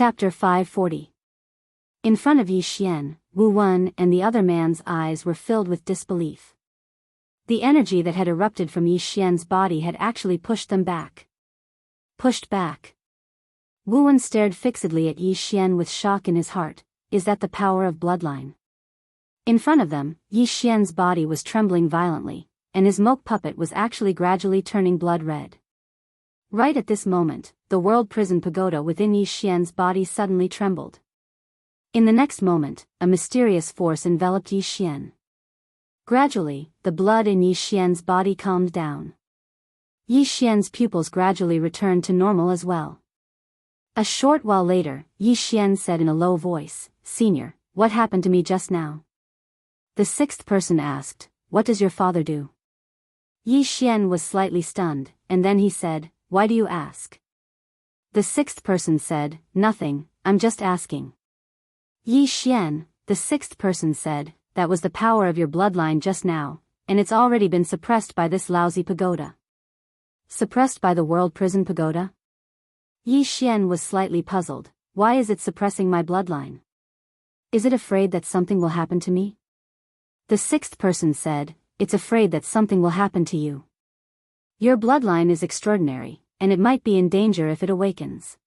Chapter 540. In front of Yi Xian, Wu Wen and the other man's eyes were filled with disbelief. The energy that had erupted from Yi Xian's body had actually pushed them back. Pushed back. Wu Wen stared fixedly at Yi Xian with shock in his heart. Is that the power of bloodline? In front of them, Yi Xian's body was trembling violently, and his moke puppet was actually gradually turning blood red. Right at this moment, the world prison pagoda within Yi Xian's body suddenly trembled. In the next moment, a mysterious force enveloped Yi Xian. Gradually, the blood in Yi Xian's body calmed down. Yi Xian's pupils gradually returned to normal as well. A short while later, Yi Xian said in a low voice, "Senior, what happened to me just now?" The sixth person asked, "What does your father do?" Yi Xian was slightly stunned, and then he said, "Why do you ask?" The sixth person said, "Nothing, I'm just asking." Yi Xian, the sixth person said, "That was the power of your bloodline just now, and it's already been suppressed by this lousy pagoda." Suppressed by the world prison pagoda? Yi Xian was slightly puzzled. Why is it suppressing my bloodline? Is it afraid that something will happen to me? The sixth person said, "It's afraid that something will happen to you. Your bloodline is extraordinary, and it might be in danger if it awakens.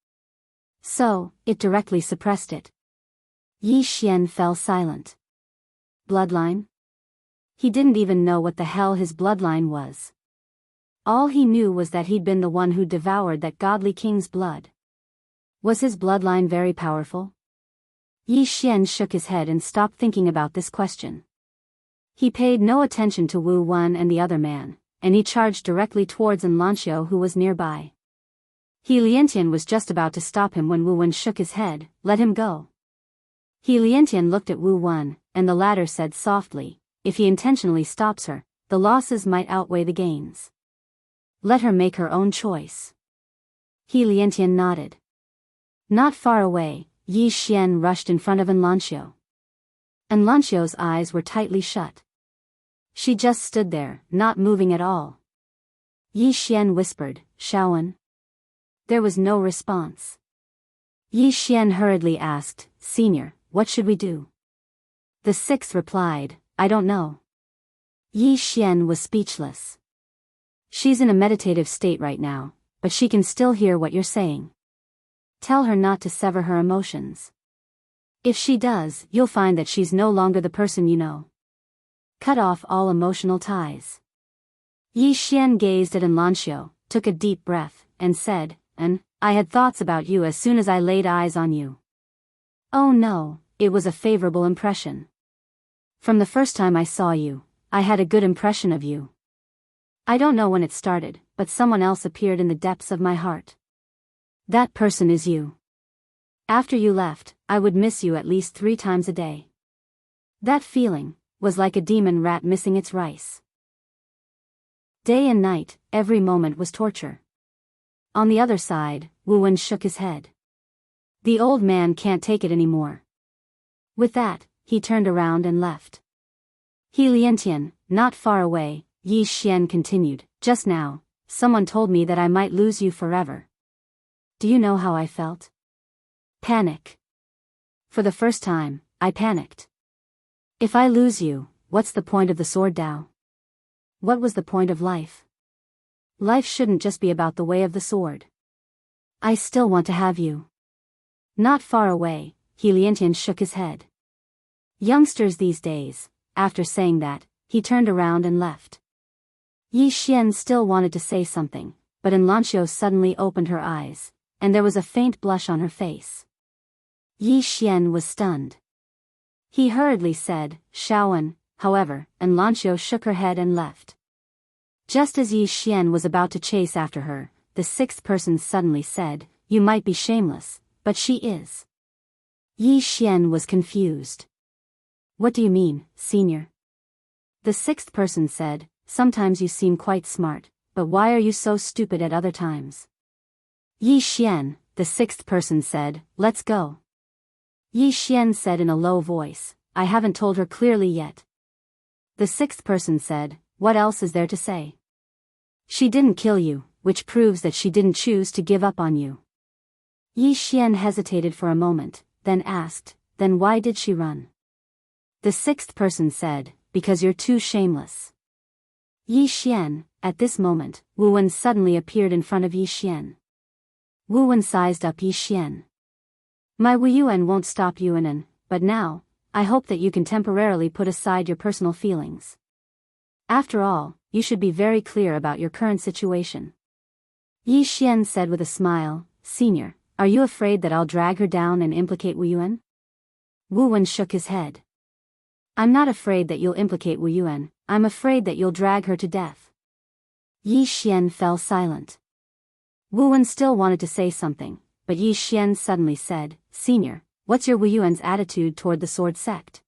So, it directly suppressed it." Yi Xian fell silent. Bloodline? He didn't even know what the hell his bloodline was. All he knew was that he'd been the one who devoured that godly king's blood. Was his bloodline very powerful? Yi Xian shook his head and stopped thinking about this question. He paid no attention to Wu Wen and the other man, and he charged directly towards Enlancio, who was nearby. He Liantian was just about to stop him when Wu Wen shook his head. "Let him go." He Liantian looked at Wu Wen, and the latter said softly, "If he intentionally stops her, the losses might outweigh the gains. Let her make her own choice." He Liantian nodded. Not far away, Yi Xian rushed in front of Enlancio. Enlancio's eyes were tightly shut. She just stood there, not moving at all. Yi Xian whispered, "Shaowen?" There was no response. Yi Xian hurriedly asked, "Senior, what should we do?" The sixth replied, "I don't know." Yi Xian was speechless. She's in a meditative state right now, but she can still hear what you're saying. Tell her not to sever her emotions. If she does, you'll find that she's no longer the person you know. Cut off all emotional ties. Yi Xian gazed at Enlancio, took a deep breath, and said, I had thoughts about you as soon as I laid eyes on you." "Oh no, it was a favorable impression. From the first time I saw you, I had a good impression of you. I don't know when it started, but someone else appeared in the depths of my heart. That person is you. After you left, I would miss you at least 3 times a day. That feeling was like a demon rat missing its rice. Day and night, every moment was torture." On the other side, Wu Wen shook his head. The old man can't take it anymore. With that, he turned around and left. He Liantian, not far away, Yi Xian continued, "Just now, someone told me that I might lose you forever. Do you know how I felt? Panic. For the first time, I panicked. If I lose you, what's the point of the sword Dao? What was the point of life? Life shouldn't just be about the way of the sword. I still want to have you." Not far away, He Liantian shook his head. Youngsters these days. After saying that, he turned around and left. Yi Xian still wanted to say something, but Enlancio suddenly opened her eyes, and there was a faint blush on her face. Yi Xian was stunned. He hurriedly said, "Shaowen," however, Enlancio shook her head and left. Just as Yi Xian was about to chase after her, the sixth person suddenly said, "You might be shameless, but she is." Yi Xian was confused. "What do you mean, senior?" The sixth person said, "Sometimes you seem quite smart, but why are you so stupid at other times?" Yi Xian, the sixth person said, "Let's go." Yi Xian said in a low voice, "I haven't told her clearly yet." The sixth person said, "What else is there to say? She didn't kill you, which proves that she didn't choose to give up on you." Yi Xian hesitated for a moment, then asked, then why did she run? The sixth person said, because you're too shameless. Yi Xian, at this moment, Wu Wen suddenly appeared in front of Yi Xian. Wu Wen sized up Yi Xian. My Wu Yuan won't stop Yuanan, but now, I hope that you can temporarily put aside your personal feelings. After all, you should be very clear about your current situation. Yi Xian said with a smile, Senior, are you afraid that I'll drag her down and implicate Wu Yuan? Wu Wen shook his head. I'm not afraid that you'll implicate Wu Yuan, I'm afraid that you'll drag her to death. Yi Xian fell silent. Wu Wen still wanted to say something, but Yi Xian suddenly said, Senior, what's your Wu Yuan's attitude toward the sword sect?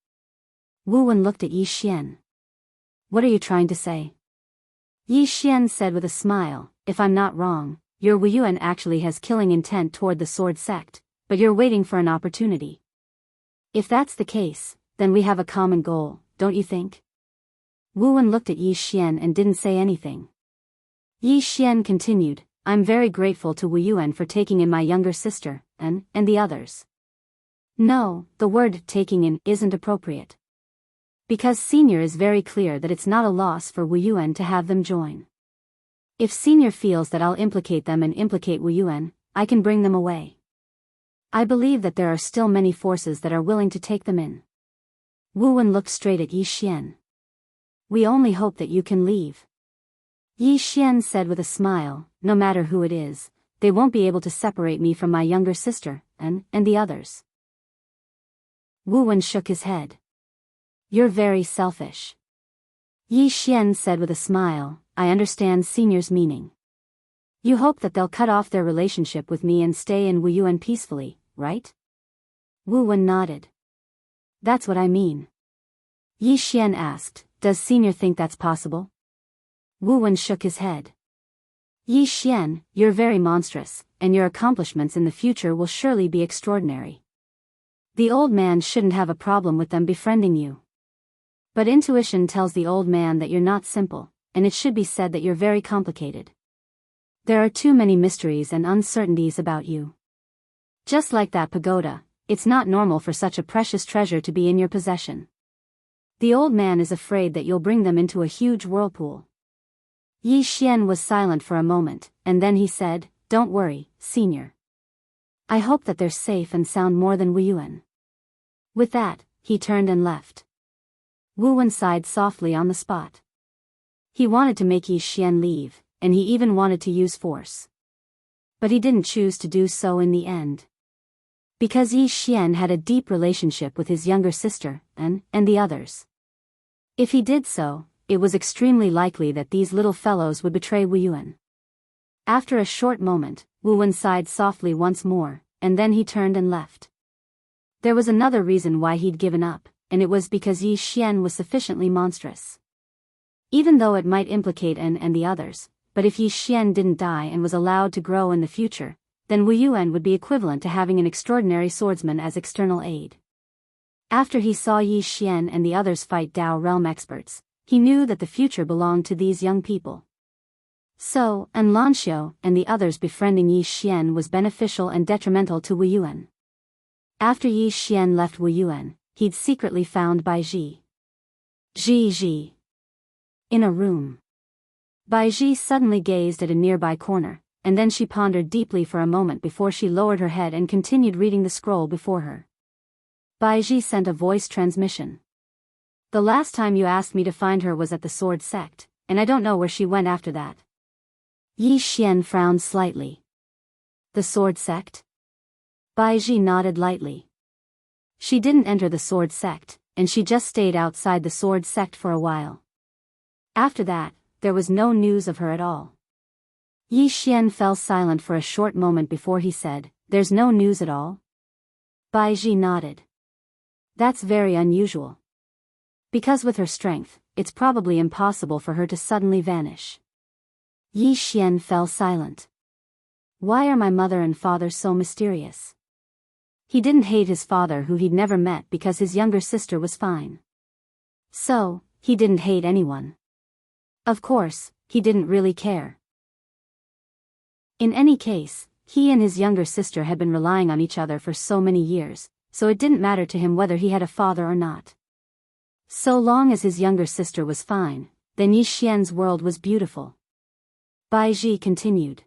Wu Wen looked at Yi Xian. What are you trying to say? Yi Xian said with a smile, if I'm not wrong, your Wu Yuan actually has killing intent toward the sword sect, but you're waiting for an opportunity. If that's the case, then we have a common goal, don't you think? Wu Wen looked at Yi Xian and didn't say anything. Yi Xian continued, I'm very grateful to Wu Yuan for taking in my younger sister, and the others. No, the word taking in isn't appropriate. Because Senior is very clear that it's not a loss for Wu Yuan to have them join. If Senior feels that I'll implicate them and implicate Wu Yuan, I can bring them away. I believe that there are still many forces that are willing to take them in. Wu Wen looked straight at Yi Xian. We only hope that you can leave. Yi Xian said with a smile, no matter who it is, they won't be able to separate me from my younger sister, and the others. Wu Wen shook his head. You're very selfish. Yi Xian said with a smile, I understand Senior's meaning. You hope that they'll cut off their relationship with me and stay in Wu Yuan peacefully, right? Wu Wen nodded. That's what I mean. Yi Xian asked, does Senior think that's possible? Wu Wen shook his head. Yi Xian, you're very monstrous, and your accomplishments in the future will surely be extraordinary. The old man shouldn't have a problem with them befriending you. But intuition tells the old man that you're not simple, and it should be said that you're very complicated. There are too many mysteries and uncertainties about you. Just like that pagoda, it's not normal for such a precious treasure to be in your possession. The old man is afraid that you'll bring them into a huge whirlpool. Yi Xian was silent for a moment, and then he said, don't worry, Senior. I hope that they're safe and sound more than Wu Yuan. With that, he turned and left. Wu Wen sighed softly on the spot. He wanted to make Yi Xian leave, and he even wanted to use force. But he didn't choose to do so in the end. Because Yi Xian had a deep relationship with his younger sister, and the others. If he did so, it was extremely likely that these little fellows would betray Wu Yuan. After a short moment, Wu Wen sighed softly once more, and then he turned and left. There was another reason why he'd given up, and it was because Yi Xian was sufficiently monstrous. Even though it might implicate and the others, but if Yi Xian didn't die and was allowed to grow in the future, then Wu Yuan would be equivalent to having an extraordinary swordsman as external aid. After he saw Yi Xian and the others fight Dao realm experts, he knew that the future belonged to these young people. So, Lanxiu and the others befriending Yi Xian was beneficial and detrimental to Wu Yuan. After Yi Xian left Wu Yuan, he'd secretly found Bai Ji. Ji. In a room. Bai Ji suddenly gazed at a nearby corner, and then she pondered deeply for a moment before she lowered her head and continued reading the scroll before her. Bai Ji sent a voice transmission. The last time you asked me to find her was at the sword sect, and I don't know where she went after that. Yi Xian frowned slightly. The sword sect? Bai Ji nodded lightly. She didn't enter the sword sect, and she just stayed outside the sword sect for a while. After that, there was no news of her at all. Yi Xian fell silent for a short moment before he said, there's no news at all? Bai Ji nodded. That's very unusual. Because with her strength, it's probably impossible for her to suddenly vanish. Yi Xian fell silent. Why are my mother and father so mysterious? He didn't hate his father who he'd never met because his younger sister was fine. So, he didn't hate anyone. Of course, he didn't really care. In any case, he and his younger sister had been relying on each other for so many years, so it didn't matter to him whether he had a father or not. So long as his younger sister was fine, then Yi Xian's world was beautiful. Baizhi continued.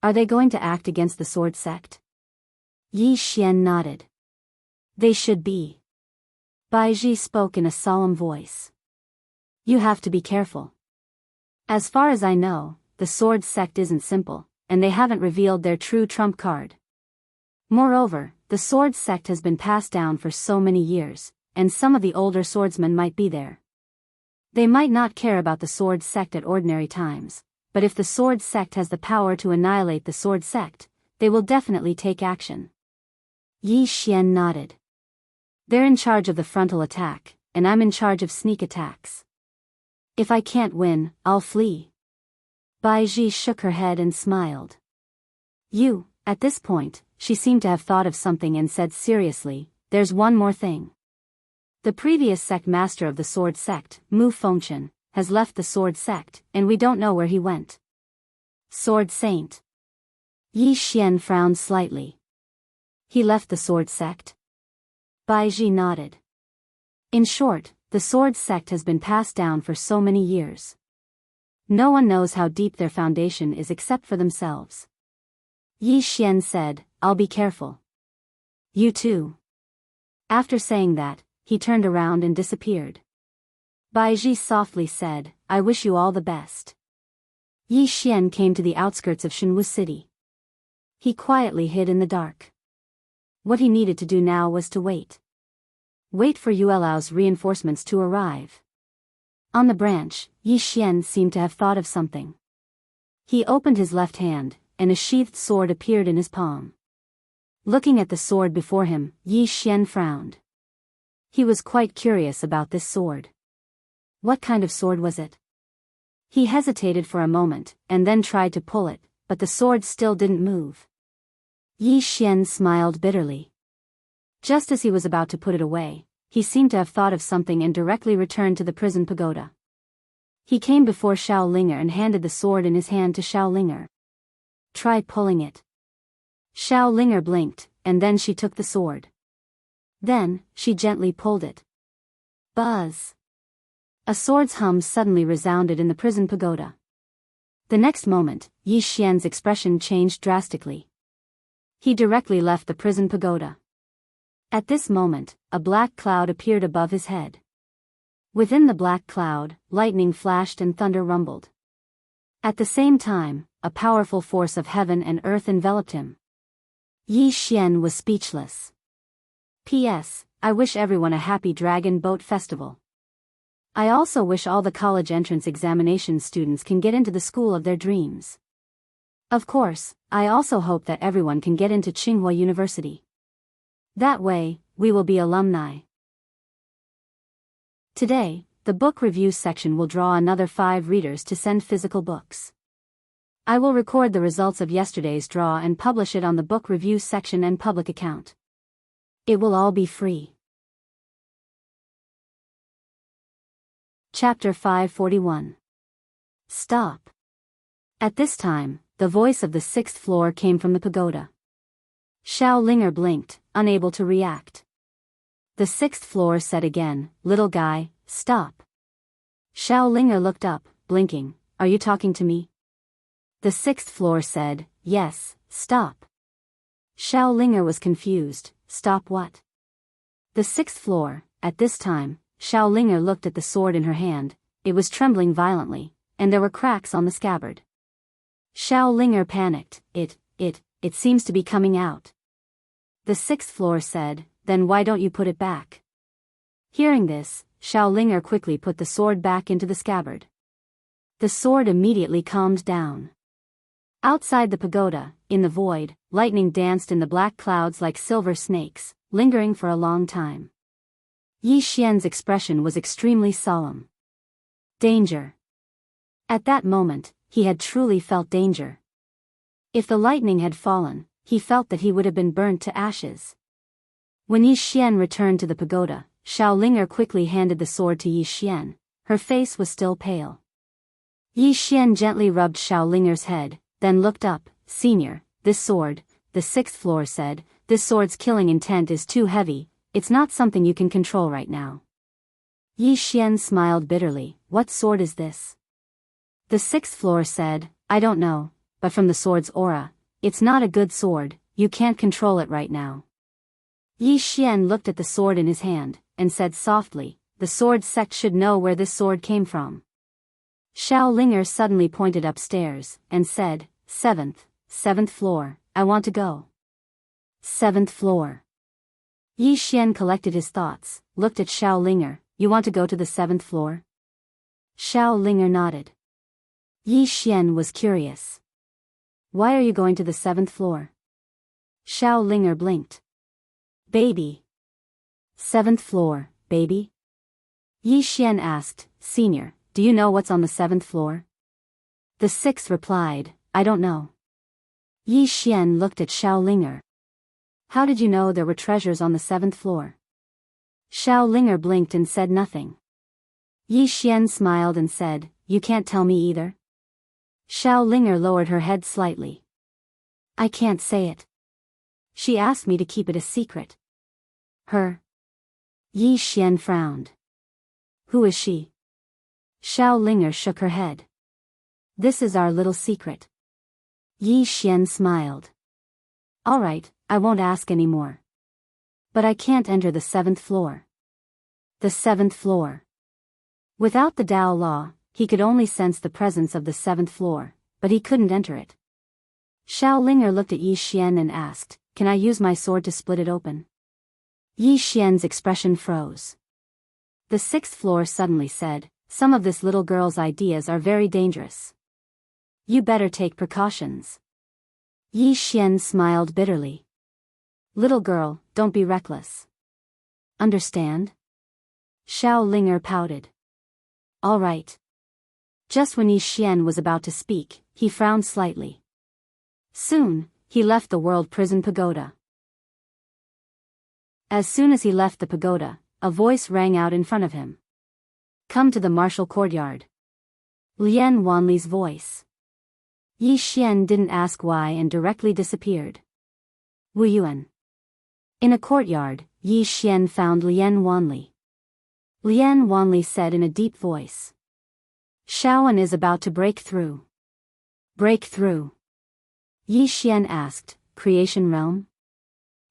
Are they going to act against the sword sect? Yi Xian nodded. They should be. Baizhi spoke in a solemn voice. You have to be careful. As far as I know, the sword sect isn't simple, and they haven't revealed their true trump card. Moreover, the sword sect has been passed down for so many years, and some of the older swordsmen might be there. They might not care about the sword sect at ordinary times, but if the sword sect has the power to annihilate the sword sect, they will definitely take action. Yi Xian nodded. They're in charge of the frontal attack, and I'm in charge of sneak attacks. If I can't win, I'll flee. Baizhi shook her head and smiled. At this point, she seemed to have thought of something and said seriously, there's one more thing. The previous sect master of the sword sect, Mu Fengchen, has left the sword sect, and we don't know where he went. Sword Saint. Yi Xian frowned slightly. He left the sword sect? Baizhi nodded. In short, the sword sect has been passed down for so many years. No one knows how deep their foundation is except for themselves. Yi Xian said, I'll be careful. You too. After saying that, he turned around and disappeared. Baizhi softly said, I wish you all the best. Yi Xian came to the outskirts of Jianghu city. He quietly hid in the dark. What he needed to do now was to wait. Wait for Yuelao's reinforcements to arrive. On the branch, Yi Xian seemed to have thought of something. He opened his left hand, and a sheathed sword appeared in his palm. Looking at the sword before him, Yi Xian frowned. He was quite curious about this sword. What kind of sword was it? He hesitated for a moment, and then tried to pull it, but the sword still didn't move. Yi Xian smiled bitterly. Just as he was about to put it away, he seemed to have thought of something and directly returned to the prison pagoda. He came before Xiao Linger and handed the sword in his hand to Xiao Linger. Try pulling it. Xiao Linger blinked, and then she took the sword. Then, she gently pulled it. Buzz! A sword's hum suddenly resounded in the prison pagoda. The next moment, Yi Xian's expression changed drastically. He directly left the prison pagoda. At this moment, a black cloud appeared above his head. Within the black cloud, lightning flashed and thunder rumbled. At the same time, a powerful force of heaven and earth enveloped him. Yi Xian was speechless. P.S. I wish everyone a happy Dragon Boat Festival. I also wish all the college entrance examination students can get into the school of their dreams. Of course, I also hope that everyone can get into Tsinghua University. That way, we will be alumni. Today, the book review section will draw another 5 readers to send physical books. I will record the results of yesterday's draw and publish it on the book review section and public account. It will all be free. Chapter 541. Stop. At this time, the voice of the 6th floor came from the pagoda. Xiao Linger blinked, unable to react. The 6th floor said again, Little guy, stop. Xiao Linger looked up, blinking, Are you talking to me? The 6th floor said, Yes, stop. Xiao Linger was confused, Stop what? The 6th floor, at this time, Xiao Linger looked at the sword in her hand, it was trembling violently, and there were cracks on the scabbard. Xiao Linger panicked, it seems to be coming out. The 6th floor said, Then why don't you put it back? Hearing this, Xiao Linger quickly put the sword back into the scabbard. The sword immediately calmed down. Outside the pagoda, in the void, lightning danced in the black clouds like silver snakes, lingering for a long time. Yi Xian's expression was extremely solemn. Danger. At that moment, he had truly felt danger. If the lightning had fallen, he felt that he would have been burnt to ashes. When Yi Xian returned to the pagoda, Xiao Linger quickly handed the sword to Yi Xian. Her face was still pale. Yi Xian gently rubbed Xiao Linger's head, then looked up, Senior, this sword, the sixth floor said, this sword's killing intent is too heavy, it's not something you can control right now. Yi Xian smiled bitterly, what sword is this? The sixth floor said, I don't know, but from the sword's aura, it's not a good sword, you can't control it right now. Yi Xian looked at the sword in his hand, and said softly, the sword sect should know where this sword came from. Xiao Linger suddenly pointed upstairs, and said, seventh floor, I want to go. Seventh floor. Yi Xian collected his thoughts, looked at Xiao Linger, you want to go to the seventh floor? Xiao Linger nodded. Yi Xian was curious. Why are you going to the seventh floor? Xiao Linger blinked. Baby. Seventh floor, baby? Yi Xian asked, Senior, do you know what's on the seventh floor? The sixth replied, I don't know. Yi Xian looked at Xiao Linger. How did you know there were treasures on the seventh floor? Xiao Linger blinked and said nothing. Yi Xian smiled and said, you can't tell me either? Xiao Linger lowered her head slightly. I can't say it. She asked me to keep it a secret. Her? Yi Xian frowned. Who is she? Xiao Linger shook her head. This is our little secret. Yi Xian smiled. All right, I won't ask any more. But I can't enter the seventh floor. The seventh floor. Without the Dao law, he could only sense the presence of the seventh floor, but he couldn't enter it. Xiao Linger looked at Yi Xian and asked, can I use my sword to split it open? Yi Xian's expression froze. The sixth floor suddenly said, some of this little girl's ideas are very dangerous. You better take precautions. Yi Xian smiled bitterly. Little girl, don't be reckless. Understand? Xiao Linger pouted. All right. Just when Yi Xian was about to speak, he frowned slightly. Soon, he left the World Prison Pagoda. As soon as he left the pagoda, a voice rang out in front of him. Come to the martial courtyard. Lian Wanli's voice. Yi Xian didn't ask why and directly disappeared. Wu Yuan. In a courtyard, Yi Xian found Lian Wanli. Lian Wanli said in a deep voice. Shaoan is about to break through. Break through. Yi Xian asked, Creation Realm?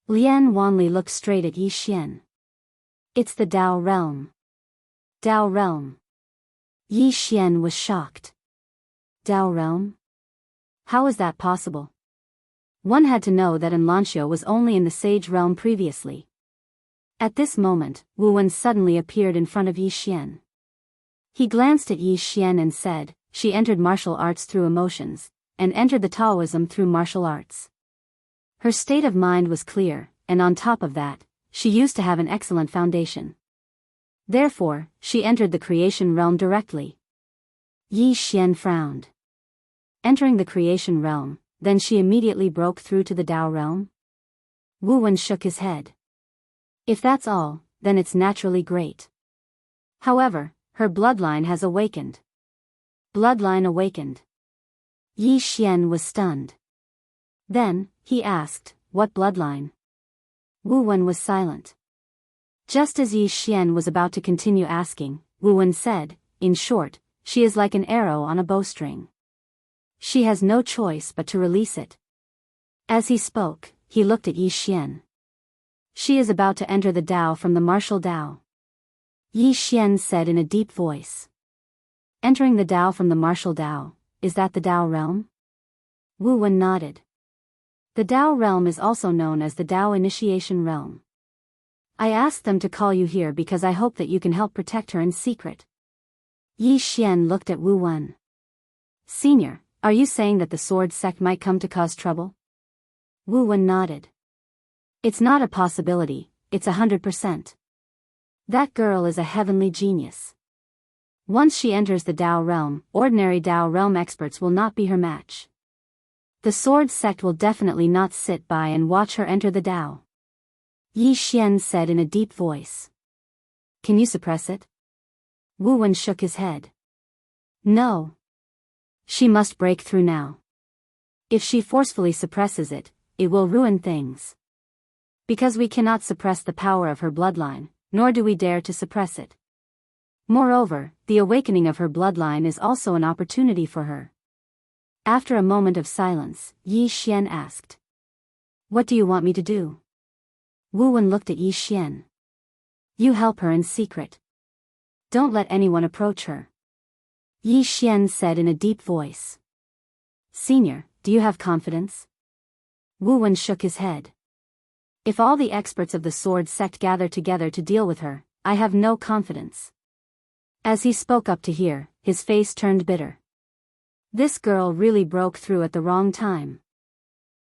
Lian Wanli looked straight at Yi Xian. It's the Dao Realm. Dao Realm. Yi Xian was shocked. Dao Realm? How is that possible? One had to know that Enlancio was only in the Sage Realm previously. At this moment, Wu Wen suddenly appeared in front of Yi Xian. He glanced at Yi Xian and said, she entered martial arts through emotions, and entered the Taoism through martial arts. Her state of mind was clear, and on top of that, she used to have an excellent foundation. Therefore, she entered the creation realm directly. Yi Xian frowned. Entering the creation realm, then she immediately broke through to the Dao realm? Wu Wen shook his head. If that's all, then it's naturally great. However, her bloodline has awakened. Bloodline awakened. Yi Xian was stunned. Then, he asked, what bloodline? Wu Wen was silent. Just as Yi Xian was about to continue asking, Wu Wen said, in short, she is like an arrow on a bowstring. She has no choice but to release it. As he spoke, he looked at Yi Xian. She is about to enter the Dao from the martial Dao. Yi Xian said in a deep voice. Entering the Dao from the martial Dao, is that the Dao realm? Wu Wen nodded. The Dao realm is also known as the Dao initiation realm. I asked them to call you here because I hope that you can help protect her in secret. Yi Xian looked at Wu Wen. Senior, are you saying that the sword sect might come to cause trouble? Wu Wen nodded. It's not a possibility, it's 100%. That girl is a heavenly genius. Once she enters the Dao realm, ordinary Dao realm experts will not be her match. The sword sect will definitely not sit by and watch her enter the Dao. Yi Xian said in a deep voice. Can you suppress it? Wu Wen shook his head. No. She must break through now. If she forcefully suppresses it, it will ruin things. Because we cannot suppress the power of her bloodline, nor do we dare to suppress it. Moreover, the awakening of her bloodline is also an opportunity for her. After a moment of silence, Yi Xian asked, "What do you want me to do?" Wu Wen looked at Yi Xian. "You help her in secret. Don't let anyone approach her," Yi Xian said in a deep voice. "Senior, do you have confidence?" Wu Wen shook his head. "If all the experts of the sword sect gather together to deal with her, I have no confidence." As he spoke up to hear, his face turned bitter. This girl really broke through at the wrong time.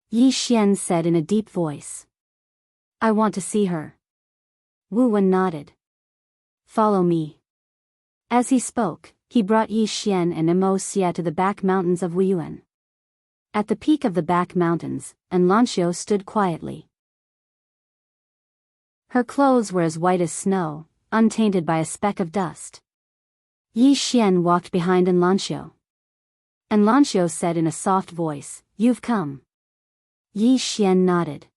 Yi Xian said in a deep voice. "I want to see her." Wu Wen nodded. "Follow me." As he spoke, he brought Yi Xian and Mo Xia to the back mountains of Wuyuan. At the peak of the back mountains, and Lanxiu stood quietly. Her clothes were as white as snow, untainted by a speck of dust. Yi Xian walked behind Lanxiu. And Lanxiu said in a soft voice, "You've come." Yi Xian nodded.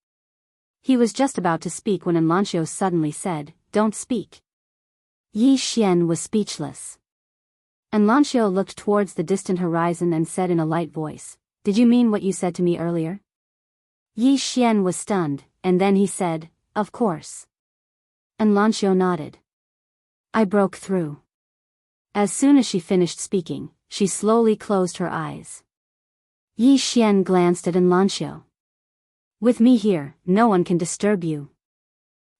He was just about to speak when Lanxiu suddenly said, "Don't speak." Yi Xian was speechless. Lanxiu looked towards the distant horizon and said in a light voice, "Did you mean what you said to me earlier?" Yi Xian was stunned, and then he said, "Of course." Lanxiu nodded. "I broke through." As soon as she finished speaking, she slowly closed her eyes. Yi Xian glanced at Lanxiu. "With me here, no one can disturb you."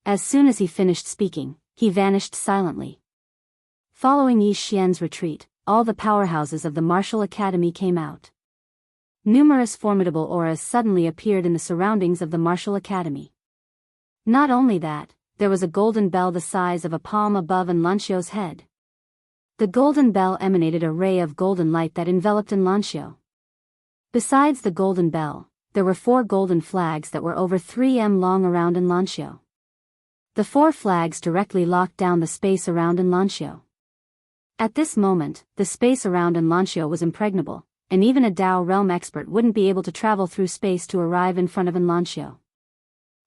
As soon as he finished speaking, he vanished silently. Following Yi Xian's retreat, all the powerhouses of the martial academy came out. Numerous formidable auras suddenly appeared in the surroundings of the martial academy. Not only that, there was a golden bell the size of a palm above Lanxiu's head. The golden bell emanated a ray of golden light that enveloped Lanxiu. Besides the golden bell, there were 4 golden flags that were over 3 m long around Lanxiu. The 4 flags directly locked down the space around Lanxiu. At this moment, the space around Lanxiu was impregnable, and even a Dao realm expert wouldn't be able to travel through space to arrive in front of Lanxiu.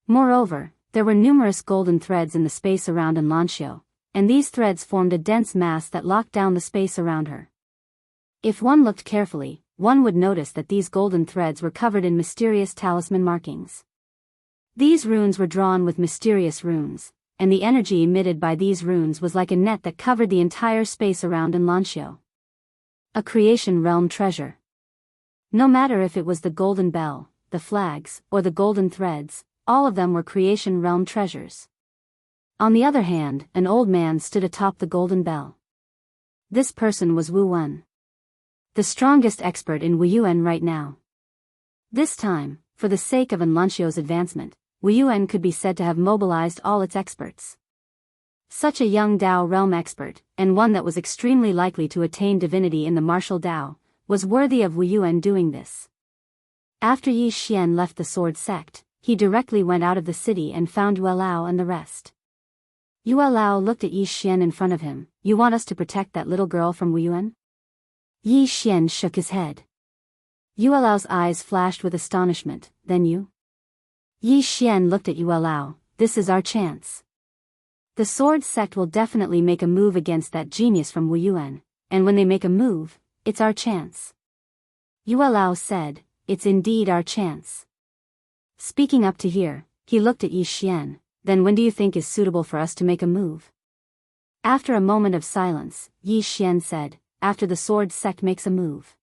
Moreover, there were numerous golden threads in the space around Lanxiu, and these threads formed a dense mass that locked down the space around her. If one looked carefully, one would notice that these golden threads were covered in mysterious talisman markings. These runes were drawn with mysterious runes, and the energy emitted by these runes was like a net that covered the entire space around Lanxiu. A creation realm treasure. No matter if it was the golden bell, the flags, or the golden threads, all of them were creation realm treasures. On the other hand, an old man stood atop the golden bell. This person was Wu Wen, the strongest expert in Wuyuan right now. This time, for the sake of Lanxiu's advancement, Wuyuan could be said to have mobilized all its experts. Such a young Dao realm expert, and one that was extremely likely to attain divinity in the martial Dao, was worthy of Wuyuan doing this. After Yi Xian left the sword sect, he directly went out of the city and found Yuelao and the rest. Yuelao looked at Yi Xian in front of him. "You want us to protect that little girl from Wuyuan?" Yi Xian shook his head. Yuelao's eyes flashed with astonishment. "Then you?" Yi Xian looked at Yuelao. "This is our chance. The sword sect will definitely make a move against that genius from Wuyuan, and when they make a move, it's our chance." Yuelao said, "It's indeed our chance." Speaking up to hear, he looked at Yi Xian. "Then when do you think is suitable for us to make a move?" After a moment of silence, Yi Xian said, "After the sword sect makes a move."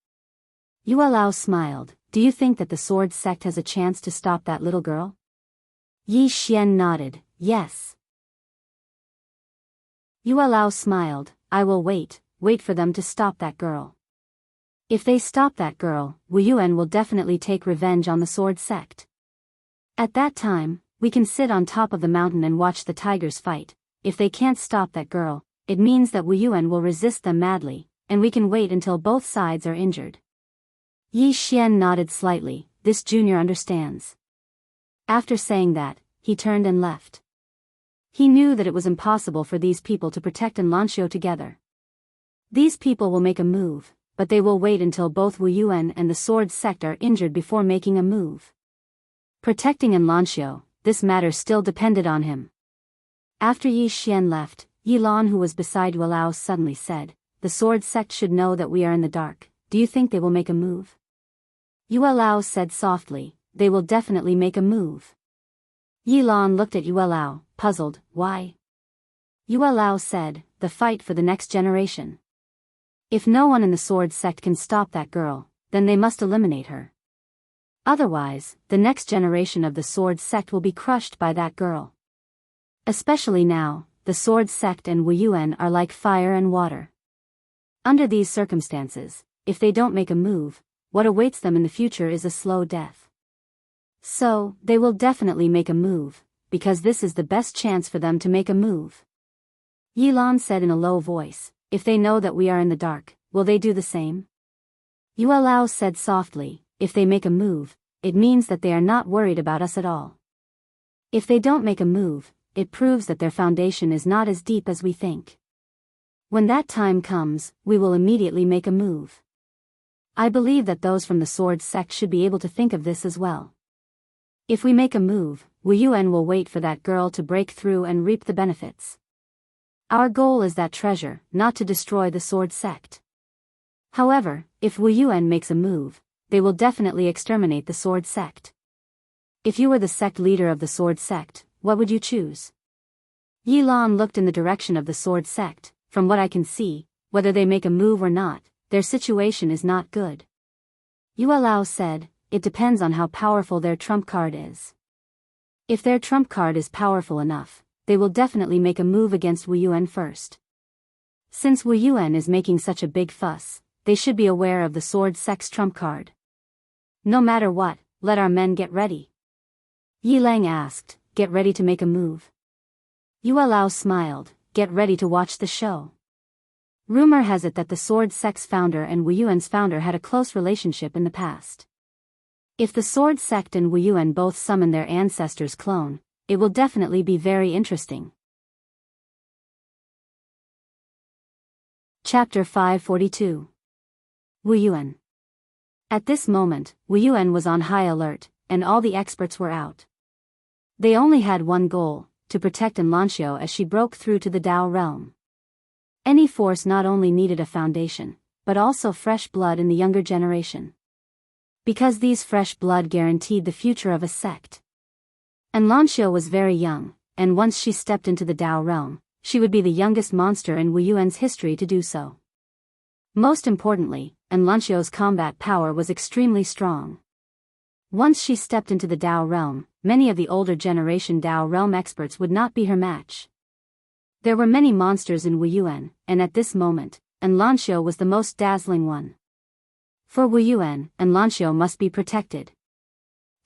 Yuelao smiled. "Do you think that the sword sect has a chance to stop that little girl?" Yi Xian nodded, "Yes." Yuelao smiled. "I will wait for them to stop that girl. If they stop that girl, Wuyuan will definitely take revenge on the sword sect. At that time, we can sit on top of the mountain and watch the tigers fight. If they can't stop that girl, it means that Wuyuan will resist them madly, and we can wait until both sides are injured." Yi Xian nodded slightly. "This junior understands." After saying that, he turned and left. He knew that it was impossible for these people to protect Lanxiu together. These people will make a move, but they will wait until both Wu Yuan and the sword sect are injured before making a move. Protecting Enlancio, this matter still depended on him. After Yi Xian left, Yi Lan, who was beside Yu Lao, suddenly said, "The sword sect should know that we are in the dark. Do you think they will make a move?" Yu Lao said softly, "They will definitely make a move." Yi Lan looked at Yu Lao, puzzled. "Why?" Yu Lao said, "The fight for the next generation. If no one in the sword sect can stop that girl, then they must eliminate her. Otherwise, the next generation of the sword sect will be crushed by that girl. Especially now, the sword sect and Wu Yuan are like fire and water. Under these circumstances, if they don't make a move, what awaits them in the future is a slow death. So, they will definitely make a move, because this is the best chance for them to make a move." Yi Lan said in a low voice, "If they know that we are in the dark, will they do the same?" Yu Lao said softly, "If they make a move, it means that they are not worried about us at all. If they don't make a move, it proves that their foundation is not as deep as we think. When that time comes, we will immediately make a move. I believe that those from the sword sect should be able to think of this as well. If we make a move, Wu Yuan will wait for that girl to break through and reap the benefits. Our goal is that treasure, not to destroy the sword sect. However, if Wu Yuan makes a move, they will definitely exterminate the sword sect. If you were the sect leader of the sword sect, what would you choose?" Yi Lan looked in the direction of the sword sect. "From what I can see, whether they make a move or not, their situation is not good." Yu Lao said, "It depends on how powerful their trump card is. If their trump card is powerful enough, they will definitely make a move against Wu Yuan first. Since Wu Yuan is making such a big fuss, they should be aware of the sword sect's trump card. No matter what, let our men get ready." Yi Lang asked, "Get ready to make a move?" Yu Lao smiled, "Get ready to watch the show." Rumor has it that the sword sect's founder and Wu Yuan's founder had a close relationship in the past. If the sword sect and Wu Yuan both summon their ancestors' clone, it will definitely be very interesting. Chapter 542. Wu Yuan. At this moment, Wu Yuan was on high alert, and all the experts were out. They only had one goal, to protect Enlancio as she broke through to the Dao realm. Any force not only needed a foundation, but also fresh blood in the younger generation. Because these fresh blood guaranteed the future of a sect. Enlancio was very young, and once she stepped into the Dao realm, she would be the youngest monster in Wu Yuan's history to do so. Most importantly, Enlancio's combat power was extremely strong. Once she stepped into the Dao realm, many of the older generation Dao realm experts would not be her match. There were many monsters in Wu Yuan, and at this moment, Enlancio was the most dazzling one. For Wu Yuan, Enlancio must be protected.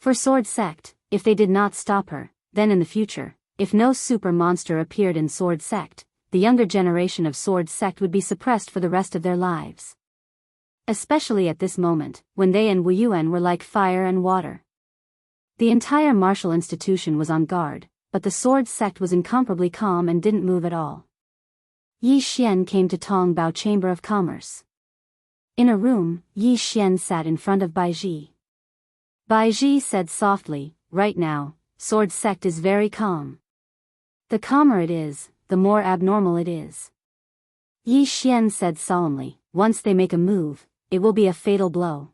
For Sword Sect, if they did not stop her, then in the future, if no super monster appeared in Sword Sect, the younger generation of Sword Sect would be suppressed for the rest of their lives. Especially at this moment, when they and Wu Yuan were like fire and water. The entire martial institution was on guard, but the Sword Sect was incomparably calm and didn't move at all. Yi Xian came to Tong Bao Chamber of Commerce. In a room, Yi Xian sat in front of Bai Ji. Bai Ji said softly, "Right now, Sword Sect is very calm. The calmer it is, the more abnormal it is." Yi Xian said solemnly, "Once they make a move, it will be a fatal blow."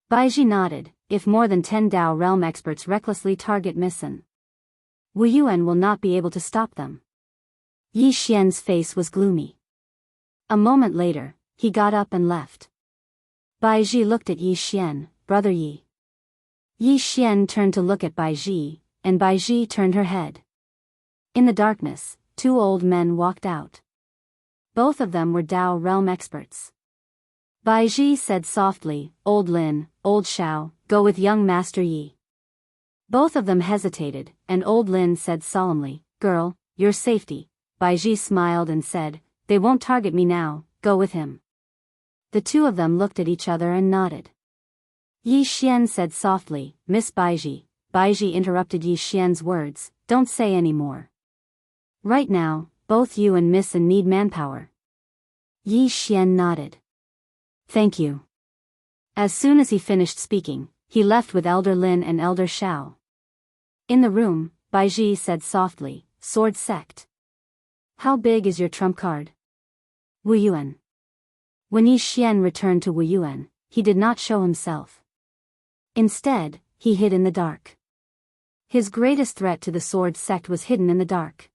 Bai Ji nodded, "If more than 10 Dao realm experts recklessly target Missen, Wu Yuan will not be able to stop them." Yi Xian's face was gloomy. A moment later, he got up and left. Bai Ji looked at Yi Xian, "Brother Yi." Yi Xian turned to look at Bai Ji, and Bai Ji turned her head. In the darkness, 2 old men walked out. Both of them were Dao realm experts. Bai Ji said softly, "Old Lin, Old Xiao, go with young Master Yi." Both of them hesitated, and Old Lin said solemnly, "Girl, your safety." Bai Ji smiled and said, "They won't target me now, go with him." The 2 of them looked at each other and nodded. Yi Xian said softly, "Miss Bai Ji." Bai Ji interrupted Yi Xian's words, "Don't say any more. Right now, both you and Missen need manpower." Yi Xian nodded. Thank you. As soon as he finished speaking, he left with Elder Lin and Elder Xiao. In the room, Baiji said softly, Sword Sect. How big is your trump card? Wu Yuan. When Yi Xian returned to Wu Yuan, he did not show himself. Instead, he hid in the dark. His greatest threat to the Sword Sect was hidden in the dark.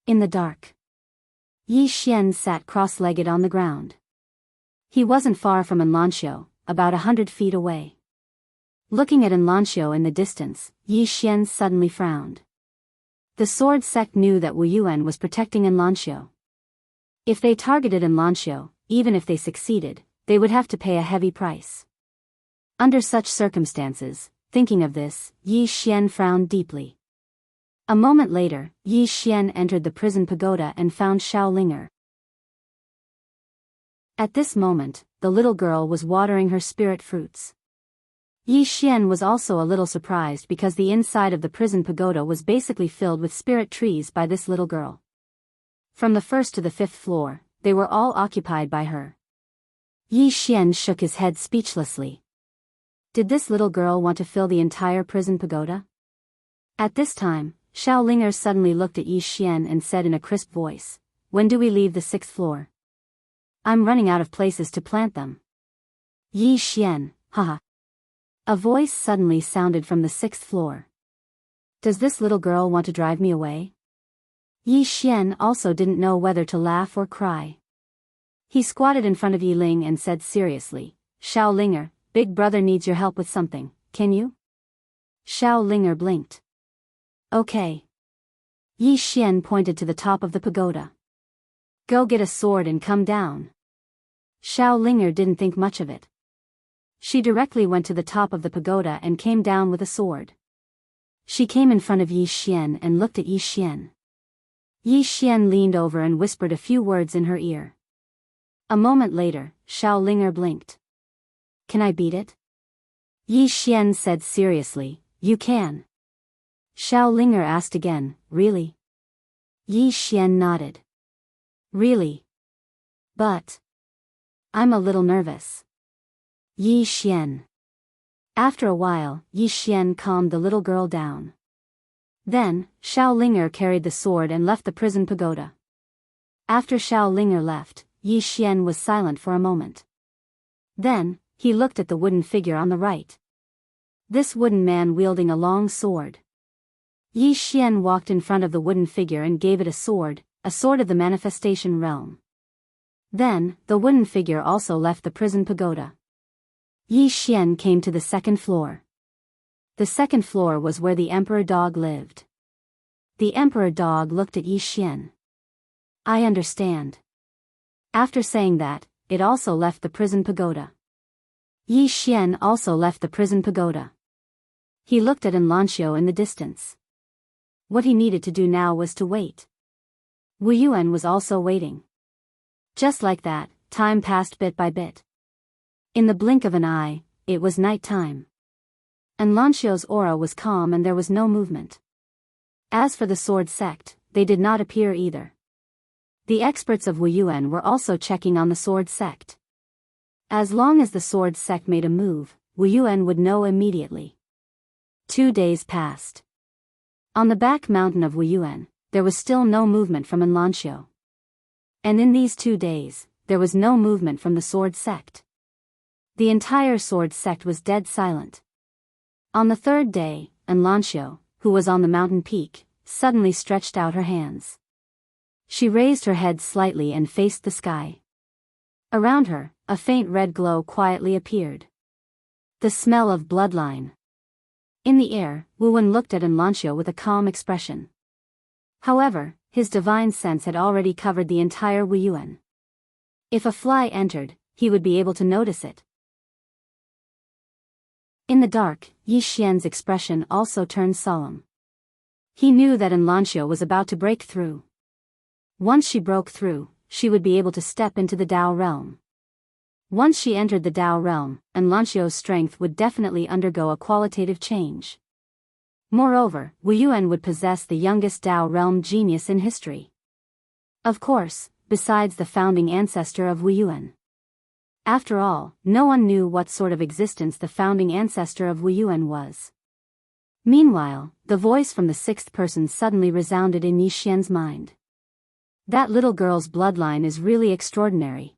In the dark, Yi Xian sat cross-legged on the ground. He wasn't far from Enlanxiu, about 100 feet away. Looking at Enlanxiu in the distance, Yi Xian suddenly frowned. The Sword Sect knew that Wu Yuan was protecting Enlanxiu. If they targeted Enlanxiu, even if they succeeded, they would have to pay a heavy price. Under such circumstances, thinking of this, Yi Xian frowned deeply. A moment later, Yi Xian entered the prison pagoda and found Xiaolinger. At this moment, the little girl was watering her spirit fruits. Yi Xian was also a little surprised because the inside of the prison pagoda was basically filled with spirit trees by this little girl. From the first to the 5th floor, they were all occupied by her. Yi Xian shook his head speechlessly. Did this little girl want to fill the entire prison pagoda? At this time, Xiaolinger suddenly looked at Yi Xian and said in a crisp voice, When do we leave the 6th floor? I'm running out of places to plant them. Yi Xian, haha. A voice suddenly sounded from the 6th floor. Does this little girl want to drive me away? Yi Xian also didn't know whether to laugh or cry. He squatted in front of Yi Ling and said seriously, Xiaolinger, Big Brother needs your help with something, can you? Xiaolinger blinked. Okay. Yi Xian pointed to the top of the pagoda. Go get a sword and come down. Xiaolinger didn't think much of it. She directly went to the top of the pagoda and came down with a sword. She came in front of Yi Xian and looked at Yi Xian. Yi Xian leaned over and whispered a few words in her ear. A moment later, Xiaolinger blinked. Can I beat it? Yi Xian said seriously, You can. Xiaolinger asked again, Really? Yi Xian nodded. Really? But I'm a little nervous. Yi Xian. After a while, Yi Xian calmed the little girl down. Then, Xiaolinger carried the sword and left the prison pagoda. After Xiaolinger left, Yi Xian was silent for a moment. Then, he looked at the wooden figure on the right. This wooden man wielding a long sword. Yi Xian walked in front of the wooden figure and gave it a sword of the manifestation realm. Then, the wooden figure also left the prison pagoda. Yi Xian came to the 2nd floor. The 2nd floor was where the Emperor Dog lived. The Emperor Dog looked at Yi Xian. I understand. After saying that, it also left the prison pagoda. Yi Xian also left the prison pagoda. He looked at Enlanxiu in the distance. What he needed to do now was to wait. Wu Yuan was also waiting. Just like that, time passed bit by bit. In the blink of an eye, it was night time. Enlanxiu's aura was calm and there was no movement. As for the Sword Sect, they did not appear either. The experts of Wu Yuan were also checking on the Sword Sect. As long as the Sword Sect made a move, Wu Yuan would know immediately. 2 days passed. On the back mountain of Wu Yuan, there was still no movement from Enlanxiu. And in these 2 days, there was no movement from the Sword Sect. The entire Sword Sect was dead silent. On the 3rd day, Enlanxiu, who was on the mountain peak, suddenly stretched out her hands. She raised her head slightly and faced the sky. Around her, a faint red glow quietly appeared. The smell of bloodline. In the air, Wu Wen looked at Enlanxiu with a calm expression. However, his divine sense had already covered the entire Wu Yuan. If a fly entered, he would be able to notice it. In the dark, Yi Xian's expression also turned solemn. He knew that Enlanxiu was about to break through. Once she broke through, she would be able to step into the Tao realm. Once she entered the Tao realm, Enlanxiu's strength would definitely undergo a qualitative change. Moreover, Wu Yuan would possess the youngest Tao realm genius in history. Of course, besides the founding ancestor of Wu Yuan. After all, no one knew what sort of existence the founding ancestor of Wuyuan was. Meanwhile, the voice from the sixth person suddenly resounded in Yi Xian's mind. That little girl's bloodline is really extraordinary.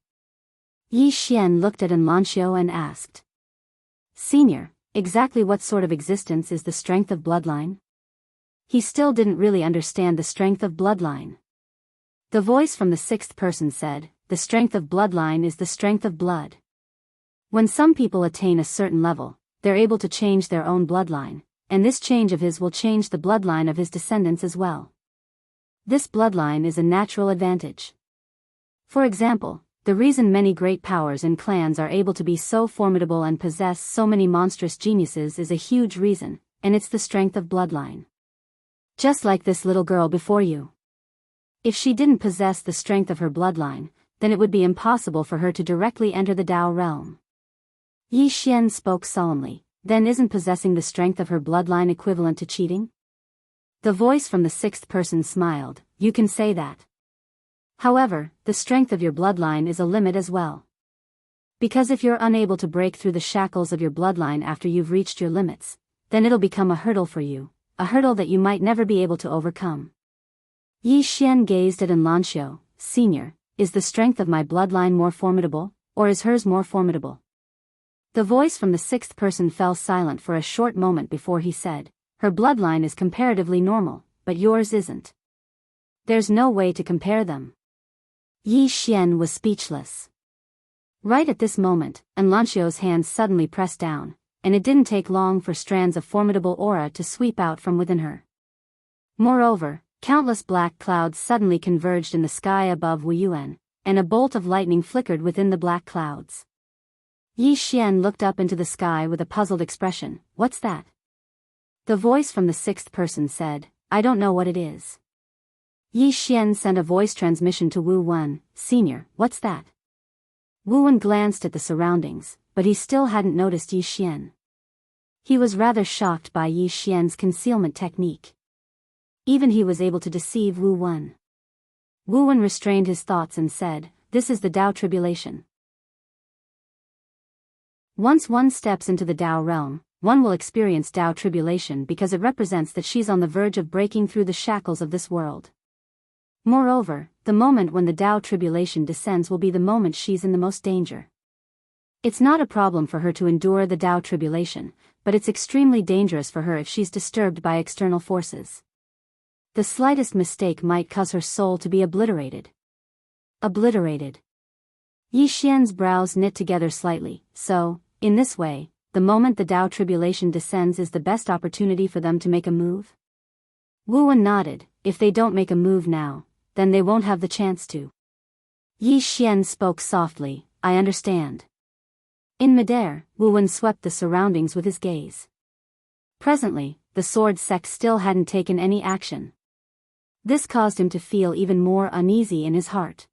Yi Xian looked at Enlancio and asked. Senior, exactly what sort of existence is the strength of bloodline? He still didn't really understand the strength of bloodline. The voice from the sixth person said, the strength of bloodline is the strength of blood. When some people attain a certain level, they're able to change their own bloodline, and this change of his will change the bloodline of his descendants as well. This bloodline is a natural advantage. For example, the reason many great powers and clans are able to be so formidable and possess so many monstrous geniuses is a huge reason, and it's the strength of bloodline. Just like this little girl before you. If she didn't possess the strength of her bloodline, then it would be impossible for her to directly enter the Tao realm. Yi Xian spoke solemnly, then isn't possessing the strength of her bloodline equivalent to cheating? The voice from the sixth person smiled, you can say that. However, the strength of your bloodline is a limit as well. Because if you're unable to break through the shackles of your bloodline after you've reached your limits, then it'll become a hurdle for you, a hurdle that you might never be able to overcome. Yi Xian gazed at Enlancio, Senior, is the strength of my bloodline more formidable, or is hers more formidable? The voice from the sixth person fell silent for a short moment before he said, her bloodline is comparatively normal, but yours isn't. There's no way to compare them. Yi Xian was speechless. Right at this moment, Enlancio's hands suddenly pressed down, and it didn't take long for strands of formidable aura to sweep out from within her. Moreover, countless black clouds suddenly converged in the sky above Wuyuan, and a bolt of lightning flickered within the black clouds. Yi Xian looked up into the sky with a puzzled expression. What's that? The voice from the sixth person said, I don't know what it is. Yi Xian sent a voice transmission to Wu Wen, Senior, what's that? Wu Wen glanced at the surroundings, but he still hadn't noticed Yi Xian. He was rather shocked by Yi Xian's concealment technique. Even he was able to deceive Wu Wen. Wu Wen restrained his thoughts and said, this is the Tao tribulation. Once one steps into the Tao realm, one will experience Tao tribulation because it represents that she's on the verge of breaking through the shackles of this world. Moreover, the moment when the Tao tribulation descends will be the moment she's in the most danger. It's not a problem for her to endure the Tao tribulation, but it's extremely dangerous for her if she's disturbed by external forces. The slightest mistake might cause her soul to be obliterated. Obliterated. Yi Xian's brows knit together slightly, so, in this way, the moment the Tao tribulation descends is the best opportunity for them to make a move? Wu Wen nodded, if they don't make a move now, then they won't have the chance to. Yi Xian spoke softly, I understand. In midair, Wu Wen swept the surroundings with his gaze. Presently, the sword sect still hadn't taken any action. This caused him to feel even more uneasy in his heart.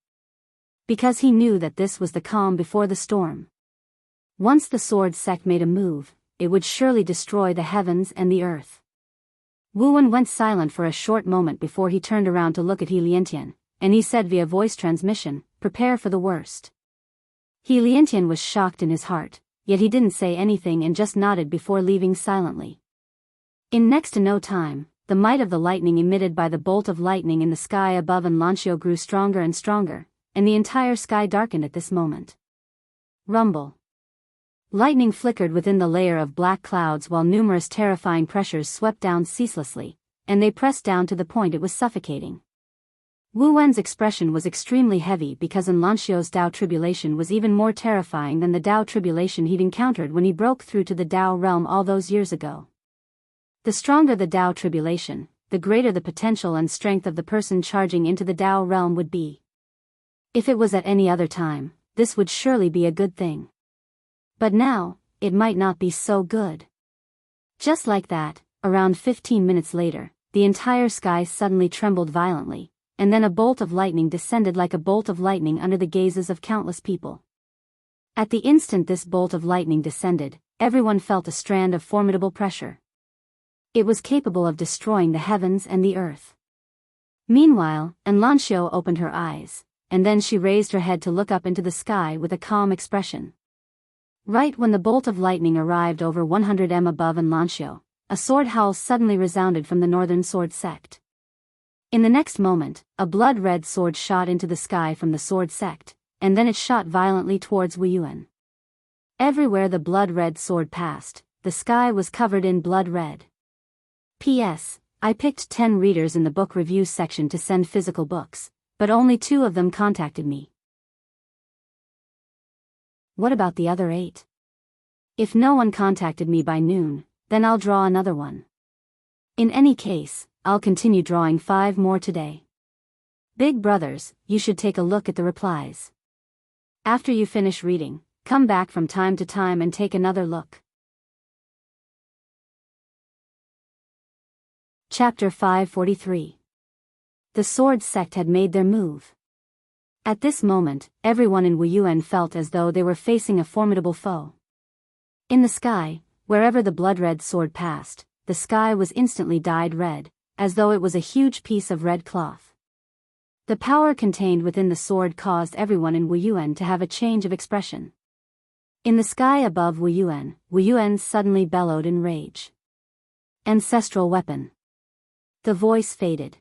Because he knew that this was the calm before the storm. Once the sword sect made a move, it would surely destroy the heavens and the earth. Wu Wen went silent for a short moment before he turned around to look at He Liantian, and he said via voice transmission, prepare for the worst. He Liantian was shocked in his heart, yet he didn't say anything and just nodded before leaving silently. In next to no time, the might of the lightning emitted by the bolt of lightning in the sky above Enlancio grew stronger and stronger, and the entire sky darkened at this moment. Rumble. Lightning flickered within the layer of black clouds while numerous terrifying pressures swept down ceaselessly, and they pressed down to the point it was suffocating. Wu Wen's expression was extremely heavy because Enlancio's Tao tribulation was even more terrifying than the Tao tribulation he'd encountered when he broke through to the Tao realm all those years ago. The stronger the Tao tribulation, the greater the potential and strength of the person charging into the Tao realm would be. If it was at any other time, this would surely be a good thing. But now, it might not be so good. Just like that, around 15 minutes later, the entire sky suddenly trembled violently, and then a bolt of lightning descended like a bolt of lightning under the gazes of countless people. At the instant this bolt of lightning descended, everyone felt a strand of formidable pressure. It was capable of destroying the heavens and the earth. Meanwhile, Enlancio opened her eyes, and then she raised her head to look up into the sky with a calm expression. Right when the bolt of lightning arrived over 100 m above Anlancio, a sword howl suddenly resounded from the northern sword sect. In the next moment, a blood-red sword shot into the sky from the sword sect, and then it shot violently towards Wuyuan. Everywhere the blood-red sword passed, the sky was covered in blood red. P.S. I picked 10 readers in the book reviews section to send physical books, but only 2 of them contacted me. What about the other 8? If no one contacted me by noon, then I'll draw another one. In any case, I'll continue drawing 5 more today. Big brothers, you should take a look at the replies. After you finish reading, come back from time to time and take another look. Chapter 543. The sword sect had made their move. At this moment, everyone in Wuyuan felt as though they were facing a formidable foe. In the sky, wherever the blood-red sword passed, the sky was instantly dyed red, as though it was a huge piece of red cloth. The power contained within the sword caused everyone in Wuyuan to have a change of expression. In the sky above Wuyuan, Wuyuan suddenly bellowed in rage. Ancestral weapon. The voice faded.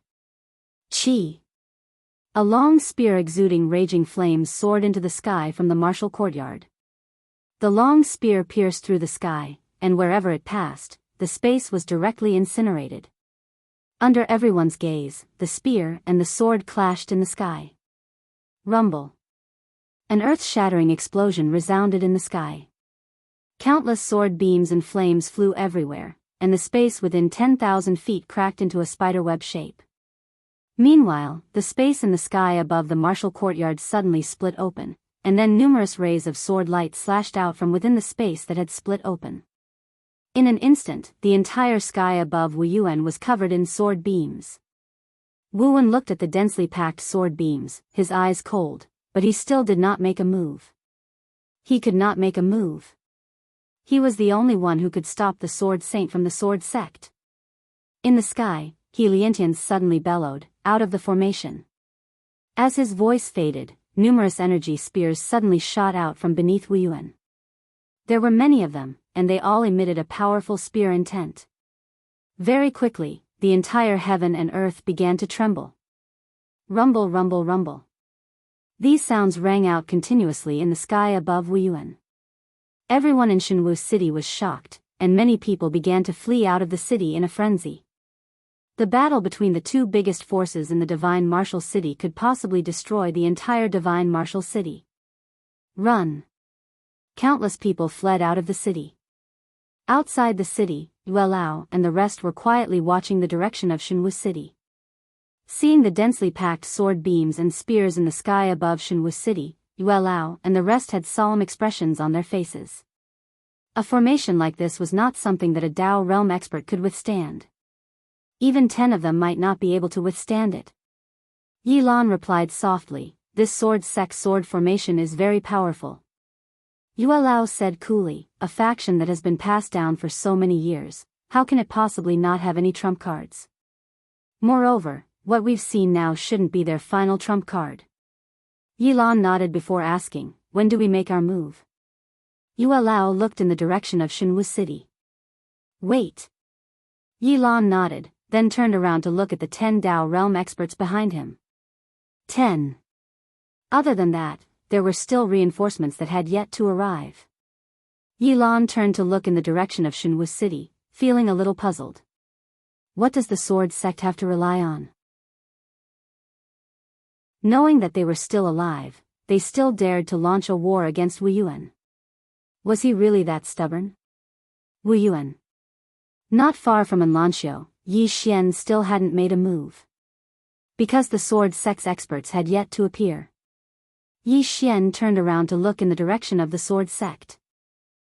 Chi. A long spear exuding raging flames soared into the sky from the martial courtyard. The long spear pierced through the sky, and wherever it passed, the space was directly incinerated. Under everyone's gaze, the spear and the sword clashed in the sky. Rumble. An earth-shattering explosion resounded in the sky. Countless sword beams and flames flew everywhere, and the space within 10,000 feet cracked into a spiderweb shape. Meanwhile, the space in the sky above the martial courtyard suddenly split open, and then numerous rays of sword light slashed out from within the space that had split open. In an instant, the entire sky above Wuyuan was covered in sword beams. Wuan looked at the densely packed sword beams, his eyes cold, but he still did not make a move. He could not make a move. He was the only one who could stop the sword saint from the sword sect. In the sky, Heliantians suddenly bellowed, out of the formation. As his voice faded, numerous energy spears suddenly shot out from beneath Wuyuan. There were many of them, and they all emitted a powerful spear intent. Very quickly, the entire heaven and earth began to tremble. Rumble, rumble, rumble. These sounds rang out continuously in the sky above Wuyuan. Everyone in Jianghu city was shocked, and many people began to flee out of the city in a frenzy. The battle between the 2 biggest forces in the Divine Martial City could possibly destroy the entire Divine Martial City. Run! Countless people fled out of the city. Outside the city, Yuelao and the rest were quietly watching the direction of Jianghu city. Seeing the densely packed sword beams and spears in the sky above Jianghu city, Yuelao and the rest had solemn expressions on their faces. A formation like this was not something that a Dao realm expert could withstand. Even 10 of them might not be able to withstand it. Yilan replied softly, "This sword sect sword formation is very powerful." Yuelao said coolly, "A faction that has been passed down for so many years, how can it possibly not have any trump cards? Moreover, what we've seen now shouldn't be their final trump card." Yilan nodded before asking, "When do we make our move?" Yuelao looked in the direction of Jianghu city. "Wait." Yilan nodded, then turned around to look at the 10 Dao realm experts behind him. 10. Other than that, there were still reinforcements that had yet to arrive. Yilan turned to look in the direction of Jianghu city, feeling a little puzzled. What does the sword sect have to rely on? Knowing that they were still alive, they still dared to launch a war against Wuyuan. Was he really that stubborn? Wuyuan. Not far from Anlancio, Yi Xian still hadn't made a move. Because the sword sect's experts had yet to appear. Yi Xian turned around to look in the direction of the sword sect.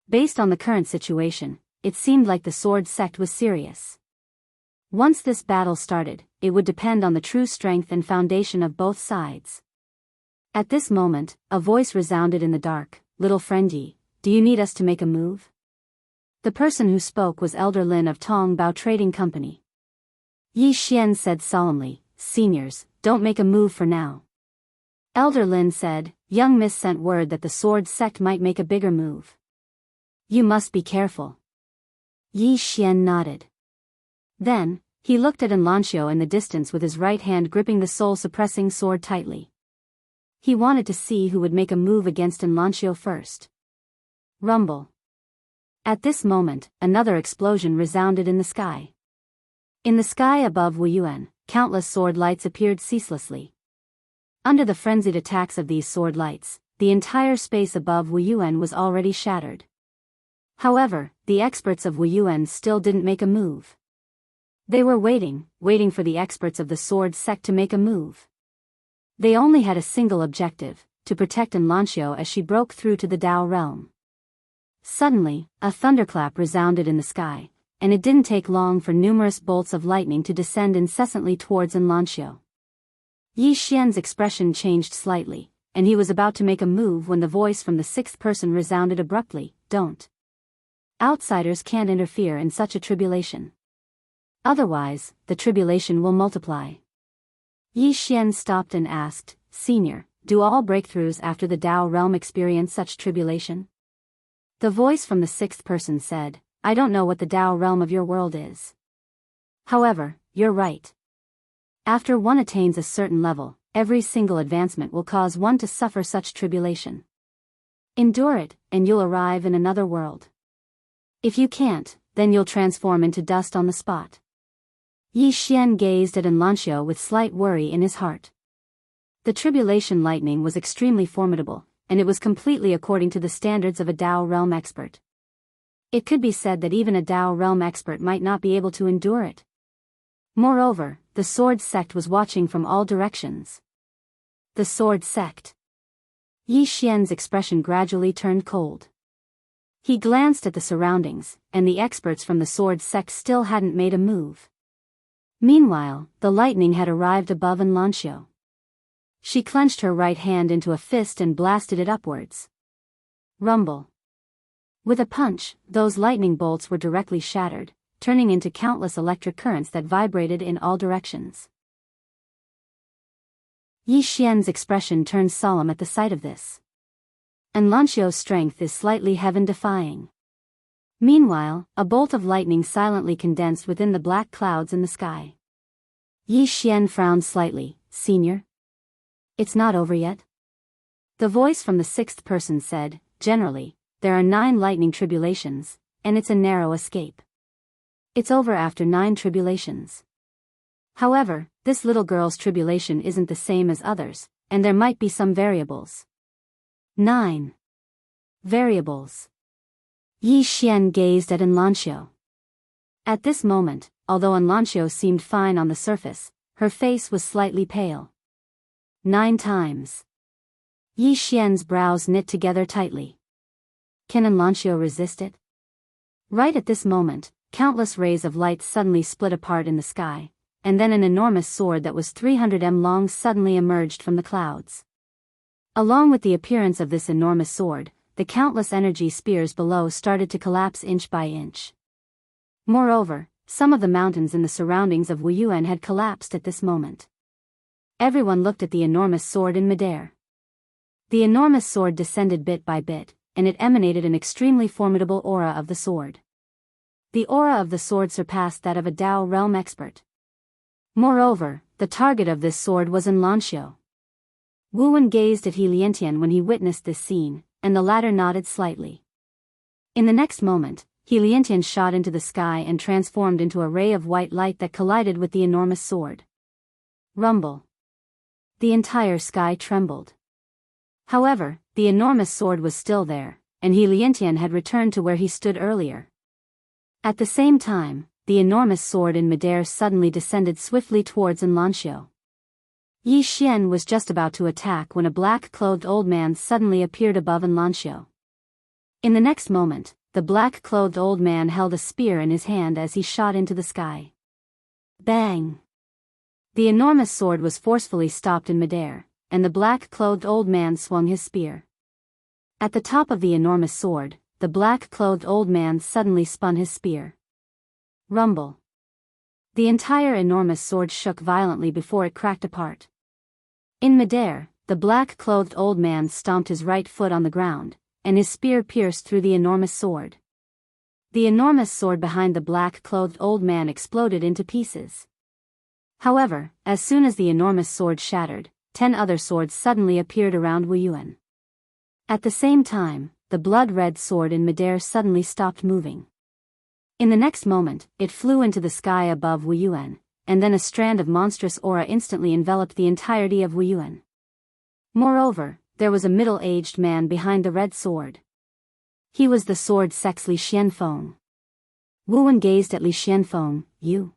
Based on the current situation, it seemed like the sword sect was serious. Once this battle started, it would depend on the true strength and foundation of both sides. At this moment, a voice resounded in the dark, "Little friend Yi, do you need us to make a move?" The person who spoke was Elder Lin of Tong Bao Trading Company. Yi Xian said solemnly, "Seniors, don't make a move for now. Elder Lin said, "Young Miss sent word that the sword sect might make a bigger move. You must be careful." Yi Xian nodded. Then, he looked at Enlancio in the distance with his right hand gripping the soul-suppressing sword tightly. He wanted to see who would make a move against Enlancio first. Rumble. At this moment, another explosion resounded in the sky. In the sky above Wuyuan, countless sword lights appeared ceaselessly. Under the frenzied attacks of these sword lights, the entire space above Wuyuan was already shattered. However, the experts of Wuyuan still didn't make a move. They were waiting for the experts of the sword sect to make a move. They only had a single objective, to protect Enlancio as she broke through to the Dao realm. Suddenly, a thunderclap resounded in the sky, and it didn't take long for numerous bolts of lightning to descend incessantly towards Enlancio. Yi Xian's expression changed slightly, and he was about to make a move when the voice from the sixth person resounded abruptly, "Don't. Outsiders can't interfere in such a tribulation. Otherwise, the tribulation will multiply." Yi Xian stopped and asked, "Senior, do all breakthroughs after the Dao realm experience such tribulation?" The voice from the sixth person said, "I don't know what the Dao realm of your world is. However, you're right. After one attains a certain level, every single advancement will cause one to suffer such tribulation. Endure it, and you'll arrive in another world. If you can't, then you'll transform into dust on the spot." Yi Xian gazed at Enlancio with slight worry in his heart. The tribulation lightning was extremely formidable, and it was completely according to the standards of a Dao realm expert. It could be said that even a Dao realm expert might not be able to endure it. Moreover, the sword sect was watching from all directions. The sword sect. Yi Xian's expression gradually turned cold. He glanced at the surroundings, and the experts from the sword sect still hadn't made a move. Meanwhile, the lightning had arrived above Enlancio. She clenched her right hand into a fist and blasted it upwards. Rumble. With a punch, those lightning bolts were directly shattered, turning into countless electric currents that vibrated in all directions. Yi Xian's expression turned solemn at the sight of this. Enlancio's strength is slightly heaven-defying. Meanwhile, a bolt of lightning silently condensed within the black clouds in the sky. Yi Xian frowned slightly, "Senior? It's not over yet?" The voice from the sixth person said, "Generally, there are 9 lightning tribulations, and it's a narrow escape. It's over after 9 tribulations. However, this little girl's tribulation isn't the same as others, and there might be some variables." 9 variables. Yi Xian gazed at Enlancio. At this moment, although Enlancio seemed fine on the surface, her face was slightly pale. 9 times. Yi Xian's brows knit together tightly. Can Enlancio resist it? Right at this moment, countless rays of light suddenly split apart in the sky, and then an enormous sword that was 300 m long suddenly emerged from the clouds. Along with the appearance of this enormous sword, the countless energy spears below started to collapse inch by inch. Moreover, some of the mountains in the surroundings of Wuyuan had collapsed at this moment. Everyone looked at the enormous sword in midair. The enormous sword descended bit by bit, and it emanated an extremely formidable aura of the sword. The aura of the sword surpassed that of a Dao realm expert. Moreover, the target of this sword was Enlancio. Wu Wen gazed at He Liantian when he witnessed this scene, and the latter nodded slightly. In the next moment, He Liantian shot into the sky and transformed into a ray of white light that collided with the enormous sword. Rumble. The entire sky trembled. However, the enormous sword was still there, and He Liantian had returned to where he stood earlier. At the same time, the enormous sword in midair suddenly descended swiftly towards Enlancio. Yi Xian was just about to attack when a black-clothed old man suddenly appeared above Enlancio. In the next moment, the black-clothed old man held a spear in his hand as he shot into the sky. Bang! The enormous sword was forcefully stopped in midair, and the black-clothed old man swung his spear. At the top of the enormous sword, the black-clothed old man suddenly spun his spear. Rumble. The entire enormous sword shook violently before it cracked apart. In midair, the black-clothed old man stomped his right foot on the ground, and his spear pierced through the enormous sword. The enormous sword behind the black-clothed old man exploded into pieces. However, as soon as the enormous sword shattered, 10 other swords suddenly appeared around Wu Yuan. At the same time, the blood-red sword in midair suddenly stopped moving. In the next moment, it flew into the sky above Wu Yuan, and then a strand of monstrous aura instantly enveloped the entirety of Wu Yuan. Moreover, there was a middle-aged man behind the red sword. He was the sword sex Li Xianfeng. Wu Yuan gazed at Li Xianfeng. "You?"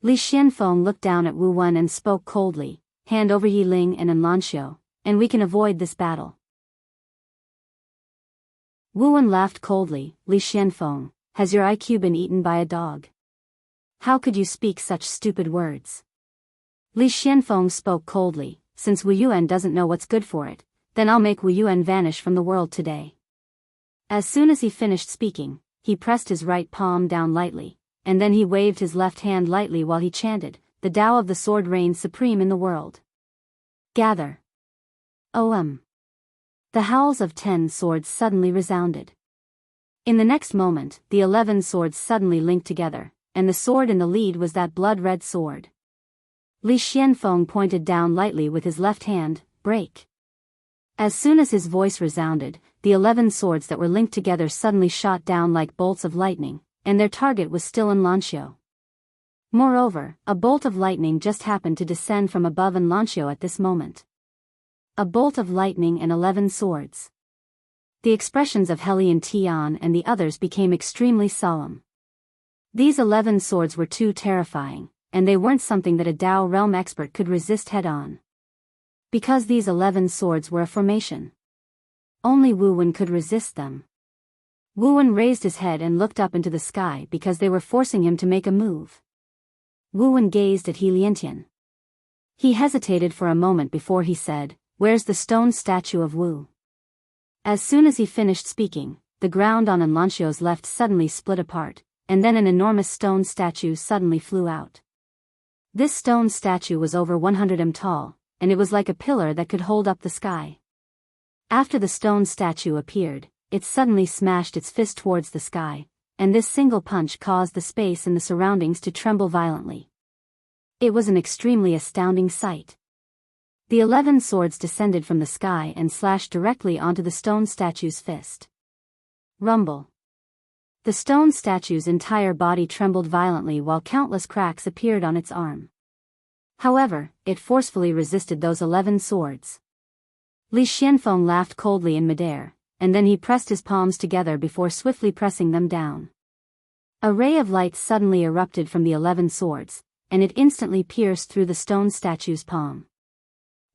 Li Xianfeng looked down at Wu Yuan and spoke coldly, "Hand over Yi Ling and Enlanxiu, and we can avoid this battle." Wu Yuan laughed coldly. "Li Xianfeng, has your IQ been eaten by a dog? How could you speak such stupid words?" Li Xianfeng spoke coldly, "Since Wu Yuan doesn't know what's good for it, then I'll make Wu Yuan vanish from the world today." As soon as he finished speaking, he pressed his right palm down lightly, and then he waved his left hand lightly while he chanted, "The Tao of the sword reigns supreme in the world. Gather." The howls of 10 swords suddenly resounded. In the next moment, the 11 swords suddenly linked together, and the sword in the lead was that blood-red sword. Li Xianfeng pointed down lightly with his left hand, "Break." As soon as his voice resounded, the 11 swords that were linked together suddenly shot down like bolts of lightning, and their target was still Enlanxiu. Moreover, a bolt of lightning just happened to descend from above Enlanxiu at this moment. A bolt of lightning and 11 swords. The expressions of Helian Tian and the others became extremely solemn. These 11 swords were too terrifying, and they weren't something that a Tao realm expert could resist head-on. Because these 11 swords were a formation. Only Wu Yuan could resist them. Wu Yuan raised his head and looked up into the sky because they were forcing him to make a move. Wu Yuan gazed at He Liantian. He hesitated for a moment before he said, "Where's the stone statue of Wu?" As soon as he finished speaking, the ground on Enlanxiu's left suddenly split apart, and then an enormous stone statue suddenly flew out. This stone statue was over 100 m tall, and it was like a pillar that could hold up the sky. After the stone statue appeared, it suddenly smashed its fist towards the sky, and this single punch caused the space in the surroundings to tremble violently. It was an extremely astounding sight. The 11 swords descended from the sky and slashed directly onto the stone statue's fist. Rumble. The stone statue's entire body trembled violently while countless cracks appeared on its arm. However, it forcefully resisted those 11 swords. Li Xianfeng laughed coldly in midair, and then he pressed his palms together before swiftly pressing them down. A ray of light suddenly erupted from the 11 swords, and it instantly pierced through the stone statue's palm.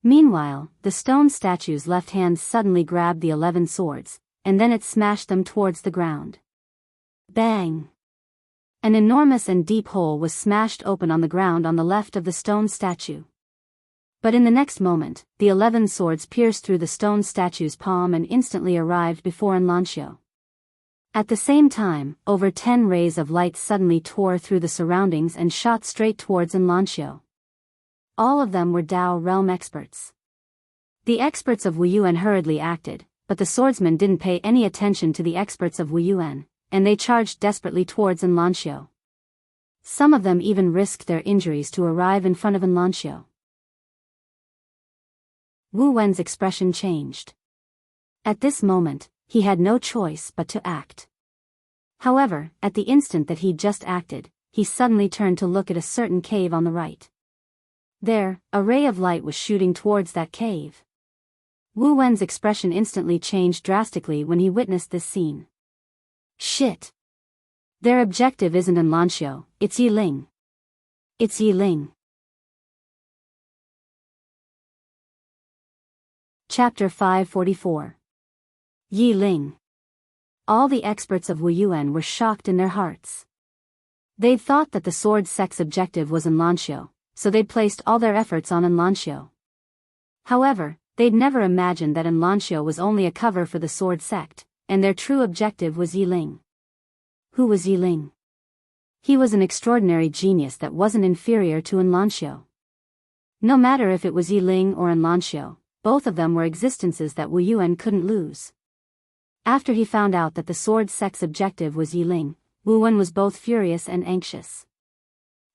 Meanwhile, the stone statue's left hand suddenly grabbed the 11 swords, and then it smashed them towards the ground. Bang! An enormous and deep hole was smashed open on the ground on the left of the stone statue. But in the next moment, the 11 swords pierced through the stone statue's palm and instantly arrived before Enlanxiu. At the same time, over 10 rays of light suddenly tore through the surroundings and shot straight towards Enlanxiu. All of them were Tao realm experts. The experts of Wu Yuan hurriedly acted, but the swordsmen didn't pay any attention to the experts of Wu Yuan, and they charged desperately towards Enlanxiu. Some of them even risked their injuries to arrive in front of Enlanxiu. Wu Yuan's expression changed. At this moment, he had no choice but to act. However, at the instant that he just acted, he suddenly turned to look at a certain cave on the right. There, a ray of light was shooting towards that cave. Wu Yuan's expression instantly changed drastically when he witnessed this scene. Shit! Their objective isn't Enlanxiu, it's Yi Ling. It's Yi Ling. Chapter 544. Yi Ling. All the experts of Wu Yuan were shocked in their hearts. They'd thought that the sword sect's objective was Enlanxiu, so they'd placed all their efforts on Enlanxiu. However, they'd never imagined that Enlanxiu was only a cover for the sword sect, and their true objective was Yi Ling. Who was Yi Ling? He was an extraordinary genius that wasn't inferior to Enlanxiu. No matter if it was Yi Ling or Enlanxiu, both of them were existences that Wu Yuan couldn't lose. After he found out that the sword sect's objective was Yiling, Wu Yuan was both furious and anxious.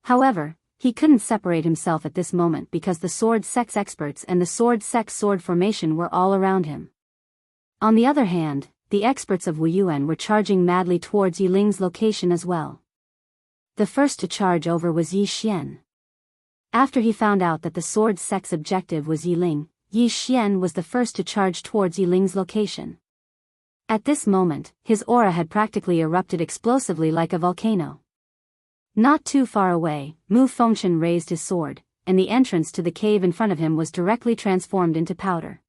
However, he couldn't separate himself at this moment because the sword sect's experts and the sword sect's sword formation were all around him. On the other hand, the experts of Wu Yuan were charging madly towards Yiling's location as well. The first to charge over was Yi Xian. After he found out that the sword sect's objective was Yiling, Yi Xian was the first to charge towards Yiling's location. At this moment, his aura had practically erupted explosively like a volcano. Not too far away, Mu Fengchen raised his sword, and the entrance to the cave in front of him was directly transformed into powder.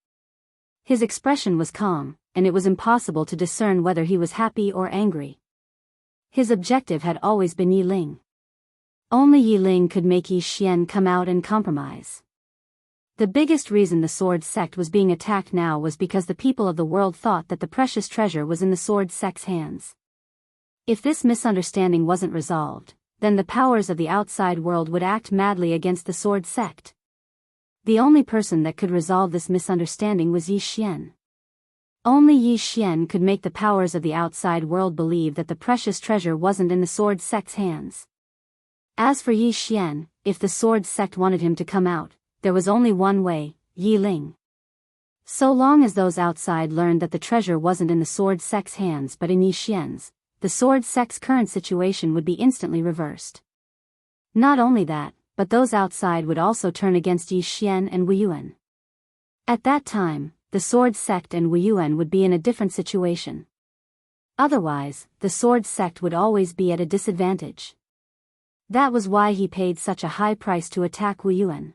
His expression was calm, and it was impossible to discern whether he was happy or angry. His objective had always been Yiling. Only Yiling could make Yi Xian come out and compromise. The biggest reason the sword sect was being attacked now was because the people of the world thought that the precious treasure was in the sword sect's hands. If this misunderstanding wasn't resolved, then the powers of the outside world would act madly against the sword sect. The only person that could resolve this misunderstanding was Yi Xian. Only Yi Xian could make the powers of the outside world believe that the precious treasure wasn't in the sword sect's hands. As for Yi Xian, if the sword sect wanted him to come out, there was only one way, Yiling. So long as those outside learned that the treasure wasn't in the sword sect's hands but in Yi Xian's, the sword sect's current situation would be instantly reversed. Not only that, but those outside would also turn against Yi Xian and Wu Yuan. At that time, the sword sect and Wu Yuan would be in a different situation. Otherwise, the sword sect would always be at a disadvantage. That was why he paid such a high price to attack Wu Yuan.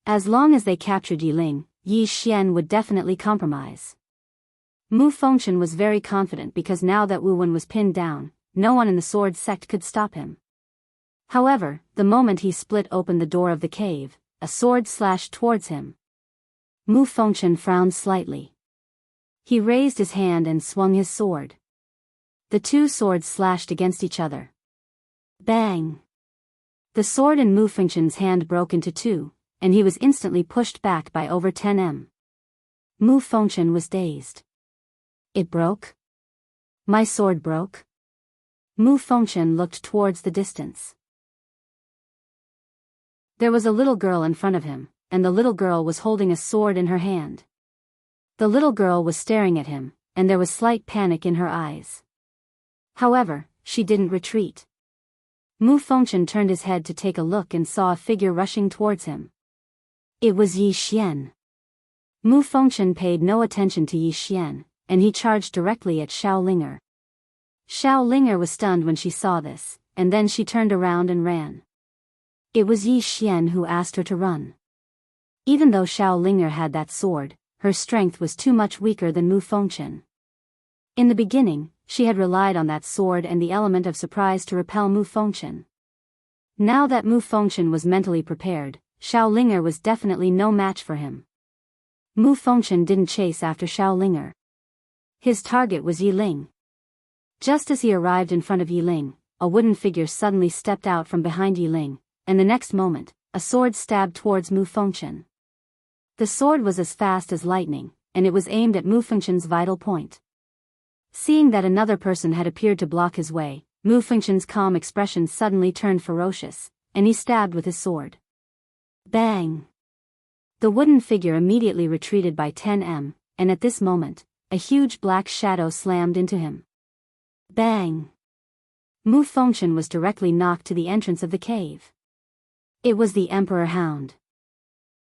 As long as they captured Yiling, Yi Xian would definitely compromise. Mu Fengchen was very confident because now that Wu Yuan was pinned down, no one in the sword sect could stop him. However, the moment he split open the door of the cave, a sword slashed towards him. Mu Fengchen frowned slightly. He raised his hand and swung his sword. The two swords slashed against each other. Bang! The sword in Mu Fengchen's hand broke into two, and he was instantly pushed back by over 10 m. Mu Fengchen was dazed. It broke? My sword broke? Mu Fengchen looked towards the distance. There was a little girl in front of him, and the little girl was holding a sword in her hand. The little girl was staring at him, and there was slight panic in her eyes. However, she didn't retreat. Mu Fengchen turned his head to take a look and saw a figure rushing towards him. It was Yi Xian. Mu Fengchen paid no attention to Yi Xian, and he charged directly at Xiao Linger. Xiao Linger was stunned when she saw this, and then she turned around and ran. It was Yi Xian who asked her to run. Even though Xiao Linger had that sword, her strength was too much weaker than Mu Fengchen. In the beginning, she had relied on that sword and the element of surprise to repel Mu Fengchen. Now that Mu Fengchen was mentally prepared, Xiao Linger was definitely no match for him. Mu Fengchen didn't chase after Xiao Linger. His target was Yiling. Just as he arrived in front of Yiling, a wooden figure suddenly stepped out from behind Yiling, and the next moment, a sword stabbed towards Mu Fengchen. The sword was as fast as lightning, and it was aimed at Mu Fengchen's vital point. Seeing that another person had appeared to block his way, Mu Fengchen's calm expression suddenly turned ferocious, and he stabbed with his sword. Bang! The wooden figure immediately retreated by 10 m, and at this moment, a huge black shadow slammed into him. Bang! Mu Fengchen was directly knocked to the entrance of the cave. It was the Emperor Hound.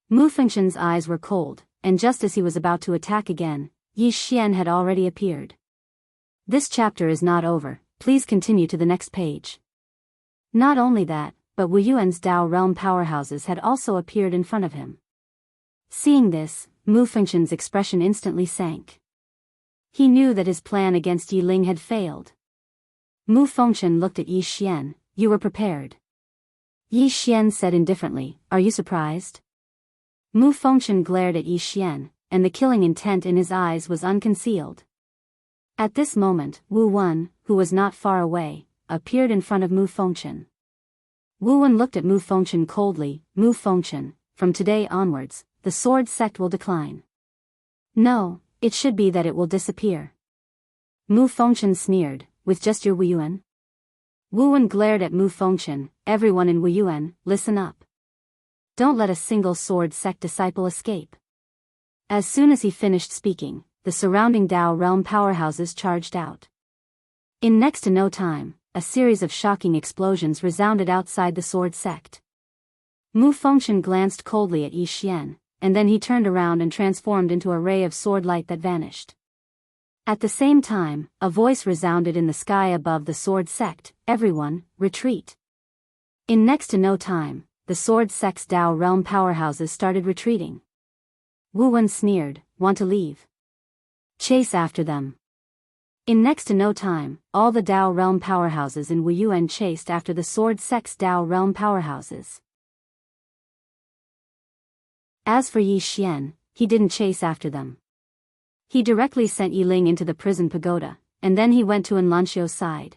Mu Fengchen's eyes were cold, and just as he was about to attack again, Yi Xian had already appeared. This chapter is not over, please continue to the next page. Not only that, but Wu Yuan's Dao realm powerhouses had also appeared in front of him. Seeing this, Mu Fengchen's expression instantly sank. He knew that his plan against Yiling had failed. Mu Fengchen looked at Yi Xian. You were prepared. Yi Xian said indifferently, are you surprised? Mu Fengchen glared at Yi Xian, and the killing intent in his eyes was unconcealed. At this moment, Wu Yuan, who was not far away, appeared in front of Mu Fengchen. Wu Yuan looked at Mu Fengchen coldly. Mu Fengchen, from today onwards, the sword sect will decline. No, it should be that it will disappear. Mu Fengchen sneered, with just your Wuyuan? Wu Wen glared at Mu Fengchen. Everyone in Wuyuan, listen up. Don't let a single sword sect disciple escape. As soon as he finished speaking, the surrounding Dao realm powerhouses charged out. In next to no time, a series of shocking explosions resounded outside the sword sect. Mu Fengchen glanced coldly at Yi Xian, and then he turned around and transformed into a ray of sword light that vanished. At the same time, a voice resounded in the sky above the sword sect, everyone, retreat. In next to no time, the sword sect's Dao realm powerhouses started retreating. Wu Wen sneered, want to leave? Chase after them. In next to no time, all the Dao realm powerhouses in Wuyuan chased after the sword sect's Dao realm powerhouses. As for Yi Xian, he didn't chase after them. He directly sent Yi Ling into the prison pagoda, and then he went to Enlanxio's side.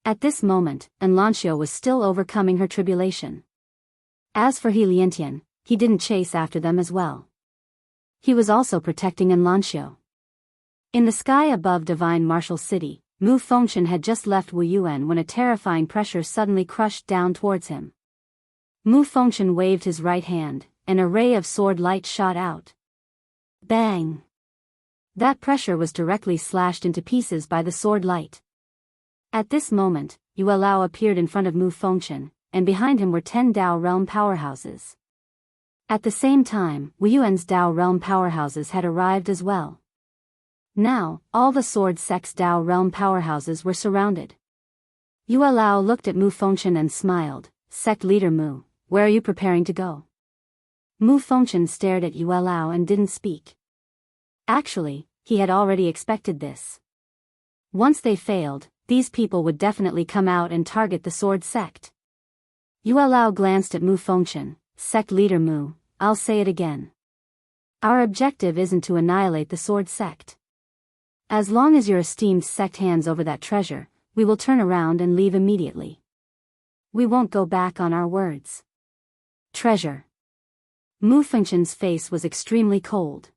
At this moment, Enlanxio was still overcoming her tribulation. As for He Liantian, he didn't chase after them as well. He was also protecting Enlanxio. In the sky above Divine Martial City, Mu Fengchen had just left Wuyuan when a terrifying pressure suddenly crushed down towards him. Mu Fengchen waved his right hand, and a ray of sword light shot out. Bang! That pressure was directly slashed into pieces by the sword light. At this moment, Yue Lao appeared in front of Mu Fengchen, and behind him were 10 Dao realm powerhouses. At the same time, Wuyuan's Dao realm powerhouses had arrived as well. Now, all the sword sect's Dao realm powerhouses were surrounded. Yue Lao looked at Mu Fengchen and smiled. Sect leader Mu, where are you preparing to go? Mu Fengchen stared at Yue Lao and didn't speak. Actually, he had already expected this. Once they failed, these people would definitely come out and target the sword sect. Yue Lao glanced at Mu Fengchen. Sect leader Mu, I'll say it again. Our objective isn't to annihilate the sword sect. As long as your esteemed sect hands over that treasure, we will turn around and leave immediately. We won't go back on our words. Treasure. Mu Fengchen's face was extremely cold.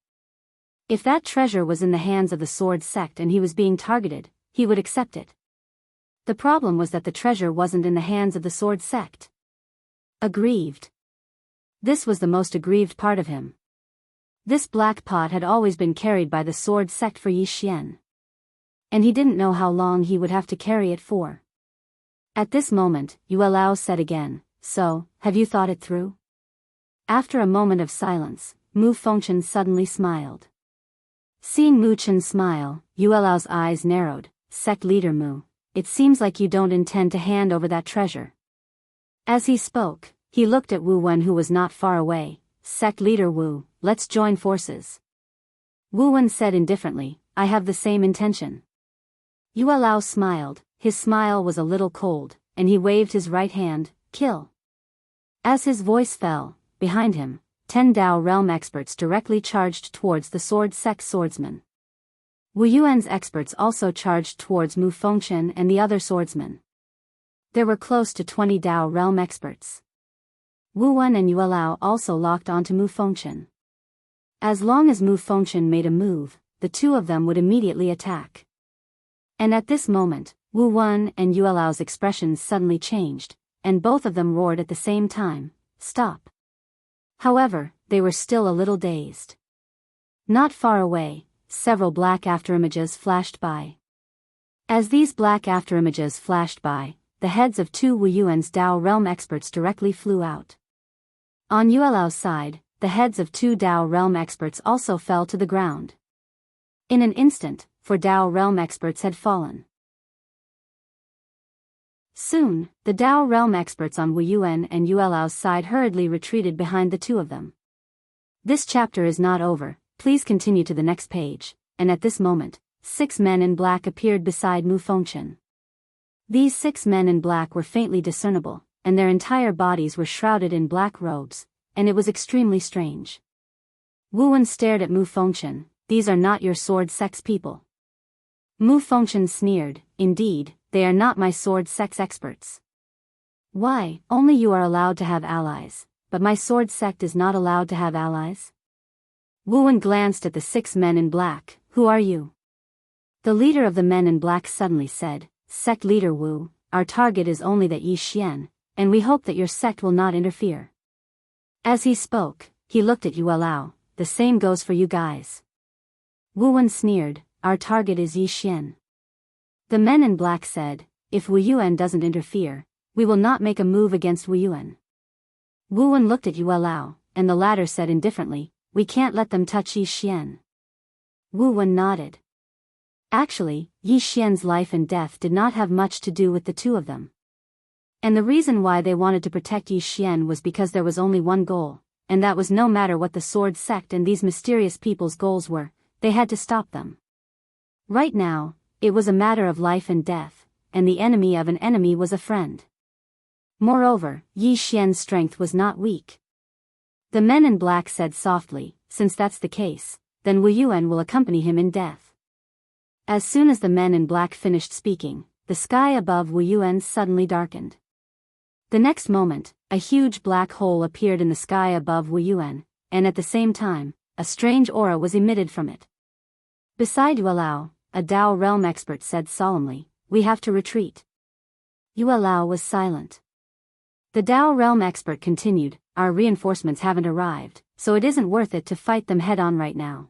If that treasure was in the hands of the sword sect and he was being targeted, he would accept it. The problem was that the treasure wasn't in the hands of the sword sect. Aggrieved. This was the most aggrieved part of him. This black pot had always been carried by the sword sect for Yi Xian. And he didn't know how long he would have to carry it for. At this moment, Yue Lao said again, so, have you thought it through? After a moment of silence, Mu Fengchen suddenly smiled. Seeing Mu Chen smile, Yue Lao's eyes narrowed. Sect leader Mu, it seems like you don't intend to hand over that treasure. As he spoke, he looked at Wu Wen who was not far away. Sect leader Wu, let's join forces. Wu Wen said indifferently, I have the same intention. Yue Lao smiled, his smile was a little cold, and he waved his right hand, kill. As his voice fell, behind him, 10 Dao realm experts directly charged towards the sword sect swordsman. Wu Yuan's experts also charged towards Mu Fengchen and the other swordsmen. There were close to 20 Dao realm experts. Wu Wen and Yue Lao also locked onto Mu Fengchen. As long as Mu Fengchen made a move, the two of them would immediately attack. And at this moment, Wu Wen and Yue Lao's expressions suddenly changed, and both of them roared at the same time, stop. However, they were still a little dazed. Not far away, several black afterimages flashed by. As these black afterimages flashed by, the heads of 2 Wu Yuan's Dao realm experts directly flew out. On Yue Lao's side, the heads of 2 Dao realm experts also fell to the ground. In an instant, 4 Dao realm experts had fallen. Soon, the Dao realm experts on Wu Yuan and Yue Lao's side hurriedly retreated behind the two of them. This chapter is not over, please continue to the next page, and at this moment, 6 men in black appeared beside Mu Fengchen. These 6 men in black were faintly discernible, and their entire bodies were shrouded in black robes, and it was extremely strange. Wu Wen stared at Mu Fengchen, these are not your sword sect's people. Mu Fengchen sneered, indeed, they are not my sword sect's experts. Why, only you are allowed to have allies, but my sword sect is not allowed to have allies? Wu Wen glanced at the 6 men in black. Who are you? The leader of the men in black suddenly said, Sect leader Wu, our target is only that Yi Xian, and we hope that your sect will not interfere. As he spoke, he looked at Yue Lao. The same goes for you guys. Wu Wen sneered, our target is Yi Xian. The men in black said, if Wu Yuan doesn't interfere, we will not make a move against Wu Yuan. Wu Wen looked at Yue Lao, and the latter said indifferently, we can't let them touch Yi Xian. Wu Wen nodded. Actually, Yi Xian's life and death did not have much to do with the two of them. And the reason why they wanted to protect Yi Xian was because there was only one goal, and that was no matter what the sword sect and these mysterious people's goals were, they had to stop them. Right now, it was a matter of life and death, and the enemy of an enemy was a friend. Moreover, Yi Xian's strength was not weak. The men in black said softly, since that's the case, then Wu Yuan will accompany him in death. As soon as the men in black finished speaking, the sky above Wu Yuan suddenly darkened. The next moment, a huge black hole appeared in the sky above Wu Yuan, and at the same time, a strange aura was emitted from it. Beside Yue Lao, a Dao realm expert said solemnly, we have to retreat. Yue Lao was silent. The Dao realm expert continued, our reinforcements haven't arrived, so it isn't worth it to fight them head-on right now.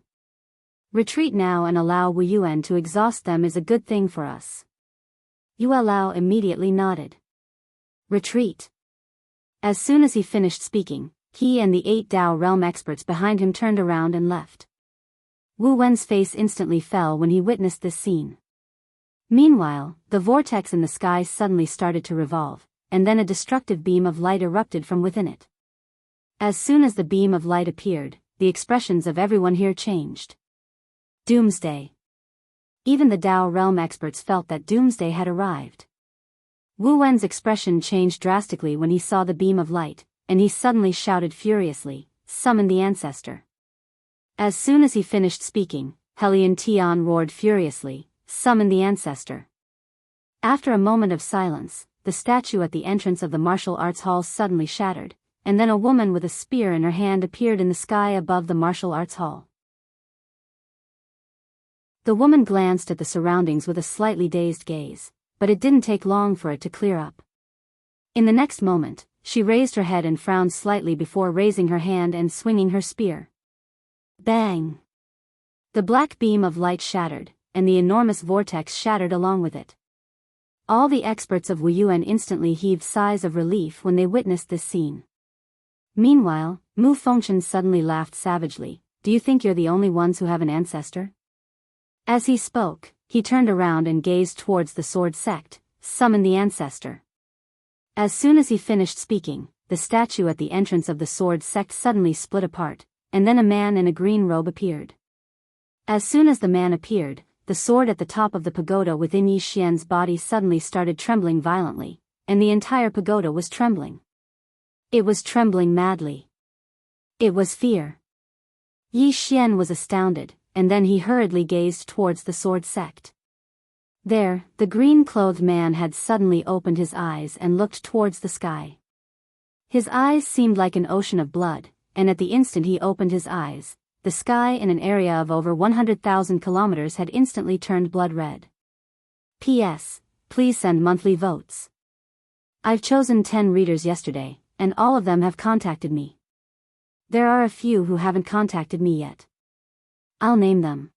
Retreat now and allow Wu Yuan to exhaust them is a good thing for us. Yue Lao immediately nodded. Retreat. As soon as he finished speaking, he and the 8 Dao realm experts behind him turned around and left. Wu Wen's face instantly fell when he witnessed this scene. Meanwhile, the vortex in the sky suddenly started to revolve, and then a destructive beam of light erupted from within it. As soon as the beam of light appeared, the expressions of everyone here changed. Doomsday. Even the Dao realm experts felt that doomsday had arrived. Wu Wen's expression changed drastically when he saw the beam of light, and he suddenly shouted furiously, summon the ancestor. As soon as he finished speaking, Helian Tian roared furiously, summon the ancestor. After a moment of silence, the statue at the entrance of the martial arts hall suddenly shattered, and then a woman with a spear in her hand appeared in the sky above the martial arts hall. The woman glanced at the surroundings with a slightly dazed gaze, but it didn't take long for it to clear up. In the next moment, she raised her head and frowned slightly before raising her hand and swinging her spear. Bang! The black beam of light shattered, and the enormous vortex shattered along with it. All the experts of Wu Yuan instantly heaved sighs of relief when they witnessed this scene. Meanwhile, Mu Fengchen suddenly laughed savagely, do you think you're the only ones who have an ancestor? As he spoke, he turned around and gazed towards the sword sect, summon the ancestor. As soon as he finished speaking, the statue at the entrance of the sword sect suddenly split apart, and then a man in a green robe appeared. As soon as the man appeared, the sword at the top of the pagoda within Yi Xian's body suddenly started trembling violently, and the entire pagoda was trembling. It was trembling madly. It was fear. Yi Xian was astounded, and then he hurriedly gazed towards the sword sect. There, the green-clothed man had suddenly opened his eyes and looked towards the sky. His eyes seemed like an ocean of blood, and at the instant he opened his eyes, the sky in an area of over 100,000 kilometers had instantly turned blood red. P.S. Please send monthly votes. I've chosen 10 readers yesterday, and all of them have contacted me. There are a few who haven't contacted me yet. I'll name them.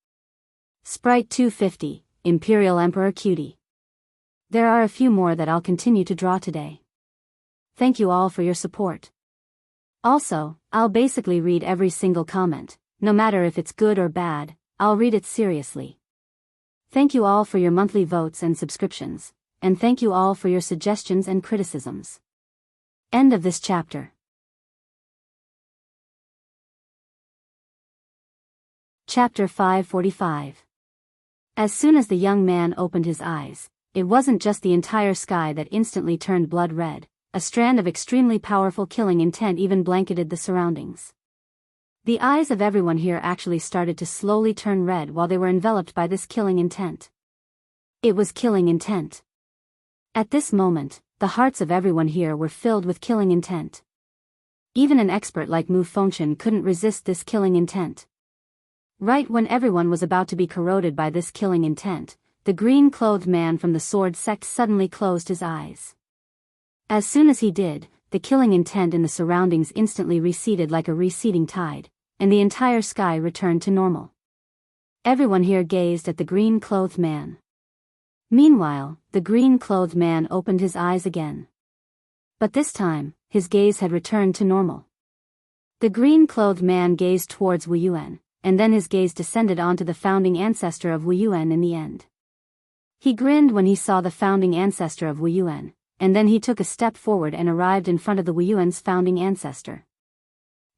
Sprite 250, Imperial Emperor Cutie. There are a few more that I'll continue to draw today. Thank you all for your support. Also, I'll basically read every single comment, no matter if it's good or bad, I'll read it seriously. Thank you all for your monthly votes and subscriptions, and thank you all for your suggestions and criticisms. End of this chapter. Chapter 545. As soon as the young man opened his eyes, it wasn't just the entire sky that instantly turned blood red, a strand of extremely powerful killing intent even blanketed the surroundings. The eyes of everyone here actually started to slowly turn red while they were enveloped by this killing intent. It was killing intent. At this moment, the hearts of everyone here were filled with killing intent. Even an expert like Mu Fengchen couldn't resist this killing intent. Right when everyone was about to be corroded by this killing intent, the green-clothed man from the sword sect suddenly closed his eyes. As soon as he did, the killing intent in the surroundings instantly receded like a receding tide, and the entire sky returned to normal. Everyone here gazed at the green-clothed man. Meanwhile, the green-clothed man opened his eyes again. But this time, his gaze had returned to normal. The green-clothed man gazed towards Wu Yuan, and then his gaze descended onto the founding ancestor of Wu Yuan in the end. He grinned when he saw the founding ancestor of Wu Yuan, and then he took a step forward and arrived in front of the Wu Yuan's founding ancestor.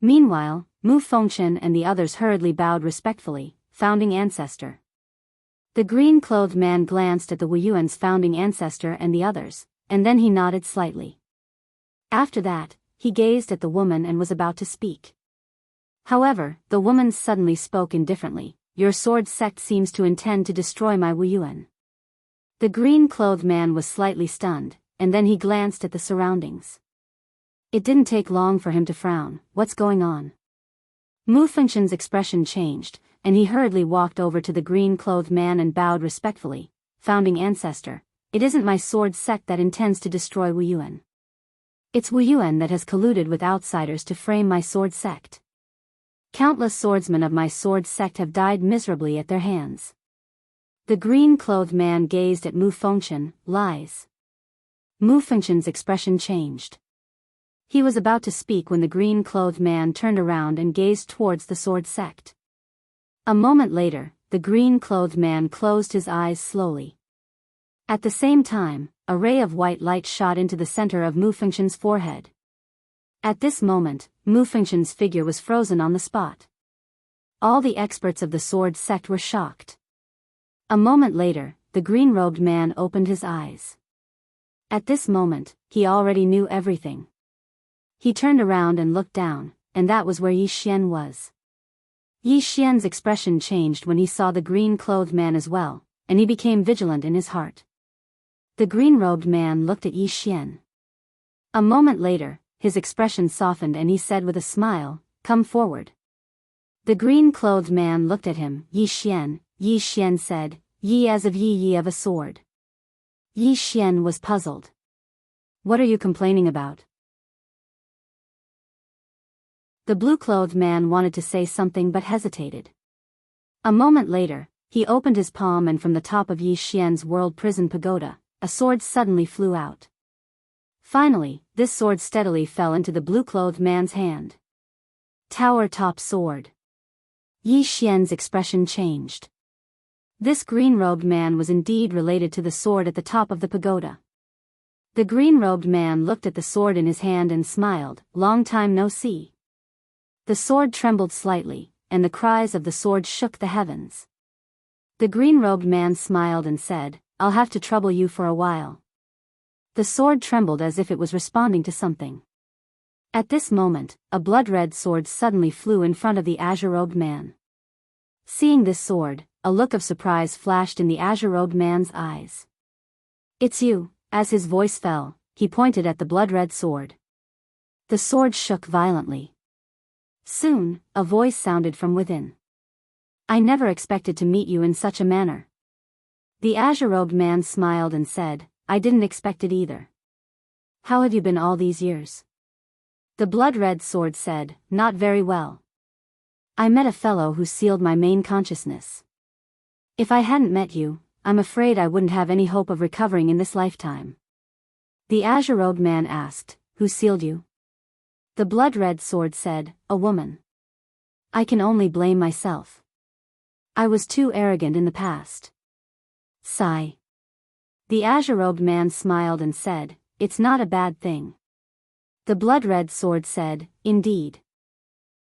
Meanwhile, Mu Fengchen and the others hurriedly bowed respectfully, founding ancestor. The green-clothed man glanced at the Wu Yuan's founding ancestor and the others, and then he nodded slightly. After that, he gazed at the woman and was about to speak. However, the woman suddenly spoke indifferently. Your sword sect seems to intend to destroy my Wu Yuan. The green-clothed man was slightly stunned, and then he glanced at the surroundings. It didn't take long for him to frown. What's going on? Mu Fengchen's expression changed, and he hurriedly walked over to the green-clothed man and bowed respectfully. Founding ancestor, it isn't my sword sect that intends to destroy Wu Yuan. It's Wu Yuan that has colluded with outsiders to frame my sword sect. Countless swordsmen of my sword sect have died miserably at their hands. The green-clothed man gazed at Mu Fengchen. Lies. Mu Fengchen's expression changed. He was about to speak when the green-clothed man turned around and gazed towards the sword sect. A moment later, the green-clothed man closed his eyes slowly. At the same time, a ray of white light shot into the center of Mu Fengchen's forehead. At this moment, Mu Fengchen's figure was frozen on the spot. All the experts of the sword sect were shocked. A moment later, the green-robed man opened his eyes. At this moment, he already knew everything. He turned around and looked down, and that was where Yi Xian was. Yi Xian's expression changed when he saw the green-clothed man as well, and he became vigilant in his heart. The green-robed man looked at Yi Xian. A moment later, his expression softened and he said with a smile, "Come forward." The green-clothed man looked at him. Yi Xian said, "Yi as of yi of a sword." Yi Xian was puzzled. "What are you complaining about?" The blue-clothed man wanted to say something but hesitated. A moment later, he opened his palm and from the top of Yi Xian's world prison pagoda, a sword suddenly flew out. Finally, this sword steadily fell into the blue-clothed man's hand. Tower-top sword. Yi Xian's expression changed. This green-robed man was indeed related to the sword at the top of the pagoda. The green-robed man looked at the sword in his hand and smiled. "Long time no see." The sword trembled slightly, and the cries of the sword shook the heavens. The green-robed man smiled and said, "I'll have to trouble you for a while." The sword trembled as if it was responding to something. At this moment, a blood-red sword suddenly flew in front of the azure-robed man. Seeing this sword, a look of surprise flashed in the azure-robed man's eyes. "It's you." As his voice fell, he pointed at the blood-red sword. The sword shook violently. Soon, a voice sounded from within. "I never expected to meet you in such a manner." The azure-robed man smiled and said, "I didn't expect it either." "How have you been all these years?" The blood-red sword said, "Not very well. I met a fellow who sealed my main consciousness. If I hadn't met you, I'm afraid I wouldn't have any hope of recovering in this lifetime." The azure-robed man asked, "Who sealed you?" The blood-red sword said, "A woman. I can only blame myself. I was too arrogant in the past." Sigh. The azure-robed man smiled and said, "It's not a bad thing." The blood-red sword said, "Indeed.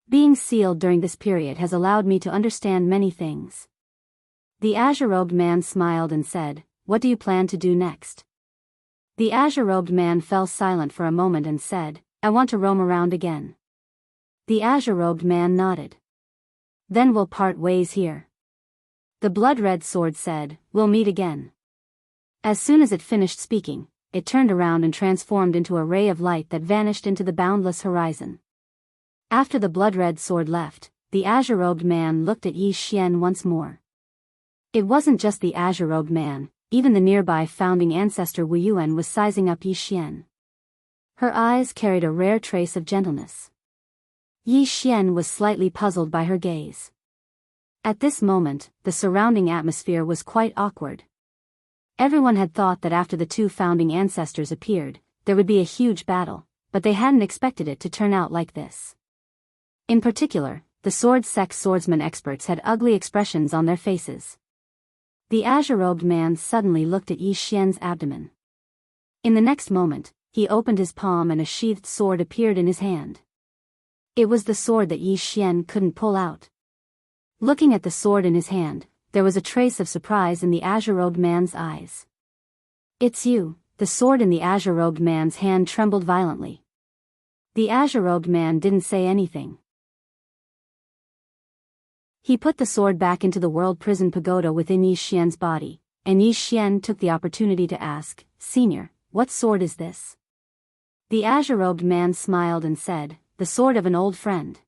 Being sealed during this period has allowed me to understand many things." The azure-robed man smiled and said, "What do you plan to do next?" The azure-robed man fell silent for a moment and said, "I want to roam around again." The azure-robed man nodded. "Then we'll part ways here." The blood-red sword said, "We'll meet again." As soon as it finished speaking, it turned around and transformed into a ray of light that vanished into the boundless horizon. After the blood-red sword left, the azure-robed man looked at Yi Xian once more. It wasn't just the azure-robed man, even the nearby founding ancestor Wu Yuan was sizing up Yi Xian. Her eyes carried a rare trace of gentleness. Yi Xian was slightly puzzled by her gaze. At this moment, the surrounding atmosphere was quite awkward. Everyone had thought that after the two founding ancestors appeared, there would be a huge battle, but they hadn't expected it to turn out like this. In particular, the sword-sex swordsman experts had ugly expressions on their faces. The azure-robed man suddenly looked at Yi Xian's abdomen. In the next moment, he opened his palm and a sheathed sword appeared in his hand. It was the sword that Yi Xian couldn't pull out. Looking at the sword in his hand, there was a trace of surprise in the azure-robed man's eyes. "It's you." The sword in the azure-robed man's hand trembled violently. The azure-robed man didn't say anything. He put the sword back into the world prison pagoda within Yi Xian's body, and Yi Xian took the opportunity to ask, "Senior, what sword is this?" The azure-robed man smiled and said, "The sword of an old friend.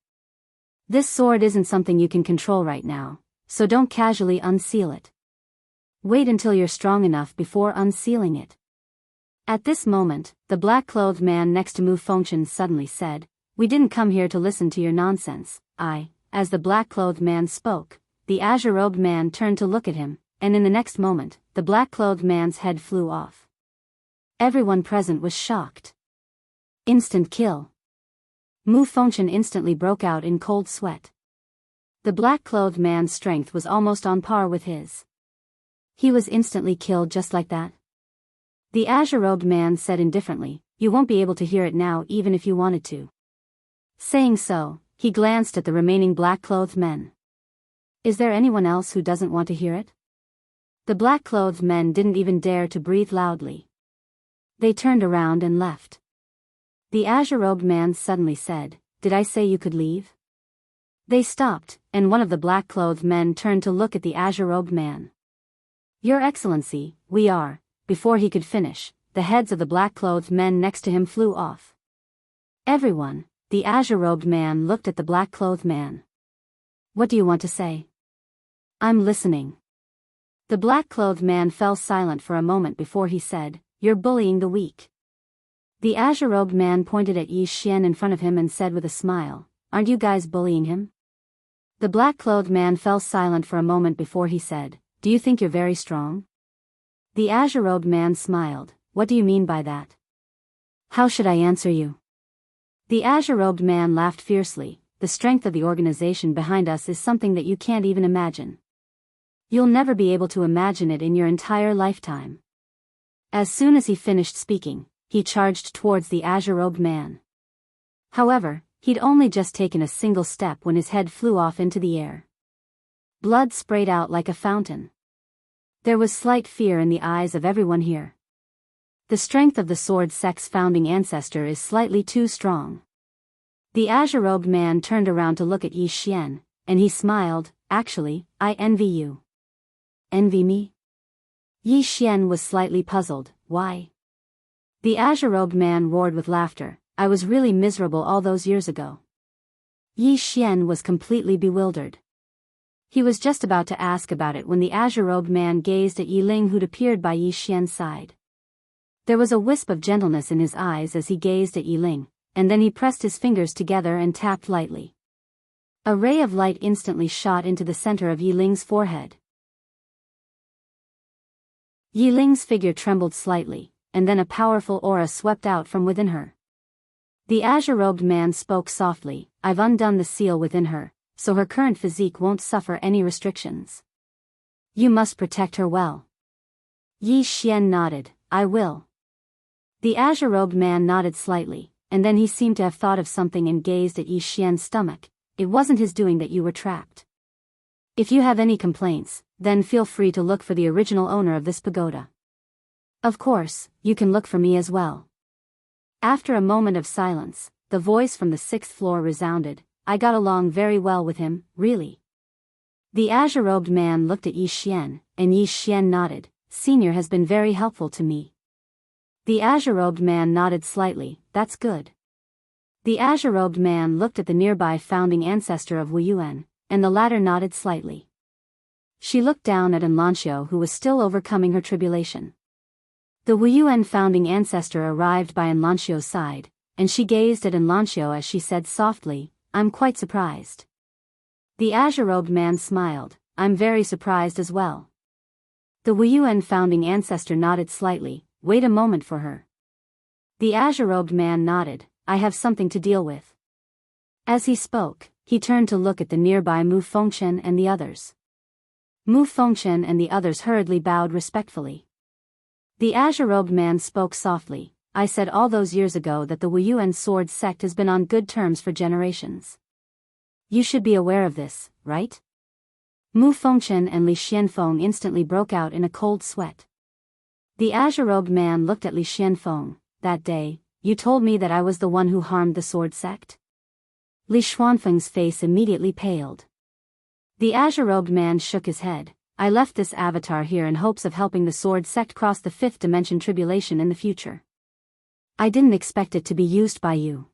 This sword isn't something you can control right now, so don't casually unseal it. Wait until you're strong enough before unsealing it." At this moment, the black-clothed man next to Mu Fengchen suddenly said, "We didn't come here to listen to your nonsense." As the black-clothed man spoke, the azure-robed man turned to look at him, and in the next moment, the black-clothed man's head flew off. Everyone present was shocked. Instant kill. Mu Fengchen instantly broke out in cold sweat. The black-clothed man's strength was almost on par with his. He was instantly killed just like that. The azure-robed man said indifferently, "You won't be able to hear it now even if you wanted to." Saying so, he glanced at the remaining black-clothed men. "Is there anyone else who doesn't want to hear it?" The black-clothed men didn't even dare to breathe loudly. They turned around and left. The azure-robed man suddenly said, "Did I say you could leave?" They stopped, and one of the black-clothed men turned to look at the azure-robed man. "Your Excellency, we are..." Before he could finish, the heads of the black-clothed men next to him flew off. Everyone, the azure-robed man looked at the black-clothed man. "What do you want to say?" "I'm listening." The black-clothed man fell silent for a moment before he said, "You're bullying the weak." The azure-robed man pointed at Yi Xian in front of him and said with a smile, "Aren't you guys bullying him?" The black-clothed man fell silent for a moment before he said, "Do you think you're very strong?" The azure-robed man smiled, "What do you mean by that?" "How should I answer you?" The azure-robed man laughed fiercely, "The strength of the organization behind us is something that you can't even imagine. You'll never be able to imagine it in your entire lifetime." As soon as he finished speaking, he charged towards the azure-robed man. However, he'd only just taken a single step when his head flew off into the air. Blood sprayed out like a fountain. There was slight fear in the eyes of everyone here. The strength of the sword-sex founding ancestor is slightly too strong. The azure-robed man turned around to look at Yi Xian, and he smiled, "Actually, I envy you." "Envy me?" Yi Xian was slightly puzzled, "Why?" The azure-robed man roared with laughter, "I was really miserable all those years ago." Yi Xian was completely bewildered. He was just about to ask about it when the azure-robed man gazed at Yi Ling, who'd appeared by Yi Xian's side. There was a wisp of gentleness in his eyes as he gazed at Yi Ling, and then he pressed his fingers together and tapped lightly. A ray of light instantly shot into the center of Yi Ling's forehead. Yi Ling's figure trembled slightly, and then a powerful aura swept out from within her. The azure-robed man spoke softly, "I've undone the seal within her, so her current physique won't suffer any restrictions. You must protect her well." Yi Xian nodded, "I will." The azure-robed man nodded slightly, and then he seemed to have thought of something and gazed at Yi Xian's stomach. "It wasn't his doing that you were trapped. If you have any complaints, then feel free to look for the original owner of this pagoda. Of course, you can look for me as well." After a moment of silence, the voice from the 6th floor resounded, "I got along very well with him, really." The azure-robed man looked at Yi Xian, and Yi Xian nodded, "Senior has been very helpful to me." The azure-robed man nodded slightly, "That's good." The azure-robed man looked at the nearby founding ancestor of Wu Yuan, and the latter nodded slightly. She looked down at Enlancio, who was still overcoming her tribulation. The Wu Yuan founding ancestor arrived by Enlancio's side, and she gazed at Enlancio as she said softly, "I'm quite surprised." The azure-robed man smiled, "I'm very surprised as well." The Wu Yuan founding ancestor nodded slightly, "Wait a moment for her." The azure-robed man nodded, "I have something to deal with." As he spoke, he turned to look at the nearby Mu Fengchen and the others. Mu Fengchen and the others hurriedly bowed respectfully. The azure-robed man spoke softly, "I said all those years ago that the Wu Yuan sword sect has been on good terms for generations. You should be aware of this, right?" Mu Fengchen and Li Xianfeng instantly broke out in a cold sweat. The azure-robed man looked at Li Xianfeng. "That day, you told me that I was the one who harmed the sword sect?" Li Xianfeng's face immediately paled. The azure-robed man shook his head. "I left this avatar here in hopes of helping the sword sect cross the fifth dimension tribulation in the future. I didn't expect it to be used by you.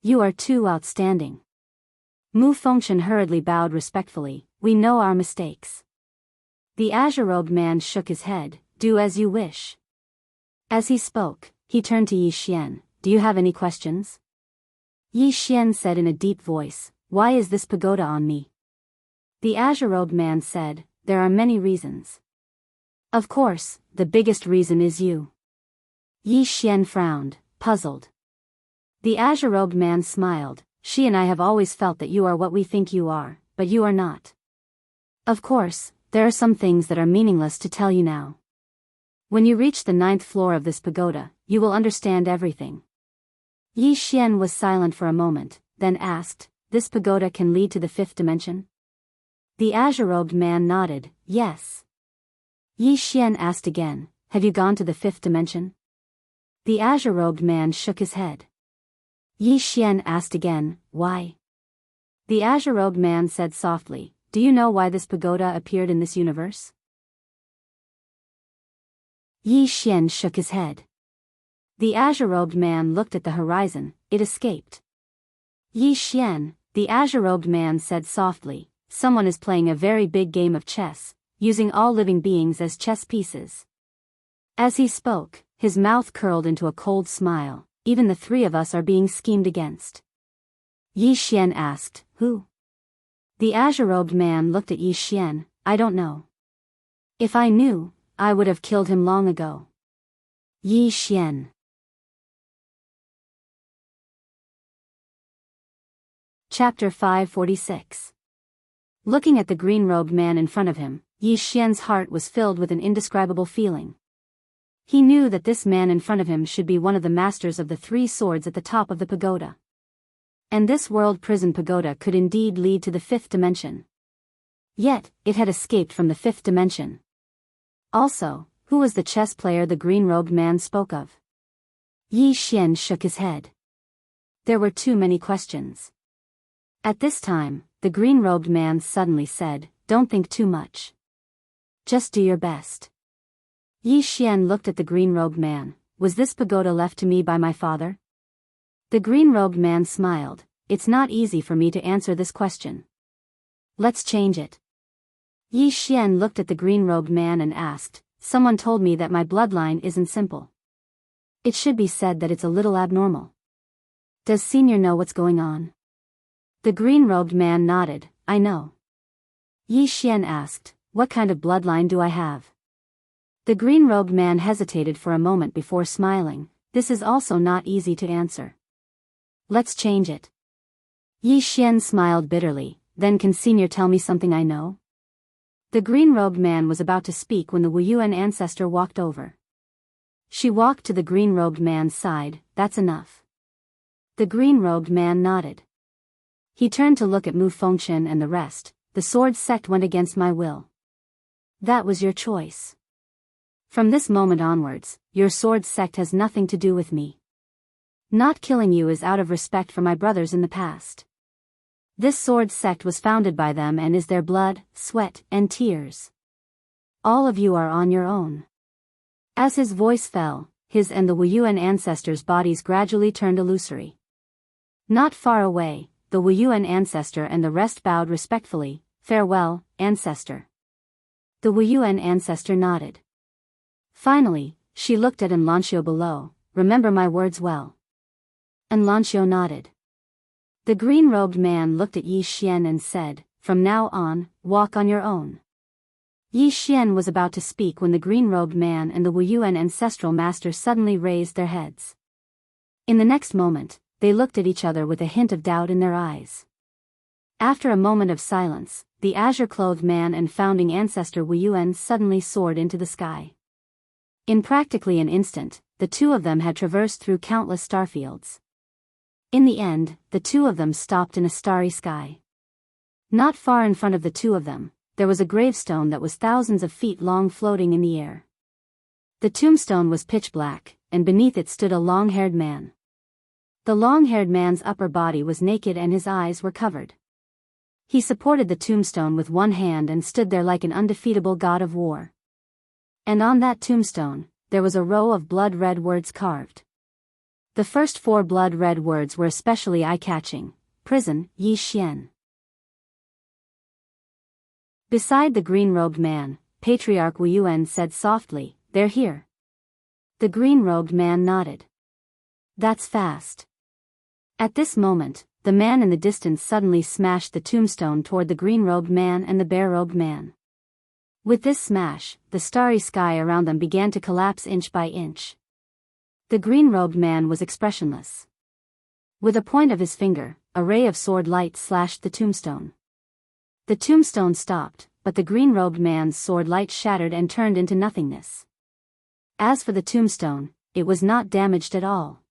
You are too outstanding." Mu Fengchen hurriedly bowed respectfully, "We know our mistakes." The azure-robed man shook his head, "Do as you wish." As he spoke, he turned to Yi Xian, "Do you have any questions?" Yi Xian said in a deep voice, "Why is this pagoda on me?" The azure-robed man said, "There are many reasons. Of course, the biggest reason is you." Yi Xian frowned, puzzled. The azure-robed man smiled, "She and I have always felt that you are what we think you are, but you are not. Of course, there are some things that are meaningless to tell you now. When you reach the 9th floor of this pagoda, you will understand everything." Yi Xian was silent for a moment, then asked, "This pagoda can lead to the 5th dimension?" The azure-robed man nodded, "Yes." Yi Xian asked again, "Have you gone to the 5th dimension?" The azure-robed man shook his head. Yi Xian asked again, "Why?" The azure-robed man said softly, "Do you know why this pagoda appeared in this universe?" Yi Xian shook his head. The azure-robed man looked at the horizon, "It escaped." Yi Xian, the azure-robed man said softly, "Someone is playing a very big game of chess, using all living beings as chess pieces." As he spoke, his mouth curled into a cold smile, "Even the three of us are being schemed against." Yi Xian asked, "Who?" The azure-robed man looked at Yi Xian, "I don't know. If I knew, I would have killed him long ago." Yi Xian. Chapter 546. Looking at the green-robed man in front of him, Yi Xian's heart was filled with an indescribable feeling. He knew that this man in front of him should be one of the masters of the 3 swords at the top of the pagoda. And this world prison pagoda could indeed lead to the 5th dimension. Yet, it had escaped from the 5th dimension. Also, who was the chess player the green-robed man spoke of? Yi Xian shook his head. There were too many questions. At this time, the green-robed man suddenly said, "Don't think too much. Just do your best." Yi Xian looked at the green-robed man, "Was this pagoda left to me by my father?" The green-robed man smiled, "It's not easy for me to answer this question. Let's change it." Yi Xian looked at the green-robed man and asked, "Someone told me that my bloodline isn't simple. It should be said that it's a little abnormal. Does Senior know what's going on?" The green-robed man nodded, "I know." Yi Xian asked, "What kind of bloodline do I have?" The green-robed man hesitated for a moment before smiling, "This is also not easy to answer. Let's change it." Yi Xian smiled bitterly, "Then can Senior tell me something I know?" The green-robed man was about to speak when the Wu Yuan ancestor walked over. She walked to the green-robed man's side, "That's enough." The green-robed man nodded. He turned to look at Mu Fengchen and the rest. "The sword sect went against my will. That was your choice. From this moment onwards, your sword sect has nothing to do with me. Not killing you is out of respect for my brothers in the past. This sword sect was founded by them and is their blood, sweat, and tears. All of you are on your own." As his voice fell, his and the Wu Yuan ancestors' bodies gradually turned illusory. Not far away, the Wuyuan ancestor and the rest bowed respectfully. "Farewell, ancestor." The Wuyuan ancestor nodded. Finally, she looked at Enlancio below. "Remember my words well." Enlancio nodded. The green-robed man looked at Yi Xian and said, "From now on, walk on your own." Yi Xian was about to speak when the green-robed man and the Wuyuan ancestral master suddenly raised their heads. In the next moment, they looked at each other with a hint of doubt in their eyes. After a moment of silence, the azure-clothed man and founding ancestor Wuyuan suddenly soared into the sky. In practically an instant, the two of them had traversed through countless starfields. In the end, the two of them stopped in a starry sky. Not far in front of the two of them, there was a gravestone that was thousands of feet long floating in the air. The tombstone was pitch black, and beneath it stood a long-haired man. The long-haired man's upper body was naked and his eyes were covered. He supported the tombstone with one hand and stood there like an undefeatable god of war. And on that tombstone, there was a row of blood-red words carved. The first 4 blood-red words were especially eye-catching: prison, Yi Xian. Beside the green-robed man, Patriarch Wuyuan said softly, "They're here." The green-robed man nodded. "That's fast." At this moment, the man in the distance suddenly smashed the tombstone toward the green-robed man and the bare-robed man. With this smash, the starry sky around them began to collapse inch by inch. The green-robed man was expressionless. With a point of his finger, a ray of sword light slashed the tombstone. The tombstone stopped, but the green-robed man's sword light shattered and turned into nothingness. As for the tombstone, it was not damaged at all.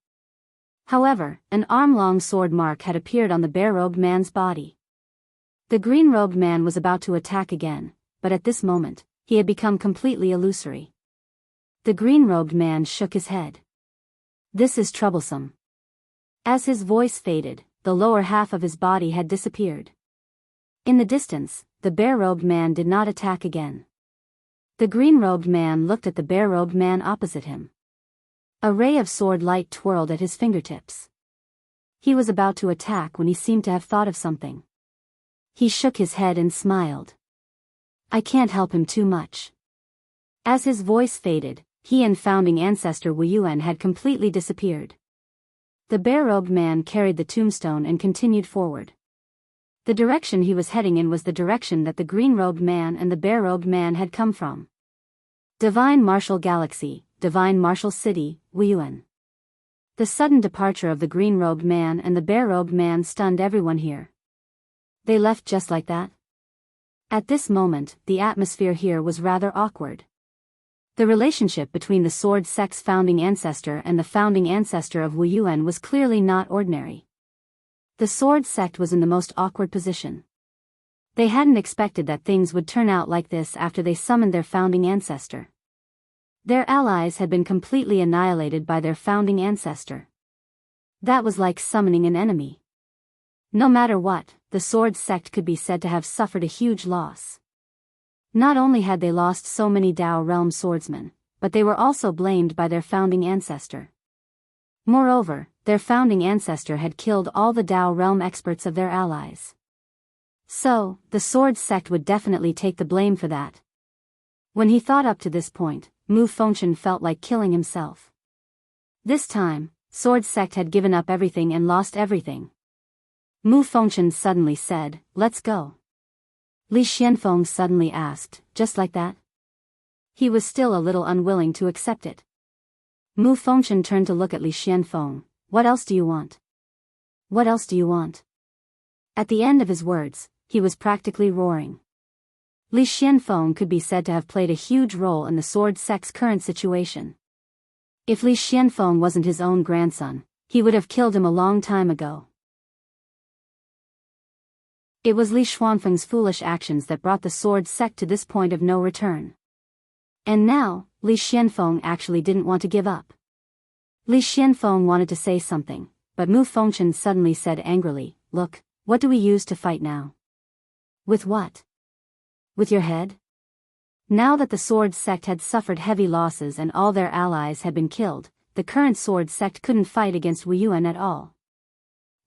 However, an arm-long sword mark had appeared on the bare-robed man's body. The green-robed man was about to attack again, but at this moment, he had become completely illusory. The green-robed man shook his head. "This is troublesome." As his voice faded, the lower half of his body had disappeared. In the distance, the bare-robed man did not attack again. The green-robed man looked at the bare-robed man opposite him. A ray of sword light twirled at his fingertips. He was about to attack when he seemed to have thought of something. He shook his head and smiled. "I can't help him too much." As his voice faded, he and founding ancestor Wuyuan had completely disappeared. The bare-robed man carried the tombstone and continued forward. The direction he was heading in was the direction that the green-robed man and the bare-robed man had come from. Divine Martial Galaxy, Divine Martial City, Wuyuan. The sudden departure of the green-robed man and the bare-robed man stunned everyone here. They left just like that? At this moment, the atmosphere here was rather awkward. The relationship between the Sword Sect's founding ancestor and the founding ancestor of Wuyuan was clearly not ordinary. The Sword Sect was in the most awkward position. They hadn't expected that things would turn out like this after they summoned their founding ancestor. Their allies had been completely annihilated by their founding ancestor. That was like summoning an enemy. No matter what, the Sword Sect could be said to have suffered a huge loss. Not only had they lost so many Dao Realm swordsmen, but they were also blamed by their founding ancestor. Moreover, their founding ancestor had killed all the Dao Realm experts of their allies. So, the Sword Sect would definitely take the blame for that. When he thought up to this point, Mu Fengshen felt like killing himself. This time, Sword Sect had given up everything and lost everything. Mu Fengshen suddenly said, "Let's go." Li Xianfeng suddenly asked, "Just like that?" He was still a little unwilling to accept it. Mu Fengshen turned to look at Li Xianfeng. "What else do you want? What else do you want?" At the end of his words, he was practically roaring. Li Xianfeng could be said to have played a huge role in the Sword Sect's current situation. If Li Xianfeng wasn't his own grandson, he would have killed him a long time ago. It was Li Xuanfeng's foolish actions that brought the Sword Sect to this point of no return. And now, Li Xianfeng actually didn't want to give up. Li Xianfeng wanted to say something, but Mu Fengshen suddenly said angrily, "Look, what do we use to fight now?" "With what? With your head?" Now that the Sword Sect had suffered heavy losses and all their allies had been killed, the current Sword Sect couldn't fight against Wuyuan at all.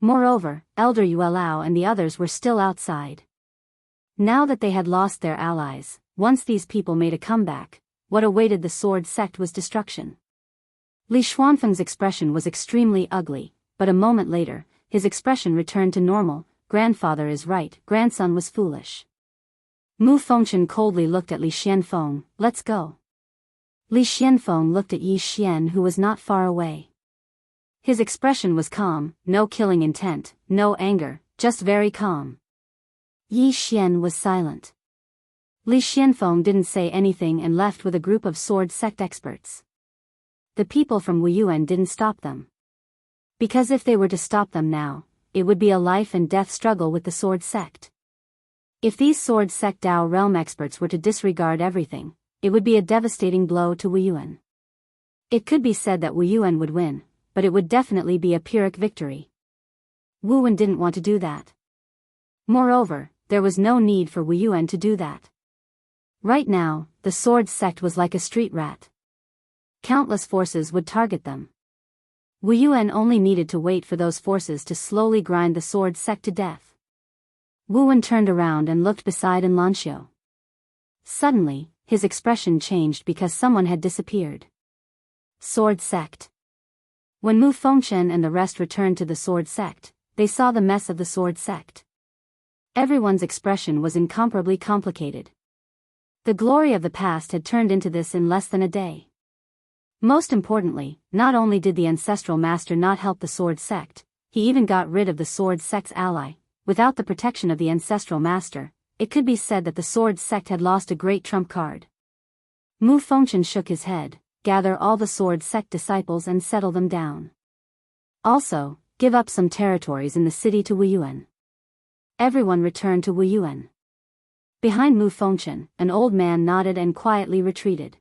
Moreover, Elder Yuelao and the others were still outside. Now that they had lost their allies, once these people made a comeback, what awaited the sword sect was destruction. Li Xuanfeng's expression was extremely ugly, but a moment later, his expression returned to normal. Grandfather is right, grandson was foolish. Mu Fengchen coldly looked at Li Xianfeng. Let's go. Li Xianfeng looked at Yi Xian, who was not far away. His expression was calm, no killing intent, no anger, just very calm. Yi Xian was silent. Li Xianfeng didn't say anything and left with a group of sword sect experts. The people from Wuyuan didn't stop them. Because if they were to stop them now, it would be a life and death struggle with the sword sect. If these sword sect Dao realm experts were to disregard everything, it would be a devastating blow to Wuyuan. It could be said that Wuyuan would win, but it would definitely be a Pyrrhic victory. Wuyuan didn't want to do that. Moreover, there was no need for Wuyuan to do that. Right now, the sword sect was like a street rat. Countless forces would target them. Wuyuan only needed to wait for those forces to slowly grind the sword sect to death. Wuyuan turned around and looked beside Lanxiu. Suddenly, his expression changed because someone had disappeared. Sword sect. When Mu Fengchen and the rest returned to the sword sect, they saw the mess of the sword sect. Everyone's expression was incomparably complicated. The glory of the past had turned into this in less than a day. Most importantly, not only did the ancestral master not help the sword sect, he even got rid of the sword sect's ally. Without the protection of the ancestral master, it could be said that the sword sect had lost a great trump card. Mu Fengchen shook his head. Gather all the sword sect disciples and settle them down. Also, give up some territories in the city to Wuyuan. Everyone returned to Wuyuan. Behind Mu Fengchen, an old man nodded and quietly retreated.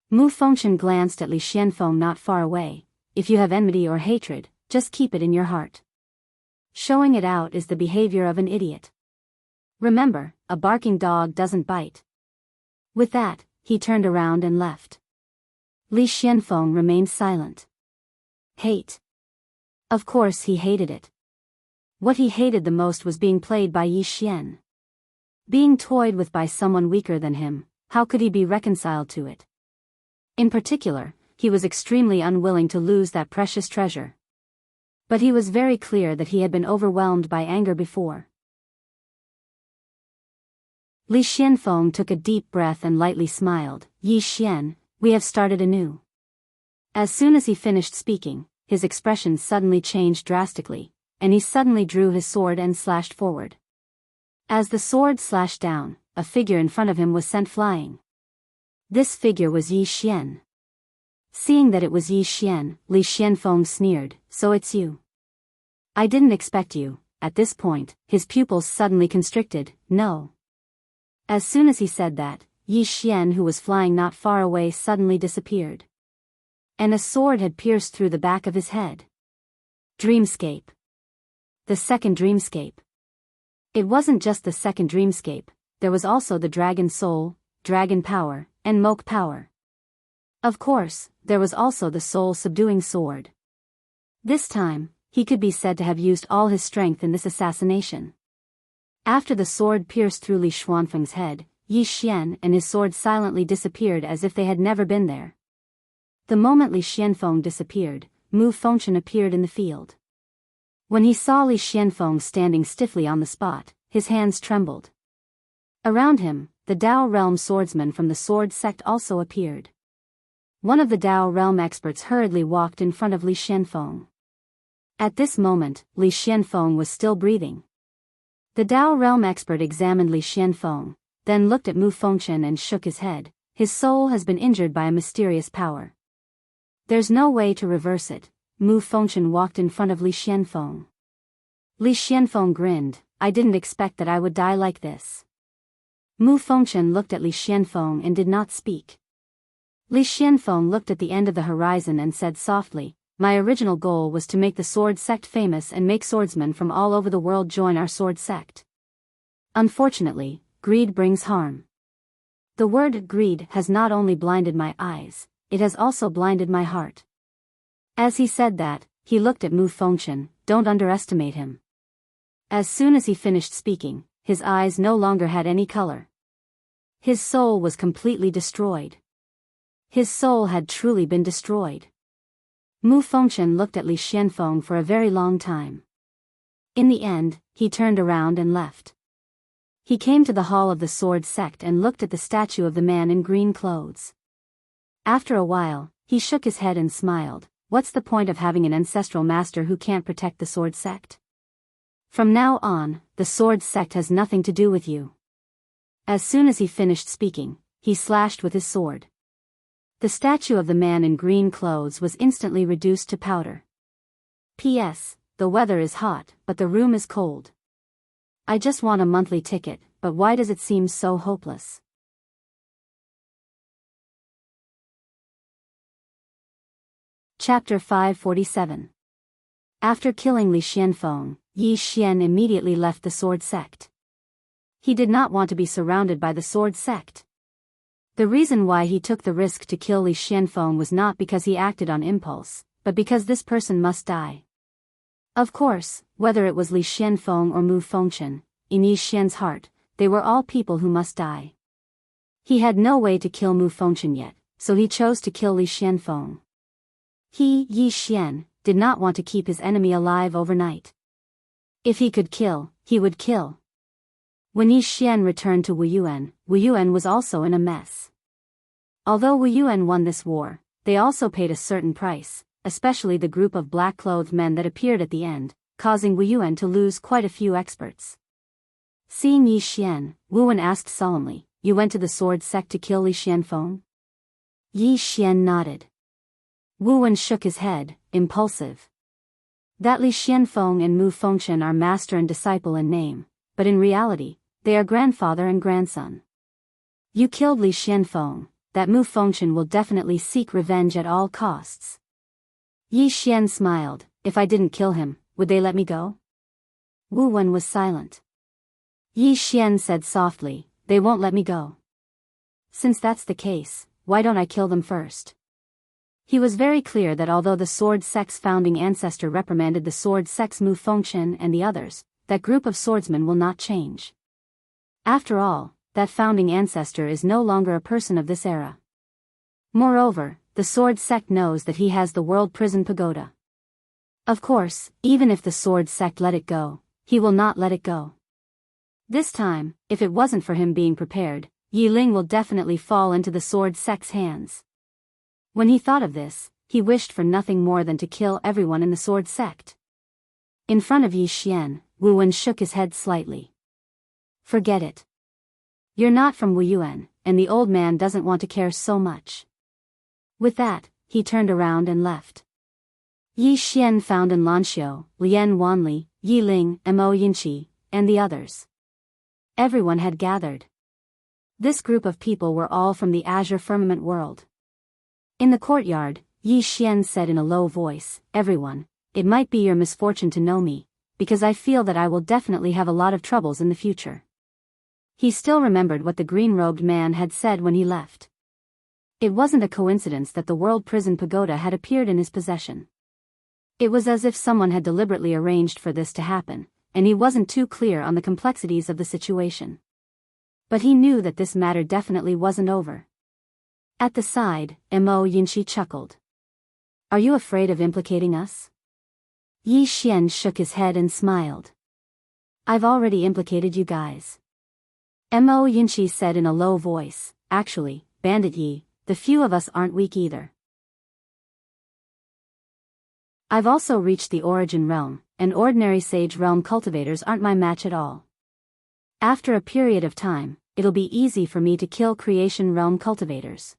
Mu Fengchen glanced at Li Xianfeng not far away. If you have enmity or hatred, just keep it in your heart. Showing it out is the behavior of an idiot. Remember, a barking dog doesn't bite. With that, he turned around and left. Li Xianfeng remained silent. Hate. Of course he hated it. What he hated the most was being played by Yi Xian. Being toyed with by someone weaker than him, how could he be reconciled to it? In particular, he was extremely unwilling to lose that precious treasure. But he was very clear that he had been overwhelmed by anger before. Li Xianfeng took a deep breath and lightly smiled. Yi Xian, we have started anew. As soon as he finished speaking, his expression suddenly changed drastically, and he suddenly drew his sword and slashed forward. As the sword slashed down, a figure in front of him was sent flying. This figure was Yi Xian. Seeing that it was Yi Xian, Li Xianfeng sneered, so it's you. I didn't expect you. At this point, his pupils suddenly constricted. No. As soon as he said that, Yi Xian, who was flying not far away, suddenly disappeared. And a sword had pierced through the back of his head. Dreamscape. The second dreamscape. It wasn't just the second dreamscape, there was also the dragon soul, dragon power, and moke power. Of course, there was also the soul-subduing sword. This time, he could be said to have used all his strength in this assassination. After the sword pierced through Li Xuanfeng's head, Yi Xian and his sword silently disappeared as if they had never been there. The moment Li Xianfeng disappeared, Mu Fengchen appeared in the field. When he saw Li Xianfeng standing stiffly on the spot, his hands trembled. Around him, the Dao realm swordsman from the sword sect also appeared. One of the Dao realm experts hurriedly walked in front of Li Xianfeng. At this moment, Li Xianfeng was still breathing. The Dao realm expert examined Li Xianfeng, then looked at Mu Fengchen and shook his head. His soul has been injured by a mysterious power. There's no way to reverse it. Mu Fengchen walked in front of Li Xianfeng. Li Xianfeng grinned. I didn't expect that I would die like this. Mu Fengchen looked at Li Xianfeng and did not speak. Li Xianfeng looked at the end of the horizon and said softly, my original goal was to make the sword sect famous and make swordsmen from all over the world join our sword sect. Unfortunately, greed brings harm. The word greed has not only blinded my eyes, it has also blinded my heart. As he said that, he looked at Mu Fengchen. don't underestimate him. As soon as he finished speaking, his eyes no longer had any color. His soul was completely destroyed. His soul had truly been destroyed. Mu Fengchen looked at Li Xianfeng for a very long time. In the end, he turned around and left. He came to the hall of the sword sect and looked at the statue of the man in green clothes. After a while, he shook his head and smiled. What's the point of having an ancestral master who can't protect the sword sect? From now on, the sword sect has nothing to do with you. As soon as he finished speaking, he slashed with his sword. The statue of the man in green clothes was instantly reduced to powder. P.S. The weather is hot, but the room is cold. I just want a monthly ticket, but why does it seem so hopeless? Chapter 547. After killing Li Xianfeng, Yi Xian immediately left the sword sect. He did not want to be surrounded by the sword sect. The reason why he took the risk to kill Li Xianfeng was not because he acted on impulse, but because this person must die. Of course, whether it was Li Xianfeng or Mu Fengchen, in Yi Xian's heart, they were all people who must die. He had no way to kill Mu Fengchen yet, so he chose to kill Li Xianfeng. He, Yi Xian, did not want to keep his enemy alive overnight. If he could kill, he would kill. When Yi Xian returned to Wuyuan was also in a mess. Although Wuyuan won this war, they also paid a certain price, especially the group of black-clothed men that appeared at the end, causing Wuyuan to lose quite a few experts. Seeing Yi Xian, Wuwen asked solemnly, "You went to the sword sect to kill Li Xianfeng?" Yi Xian nodded. Wuwen shook his head, impulsive. That Li Xianfeng and Mu Fengchen are master and disciple in name, but in reality, they are grandfather and grandson. You killed Li Xianfeng, that Mu Fengchen will definitely seek revenge at all costs. Yi Xian smiled. If I didn't kill him, would they let me go? Wu Wen was silent. Yi Xian said softly, they won't let me go. Since that's the case, why don't I kill them first? He was very clear that although the sword sect's founding ancestor reprimanded the sword sect's Mu Fengchen and the others, that group of swordsmen will not change. After all, that founding ancestor is no longer a person of this era. Moreover, the sword sect knows that he has the world prison pagoda. Of course, even if the sword sect let it go, he will not let it go. This time, if it wasn't for him being prepared, Yi Ling will definitely fall into the sword sect's hands. When he thought of this, he wished for nothing more than to kill everyone in the sword sect. In front of Yi Xian, Wu Wen shook his head slightly. Forget it. You're not from Wuyuan, and the old man doesn't want to care so much. With that, he turned around and left. Yi Xian found in Lanxiu, Lian Wanli, Yi Ling, Mo Yinqi, and the others. Everyone had gathered. This group of people were all from the Azure Firmament world. In the courtyard, Yi Xian said in a low voice, "Everyone, it might be your misfortune to know me, because I feel that I will definitely have a lot of troubles in the future." He still remembered what the green-robed man had said when he left. It wasn't a coincidence that the World Prison Pagoda had appeared in his possession. It was as if someone had deliberately arranged for this to happen, and he wasn't too clear on the complexities of the situation. But he knew that this matter definitely wasn't over. At the side, Mo Yinqi chuckled. "Are you afraid of implicating us?" Yi Xian shook his head and smiled. "I've already implicated you guys." Mo Yinqi said in a low voice, "Actually, Bandit Yi, the few of us aren't weak either. I've also reached the Origin Realm, and ordinary Sage Realm cultivators aren't my match at all. After a period of time, it'll be easy for me to kill Creation Realm cultivators."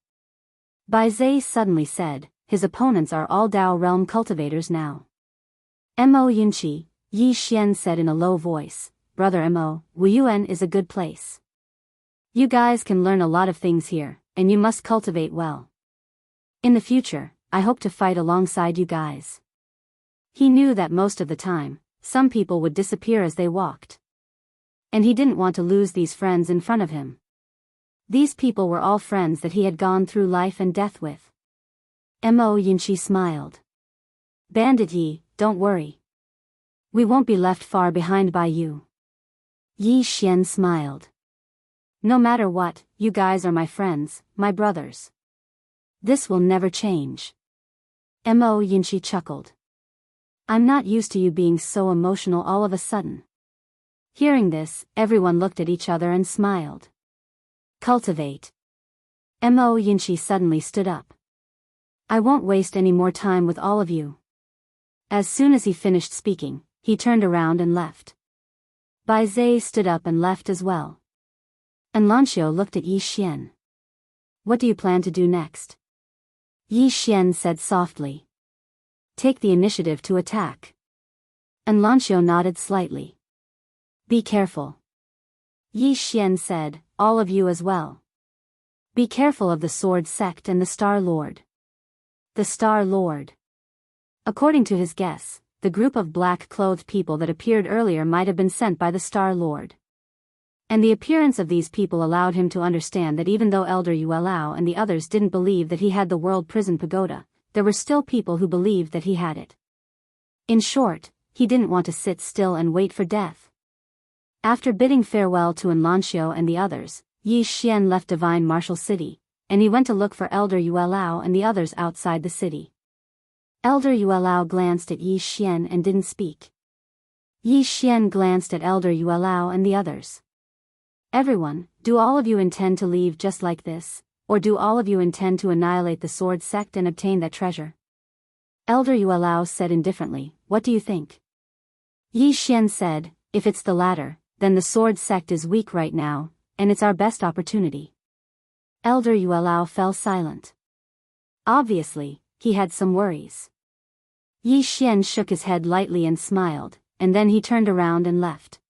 Bai Zhe suddenly said, "His opponents are all Dao Realm cultivators now." Mo Yinqi, Yi Xian said in a low voice, "Brother Mo, Wuyuan is a good place. You guys can learn a lot of things here, and you must cultivate well. In the future, I hope to fight alongside you guys." He knew that most of the time, some people would disappear as they walked. And he didn't want to lose these friends in front of him. These people were all friends that he had gone through life and death with. Mo Yinqi smiled. "Bandit Yi, don't worry. We won't be left far behind by you. Yi Xian smiled. No matter what, you guys are my friends, my brothers. This will never change. Mo Yinshi chuckled. I'm not used to you being so emotional all of a sudden. Hearing this, everyone looked at each other and smiled. Cultivate. Mo Yinshi suddenly stood up. I won't waste any more time with all of you. As soon as he finished speaking, he turned around and left. Bai Zhe stood up and left as well. And Lanxiu looked at Yi Xian. What do you plan to do next? Yi Xian said softly. Take the initiative to attack. And Lanxiu nodded slightly. Be careful. Yi Xian said, all of you as well. Be careful of the Sword Sect and the Star Lord. The Star Lord. According to his guess, the group of black-clothed people that appeared earlier might have been sent by the Star Lord. And the appearance of these people allowed him to understand that even though Elder Yuelao and the others didn't believe that he had the World Prison Pagoda, there were still people who believed that he had it. In short, he didn't want to sit still and wait for death. After bidding farewell to Lanxiu and the others, Yi Xian left Divine Martial City, and he went to look for Elder Yuelao and the others outside the city. Elder Yuelao glanced at Yi Xian and didn't speak. Yi Xian glanced at Elder Yuelao and the others. Everyone, do all of you intend to leave just like this, or do all of you intend to annihilate the Sword Sect and obtain that treasure? Elder Yuelao said indifferently, what do you think? Yi Xian said, if it's the latter, then the Sword Sect is weak right now, and it's our best opportunity. Elder Yuelao fell silent. Obviously, he had some worries. Yi Xian shook his head lightly and smiled, and then he turned around and left.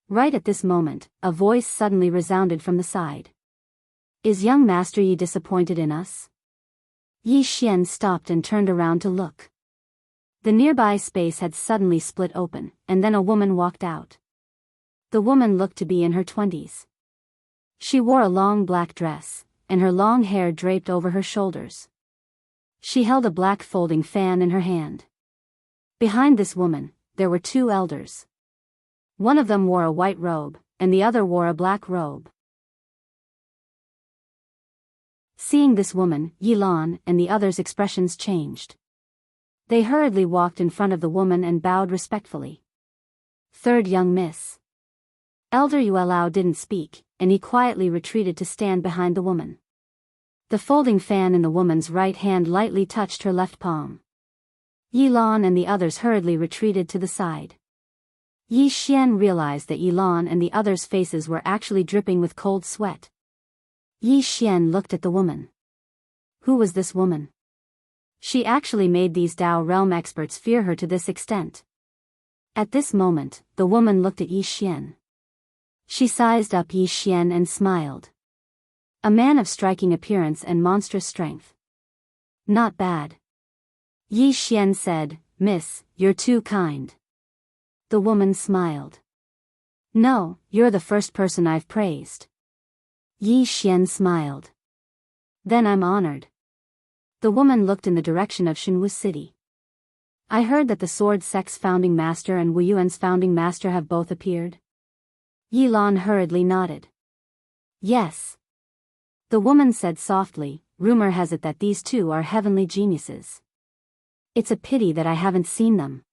Right at this moment, a voice suddenly resounded from the side. Is young Master Yi disappointed in us? Yi Xian stopped and turned around to look. The nearby space had suddenly split open, and then a woman walked out. The woman looked to be in her 20s. She wore a long black dress, and her long hair draped over her shoulders. She held a black folding fan in her hand. Behind this woman, there were two elders. One of them wore a white robe, and the other wore a black robe. Seeing this woman, Yilan and the others' expressions changed. They hurriedly walked in front of the woman and bowed respectfully. Third young miss. Elder Yuelao didn't speak, and he quietly retreated to stand behind the woman. The folding fan in the woman's right hand lightly touched her left palm. Yilan and the others hurriedly retreated to the side. Yi Xian realized that Yilan and the others' faces were actually dripping with cold sweat. Yi Xian looked at the woman. Who was this woman? She actually made these Dao realm experts fear her to this extent. At this moment, the woman looked at Yi Xian. She sized up Yi Xian and smiled. A man of striking appearance and monstrous strength. Not bad. Yi Xian said, Miss, you're too kind. The woman smiled. No, you're the first person I've praised. Yi Xian smiled. Then I'm honored. The woman looked in the direction of Jianghu City. I heard that the Sword Sect's founding master and Wu Yuan's founding master have both appeared. Yilan hurriedly nodded. Yes. The woman said softly, rumor has it that these two are heavenly geniuses. It's a pity that I haven't seen them.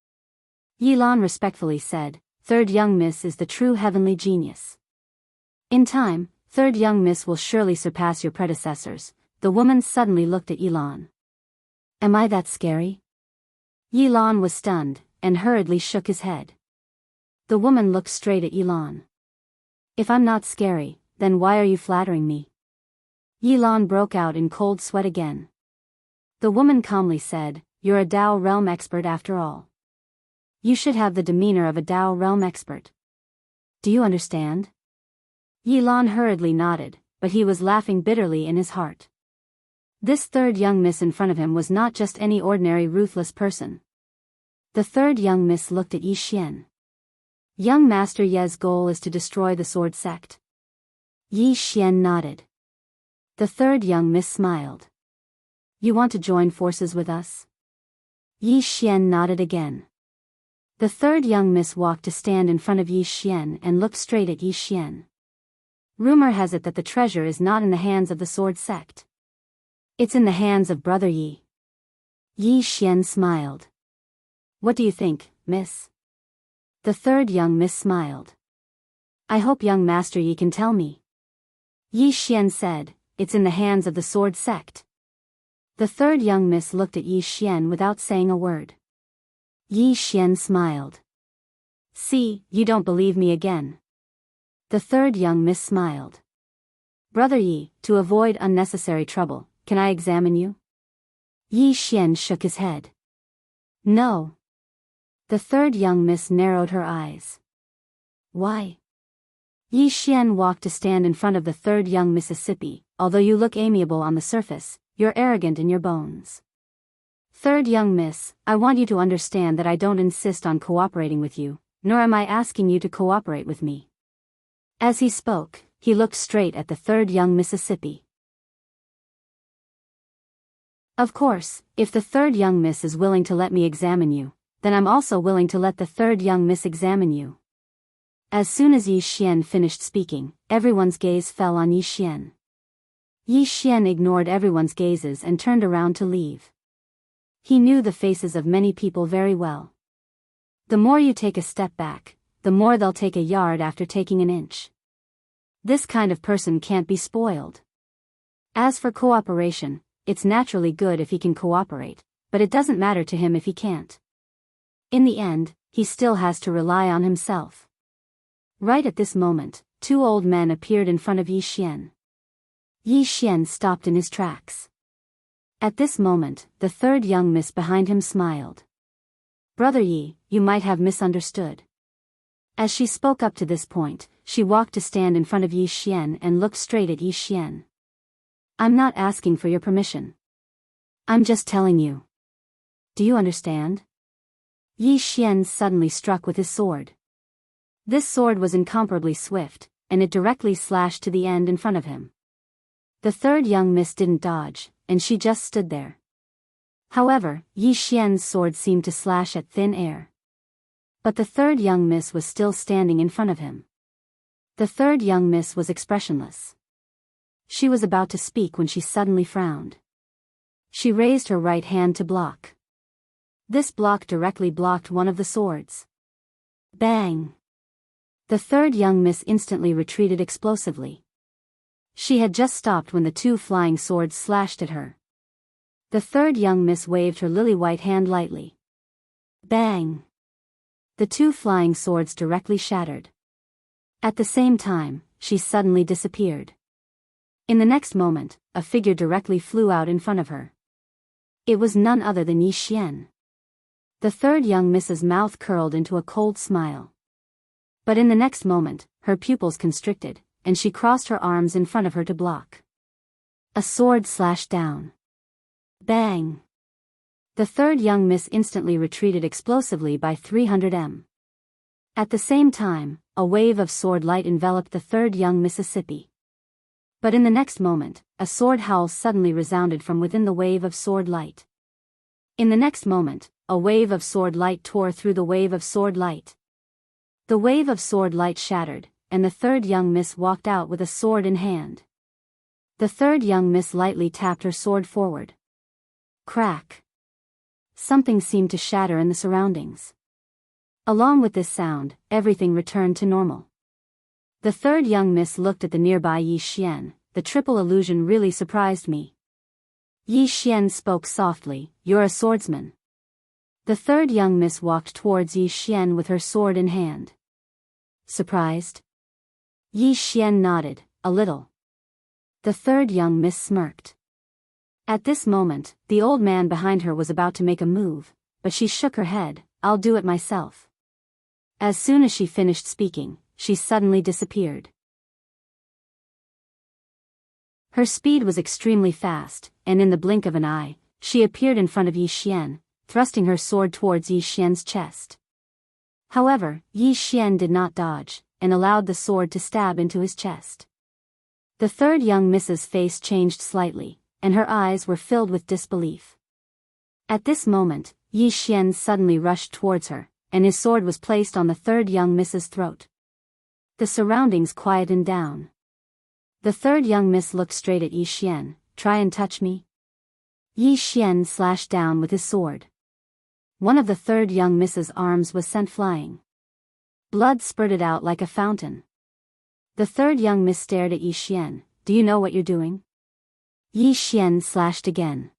Yilan respectfully said, Third young miss is the true heavenly genius. In time, third young miss will surely surpass your predecessors. The woman suddenly looked at Yilan. Am I that scary? Yilan was stunned, and hurriedly shook his head. The woman looked straight at Yilan. If I'm not scary, then why are you flattering me? Yilan broke out in cold sweat again. The woman calmly said, You're a Dao realm expert after all. You should have the demeanor of a Dao realm expert. Do you understand? Yilan hurriedly nodded, but he was laughing bitterly in his heart. This third young miss in front of him was not just any ordinary ruthless person. The third young miss looked at Yi Xian. Young Master Ye's goal is to destroy the Sword Sect. Yi Xian nodded. The third young miss smiled. You want to join forces with us? Yi Xian nodded again. The third young miss walked to stand in front of Yi Xian and looked straight at Yi Xian. Rumor has it that the treasure is not in the hands of the sword sect. It's in the hands of Brother Yi. Yi Xian smiled. What do you think, miss? The third young miss smiled. I hope young Master Yi can tell me. Yi Xian said, it's in the hands of the sword sect. The third young miss looked at Yi Xian without saying a word. Yi Xian smiled. See, you don't believe me again. The third young miss smiled. Brother Yi, to avoid unnecessary trouble, can I examine you? Yi Xian shook his head. No. The third young miss narrowed her eyes. Why? Yi Xian walked to stand in front of the third young Mississippi. Although you look amiable on the surface, you're arrogant in your bones. Third young miss, I want you to understand that I don't insist on cooperating with you, nor am I asking you to cooperate with me. As he spoke, he looked straight at the third young Mississippi. Of course, if the third young miss is willing to let me examine you, then I'm also willing to let the third young miss examine you. As soon as Yi Xian finished speaking, everyone's gaze fell on Yi Xian. Yi Xian ignored everyone's gazes and turned around to leave. He knew the faces of many people very well. The more you take a step back, the more they'll take a yard after taking an inch. This kind of person can't be spoiled. As for cooperation, it's naturally good if he can cooperate, but it doesn't matter to him if he can't. In the end, he still has to rely on himself. Right at this moment, two old men appeared in front of Yi Xian. Yi Xian stopped in his tracks. At this moment, the third young miss behind him smiled. Brother Yi, you might have misunderstood. As she spoke up to this point, she walked to stand in front of Yi Xian and looked straight at Yi Xian. I'm not asking for your permission. I'm just telling you. Do you understand? Yi Xian suddenly struck with his sword. This sword was incomparably swift, and it directly slashed to the end in front of him. The third young miss didn't dodge, and she just stood there. However, Yi Xian's sword seemed to slash at thin air. But the third young miss was still standing in front of him. The third young miss was expressionless. She was about to speak when she suddenly frowned. She raised her right hand to block. This block directly blocked one of the swords. Bang! The third young miss instantly retreated explosively. She had just stopped when the two flying swords slashed at her. The third young miss waved her lily-white hand lightly. Bang! The two flying swords directly shattered. At the same time, she suddenly disappeared. In the next moment, a figure directly flew out in front of her. It was none other than Yi Xian. The third young miss's mouth curled into a cold smile. But in the next moment, her pupils constricted, and she crossed her arms in front of her to block. A sword slashed down. Bang! The third young miss instantly retreated explosively by 300 m. At the same time, a wave of sword light enveloped the third young Mississippi. But in the next moment, a sword howl suddenly resounded from within the wave of sword light. In the next moment, a wave of sword light tore through the wave of sword light. The wave of sword light shattered, and the third young miss walked out with a sword in hand. The third young miss lightly tapped her sword forward. Crack! Something seemed to shatter in the surroundings. Along with this sound, everything returned to normal. The third young miss looked at the nearby Yi Xian. The triple illusion really surprised me. Yi Xian spoke softly, you're a swordsman. The third young miss walked towards Yi Xian with her sword in hand. Surprised? Yi Xian nodded, a little. The third young miss smirked. At this moment, the old man behind her was about to make a move, but she shook her head, I'll do it myself. As soon as she finished speaking, she suddenly disappeared. Her speed was extremely fast, and in the blink of an eye, she appeared in front of Yi Xian, thrusting her sword towards Yi Xian's chest. However, Yi Xian did not dodge, and allowed the sword to stab into his chest. The third young miss's face changed slightly, and her eyes were filled with disbelief. At this moment, Yi Xian suddenly rushed towards her, and his sword was placed on the third young Miss's throat. The surroundings quietened down. The third young Miss looked straight at Yi Xian. Try and touch me? Yi Xian slashed down with his sword. One of the third young Miss's arms was sent flying. Blood spurted out like a fountain. The third young Miss stared at Yi Xian. Do you know what you're doing? Yi Xian slashed again.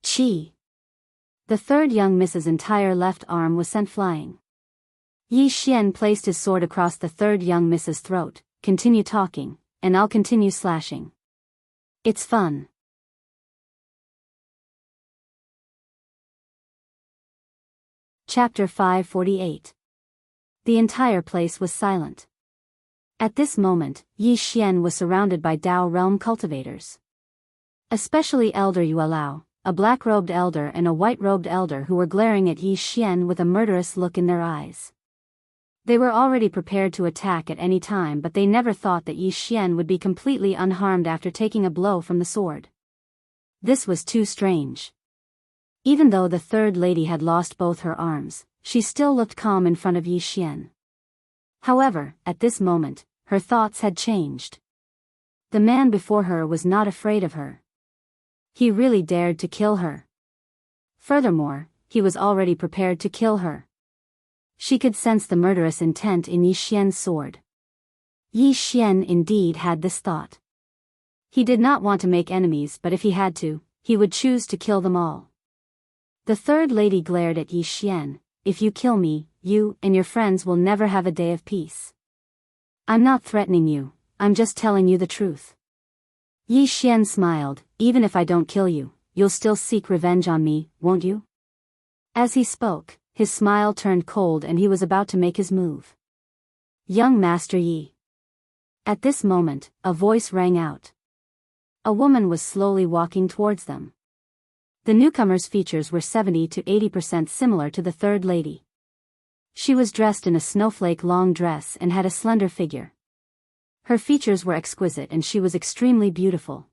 Chi! The third young Miss's entire left arm was sent flying. Yi Xian placed his sword across the third young Miss's throat. Continue talking, and I'll continue slashing. It's fun. Chapter 548. The entire place was silent. At this moment, Yi Xian was surrounded by Dao realm cultivators. Especially Elder Yuelao, a black-robed elder and a white-robed elder who were glaring at Yi Xian with a murderous look in their eyes. They were already prepared to attack at any time, but they never thought that Yi Xian would be completely unharmed after taking a blow from the sword. This was too strange. Even though the third lady had lost both her arms, she still looked calm in front of Yi Xian. However, at this moment, her thoughts had changed. The man before her was not afraid of her. He really dared to kill her. Furthermore, he was already prepared to kill her. She could sense the murderous intent in Yi Xian's sword. Yi Xian indeed had this thought. He did not want to make enemies, but if he had to, he would choose to kill them all. The third lady glared at Yi Xian. If you kill me, you and your friends will never have a day of peace. I'm not threatening you, I'm just telling you the truth. Yi Xian smiled. Even if I don't kill you, you'll still seek revenge on me, won't you? As he spoke, his smile turned cold and he was about to make his move. Young Master Yi. At this moment, a voice rang out. A woman was slowly walking towards them. The newcomer's features were 70 to 80% similar to the third lady. She was dressed in a snowflake long dress and had a slender figure. Her features were exquisite and she was extremely beautiful.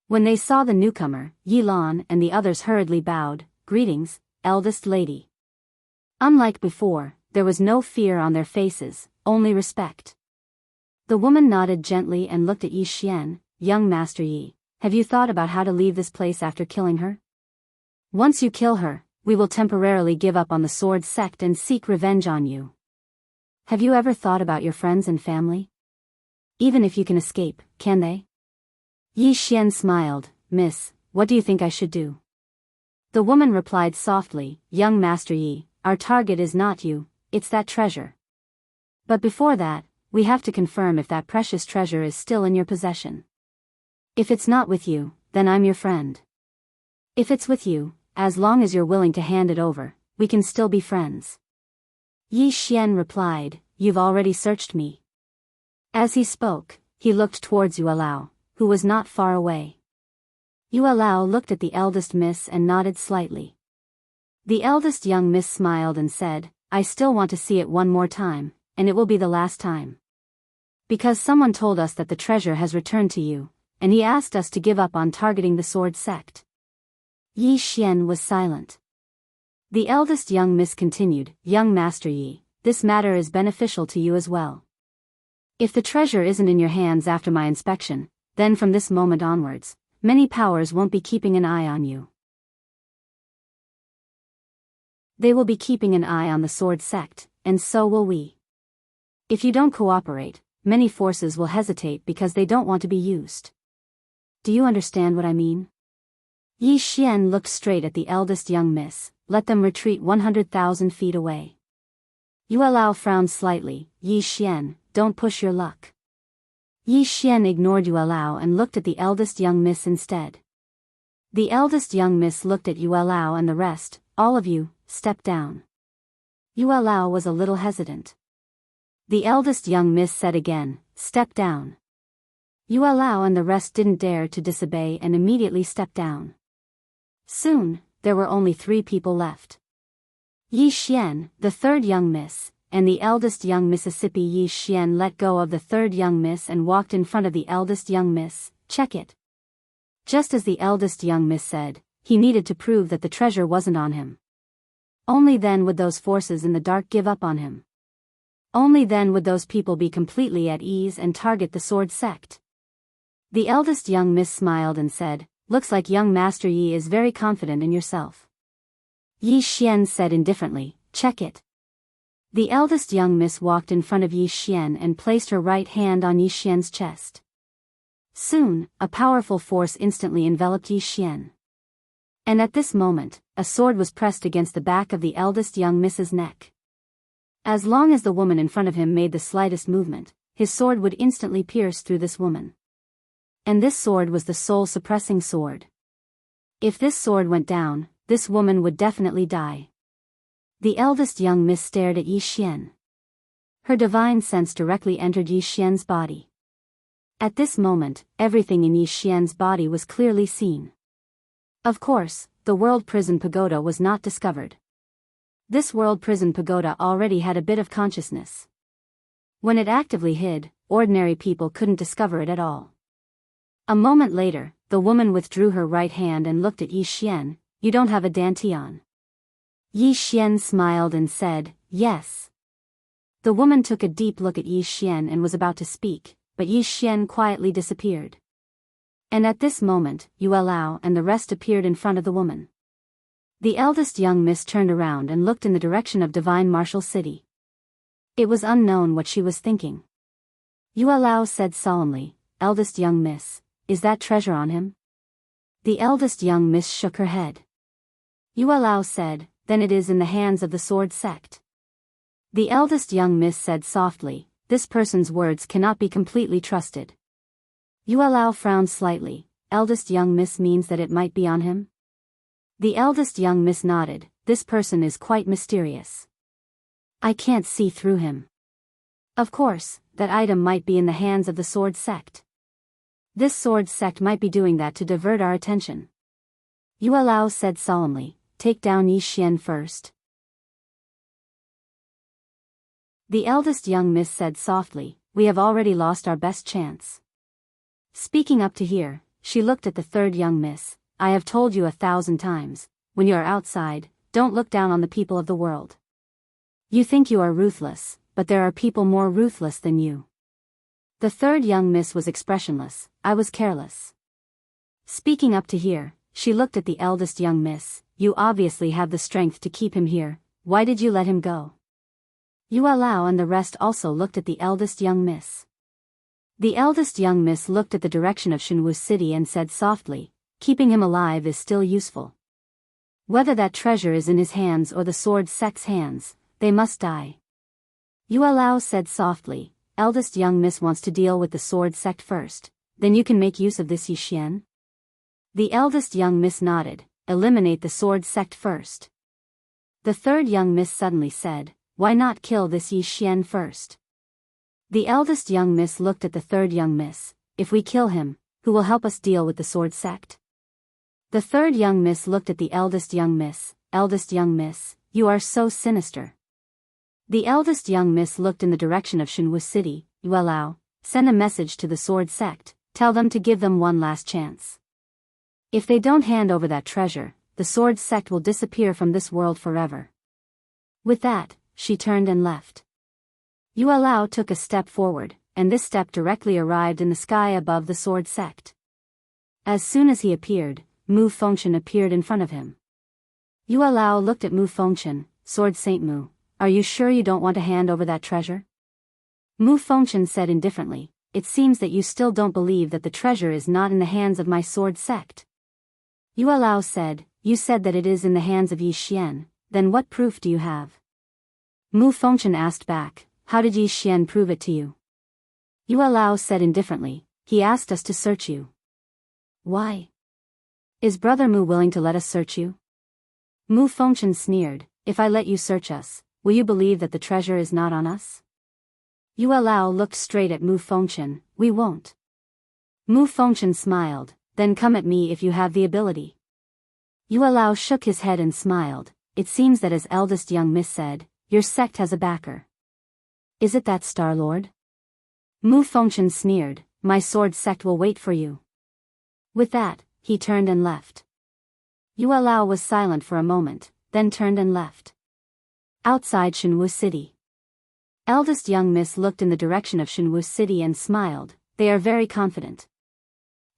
When they saw the newcomer, Yi Lan and the others hurriedly bowed. Greetings, eldest lady. Unlike before, there was no fear on their faces, only respect. The woman nodded gently and looked at Yi Xian. Young Master Yi, have you thought about how to leave this place after killing her? Once you kill her, we will temporarily give up on the sword sect and seek revenge on you. Have you ever thought about your friends and family? Even if you can escape, can they? Yi Xian smiled. Miss, what do you think I should do? The woman replied softly. Young Master Yi, our target is not you, it's that treasure. But before that, we have to confirm if that precious treasure is still in your possession. If it's not with you, then I'm your friend. If it's with you, as long as you're willing to hand it over, we can still be friends. Yi Xian replied. You've already searched me. As he spoke, he looked towards Yuelao, who was not far away. Yuelao looked at the eldest miss and nodded slightly. The eldest young miss smiled and said, I still want to see it one more time, and it will be the last time. Because someone told us that the treasure has returned to you, and he asked us to give up on targeting the sword sect. Yi Xian was silent. The eldest young miss continued. Young Master Yi, this matter is beneficial to you as well. If the treasure isn't in your hands after my inspection, then from this moment onwards, many powers won't be keeping an eye on you. They will be keeping an eye on the sword sect, and so will we. If you don't cooperate, many forces will hesitate because they don't want to be used. Do you understand what I mean? Yi Xian looked straight at the eldest young miss. Let them retreat 100,000 feet away. Yuelao frowned slightly. Yi Xian, don't push your luck. Yi Xian ignored Yuelao and looked at the eldest young miss instead. The eldest young miss looked at Yuelao and the rest. All of you, step down. Yuelao was a little hesitant. The eldest young miss said again, step down. Yuelao and the rest didn't dare to disobey and immediately stepped down. Soon, there were only 3 people left. Yi Xian, the third young miss, and the eldest young Mississippi. Yi Xian let go of the third young miss and walked in front of the eldest young miss. Check it. Just as the eldest young miss said, he needed to prove that the treasure wasn't on him. Only then would those forces in the dark give up on him. Only then would those people be completely at ease and target the sword sect. The eldest young miss smiled and said, "Looks like young Master Yi is very confident in yourself." Yi Xian said indifferently, "Check it." The eldest young miss walked in front of Yi Xian and placed her right hand on Yi Xian's chest. Soon, a powerful force instantly enveloped Yi Xian. And at this moment, a sword was pressed against the back of the eldest young miss's neck. As long as the woman in front of him made the slightest movement, his sword would instantly pierce through this woman. And this sword was the soul-suppressing sword. If this sword went down, this woman would definitely die. The eldest young miss stared at Yi Xian. Her divine sense directly entered Yi Xian's body. At this moment, everything in Yi Xian's body was clearly seen. Of course, the world prison pagoda was not discovered. This world prison pagoda already had a bit of consciousness. When it actively hid, ordinary people couldn't discover it at all. A moment later, the woman withdrew her right hand and looked at Yi Xian. "You don't have a dantian." Yi Xian smiled and said, "Yes." The woman took a deep look at Yi Xian and was about to speak, but Yi Xian quietly disappeared. And at this moment, Yuelao and the rest appeared in front of the woman. The eldest young miss turned around and looked in the direction of Divine Martial City. It was unknown what she was thinking. Yuelao said solemnly, "Eldest young miss, is that treasure on him?" The eldest young miss shook her head. Yuelao said, "Then it is in the hands of the sword sect." The eldest young miss said softly, "This person's words cannot be completely trusted." Yuelao frowned slightly. "Eldest young miss means that it might be on him?" The eldest young miss nodded. "This person is quite mysterious. I can't see through him. Of course, that item might be in the hands of the sword sect. This sword sect might be doing that to divert our attention." Yuelao said solemnly, "Take down Yi Xian first." The eldest young miss said softly, "We have already lost our best chance." Speaking up to here, she looked at the third young miss. "I have told you 1,000 times, when you are outside, don't look down on the people of the world. You think you are ruthless, but there are people more ruthless than you." The third young miss was expressionless. "I was careless." Speaking up to here, she looked at the eldest young miss. "You obviously have the strength to keep him here. Why did you let him go?" Yuelao and the rest also looked at the eldest young miss. The eldest young miss looked at the direction of Jianghu city and said softly, "Keeping him alive is still useful. Whether that treasure is in his hands or the sword sect's hands, they must die." Yuelao said softly, "Eldest young miss wants to deal with the sword sect first, then you can make use of this Yi Xian." The eldest young miss nodded. "Eliminate the sword sect first." The third young miss suddenly said, "Why not kill this Yi Xian first?" The eldest young miss looked at the third young miss. "If we kill him, who will help us deal with the sword sect?" The third young miss looked at the eldest young miss. "Eldest young miss, you are so sinister." The eldest young miss looked in the direction of Jianghu city. "Yuelao, send a message to the sword sect, tell them to give them one last chance. If they don't hand over that treasure, the sword sect will disappear from this world forever." With that, she turned and left. Yuelao took a step forward, and this step directly arrived in the sky above the sword sect. As soon as he appeared, Mu Fengchen appeared in front of him. Yuelao looked at Mu Fengchen. "Sword Saint Mu, are you sure you don't want to hand over that treasure?" Mu Fengchen said indifferently, "It seems that you still don't believe that the treasure is not in the hands of my sword sect." Yuelao said, "You said that it is in the hands of Yi Xian, then what proof do you have?" Mu Fengchen asked back, "How did Yi Xian prove it to you?" Yuelao said indifferently, "He asked us to search you." "Why? Is Brother Mu willing to let us search you?" Mu Fengchen sneered, "If I let you search us, will you believe that the treasure is not on us?" Yuelao looked straight at Mu Fengchen. "We won't." Mu Fengchen smiled, "Then come at me if you have the ability." Yuelao shook his head and smiled. "It seems that as eldest young miss said, your sect has a backer. Is it that Star Lord?" Mu Fengchen sneered, "My sword sect will wait for you." With that, he turned and left. Yuelao was silent for a moment. then turned and left. Outside Jianghu City. Eldest young miss looked in the direction of Jianghu City and smiled. They are very confident.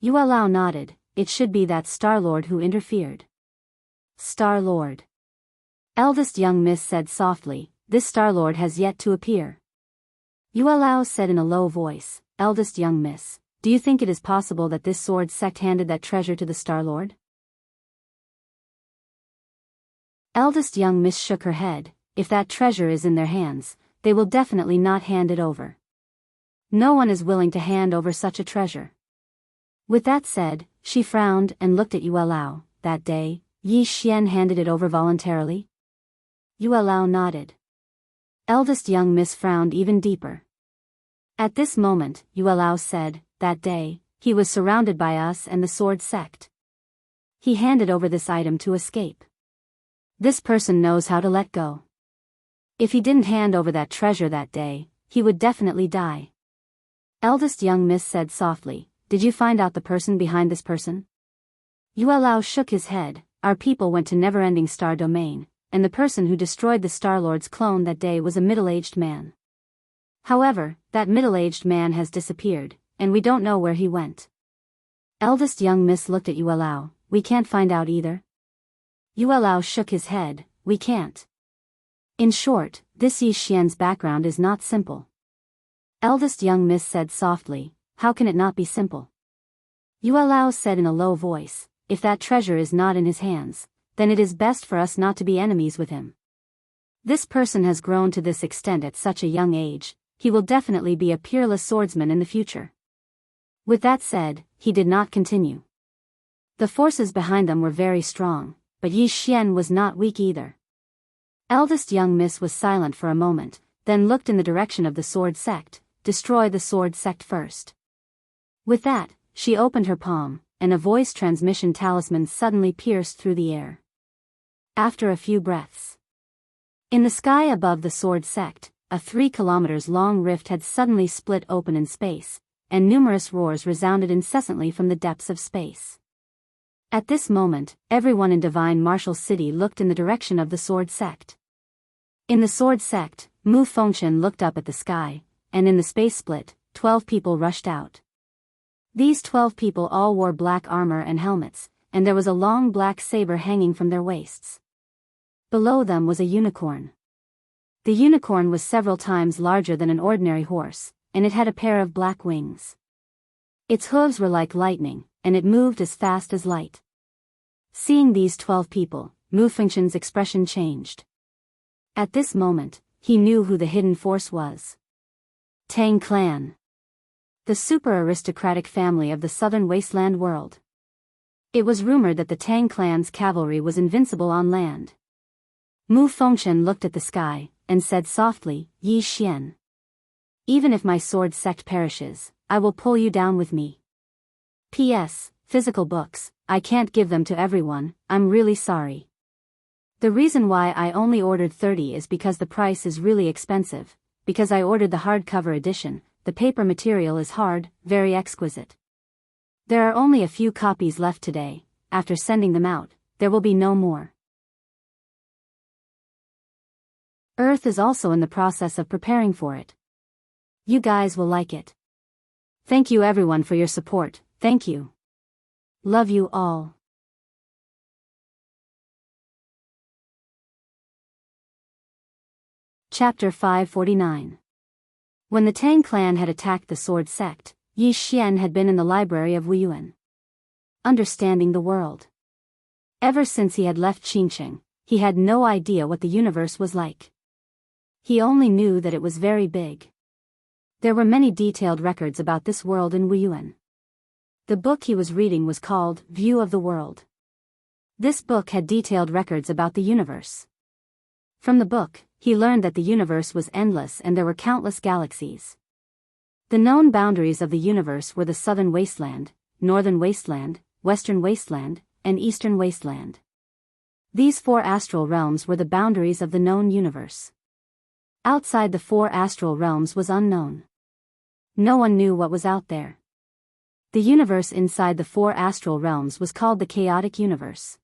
Yuelao nodded. It should be that Star-Lord who interfered. Star-Lord. Eldest young miss said softly, this Star-Lord has yet to appear. Yuelao said in a low voice, eldest young miss, do you think it is possible that this sword sect handed that treasure to the Star-Lord? Eldest young miss shook her head. If that treasure is in their hands, they will definitely not hand it over. No one is willing to hand over such a treasure. With that said, she frowned and looked at Yuelao. That day, Yi Xian handed it over voluntarily? Yuelao nodded. Eldest young miss frowned even deeper. At this moment, Yuelao said, that day, he was surrounded by us and the sword sect. He handed over this item to escape. This person knows how to let go. If he didn't hand over that treasure that day, he would definitely die. Eldest young miss said softly, did you find out the person behind this person? Yuelao shook his head. Our people went to never-ending star domain, and the person who destroyed the Star-Lord's clone that day was a middle-aged man. However, that middle-aged man has disappeared, and we don't know where he went. Eldest young miss looked at Yuelao. We can't find out either. Yuelao shook his head. We can't. In short, this Yi Xian's background is not simple. Eldest young miss said softly, how can it not be simple? Yuelao said in a low voice, if that treasure is not in his hands, then it is best for us not to be enemies with him. This person has grown to this extent at such a young age, he will definitely be a peerless swordsman in the future. With that said, he did not continue. The forces behind them were very strong, but Yi Xian was not weak either. Eldest young miss was silent for a moment, then looked in the direction of the sword sect. Destroy the sword sect first. With that, she opened her palm, and a voice transmission talisman suddenly pierced through the air. After a few breaths. In the sky above the sword sect, a 3 kilometers long rift had suddenly split open in space, and numerous roars resounded incessantly from the depths of space. At this moment, everyone in Divine Martial City looked in the direction of the sword sect. In the sword sect, Mu Fengshen looked up at the sky, and in the space split, 12 people rushed out. These 12 people all wore black armor and helmets, and there was a long black saber hanging from their waists. Below them was a unicorn. The unicorn was several times larger than an ordinary horse, and it had a pair of black wings. Its hooves were like lightning, and it moved as fast as light. Seeing these 12 people, Mu Fengshen's expression changed. At this moment, he knew who the hidden force was. Tang clan. The super-aristocratic family of the southern wasteland world. It was rumored that the Tang clan's cavalry was invincible on land. Mu Fengshen looked at the sky, and said softly, Yi Xian. Even if my sword sect perishes, I will pull you down with me. P.S. Physical books, I can't give them to everyone, I'm really sorry. The reason why I only ordered 30 is because the price is really expensive. Because I ordered the hardcover edition, the paper material is hard, very exquisite. There are only a few copies left today. After sending them out, there will be no more. Earth is also in the process of preparing for it. You guys will like it. Thank you everyone for your support, thank you. Love you all. Chapter 549. When the Tang clan had attacked the sword sect, Yi Xian had been in the library of Wuyuan. Understanding the world. Ever since he had left Qingcheng, he had no idea what the universe was like. He only knew that it was very big. There were many detailed records about this world in Wuyuan. The book he was reading was called View of the World. This book had detailed records about the universe. From the book, he learned that the universe was endless and there were countless galaxies. The known boundaries of the universe were the southern wasteland, northern wasteland, western wasteland, and eastern wasteland. These 4 astral realms were the boundaries of the known universe. Outside the 4 astral realms was unknown. No one knew what was out there. The universe inside the 4 astral realms was called the chaotic universe.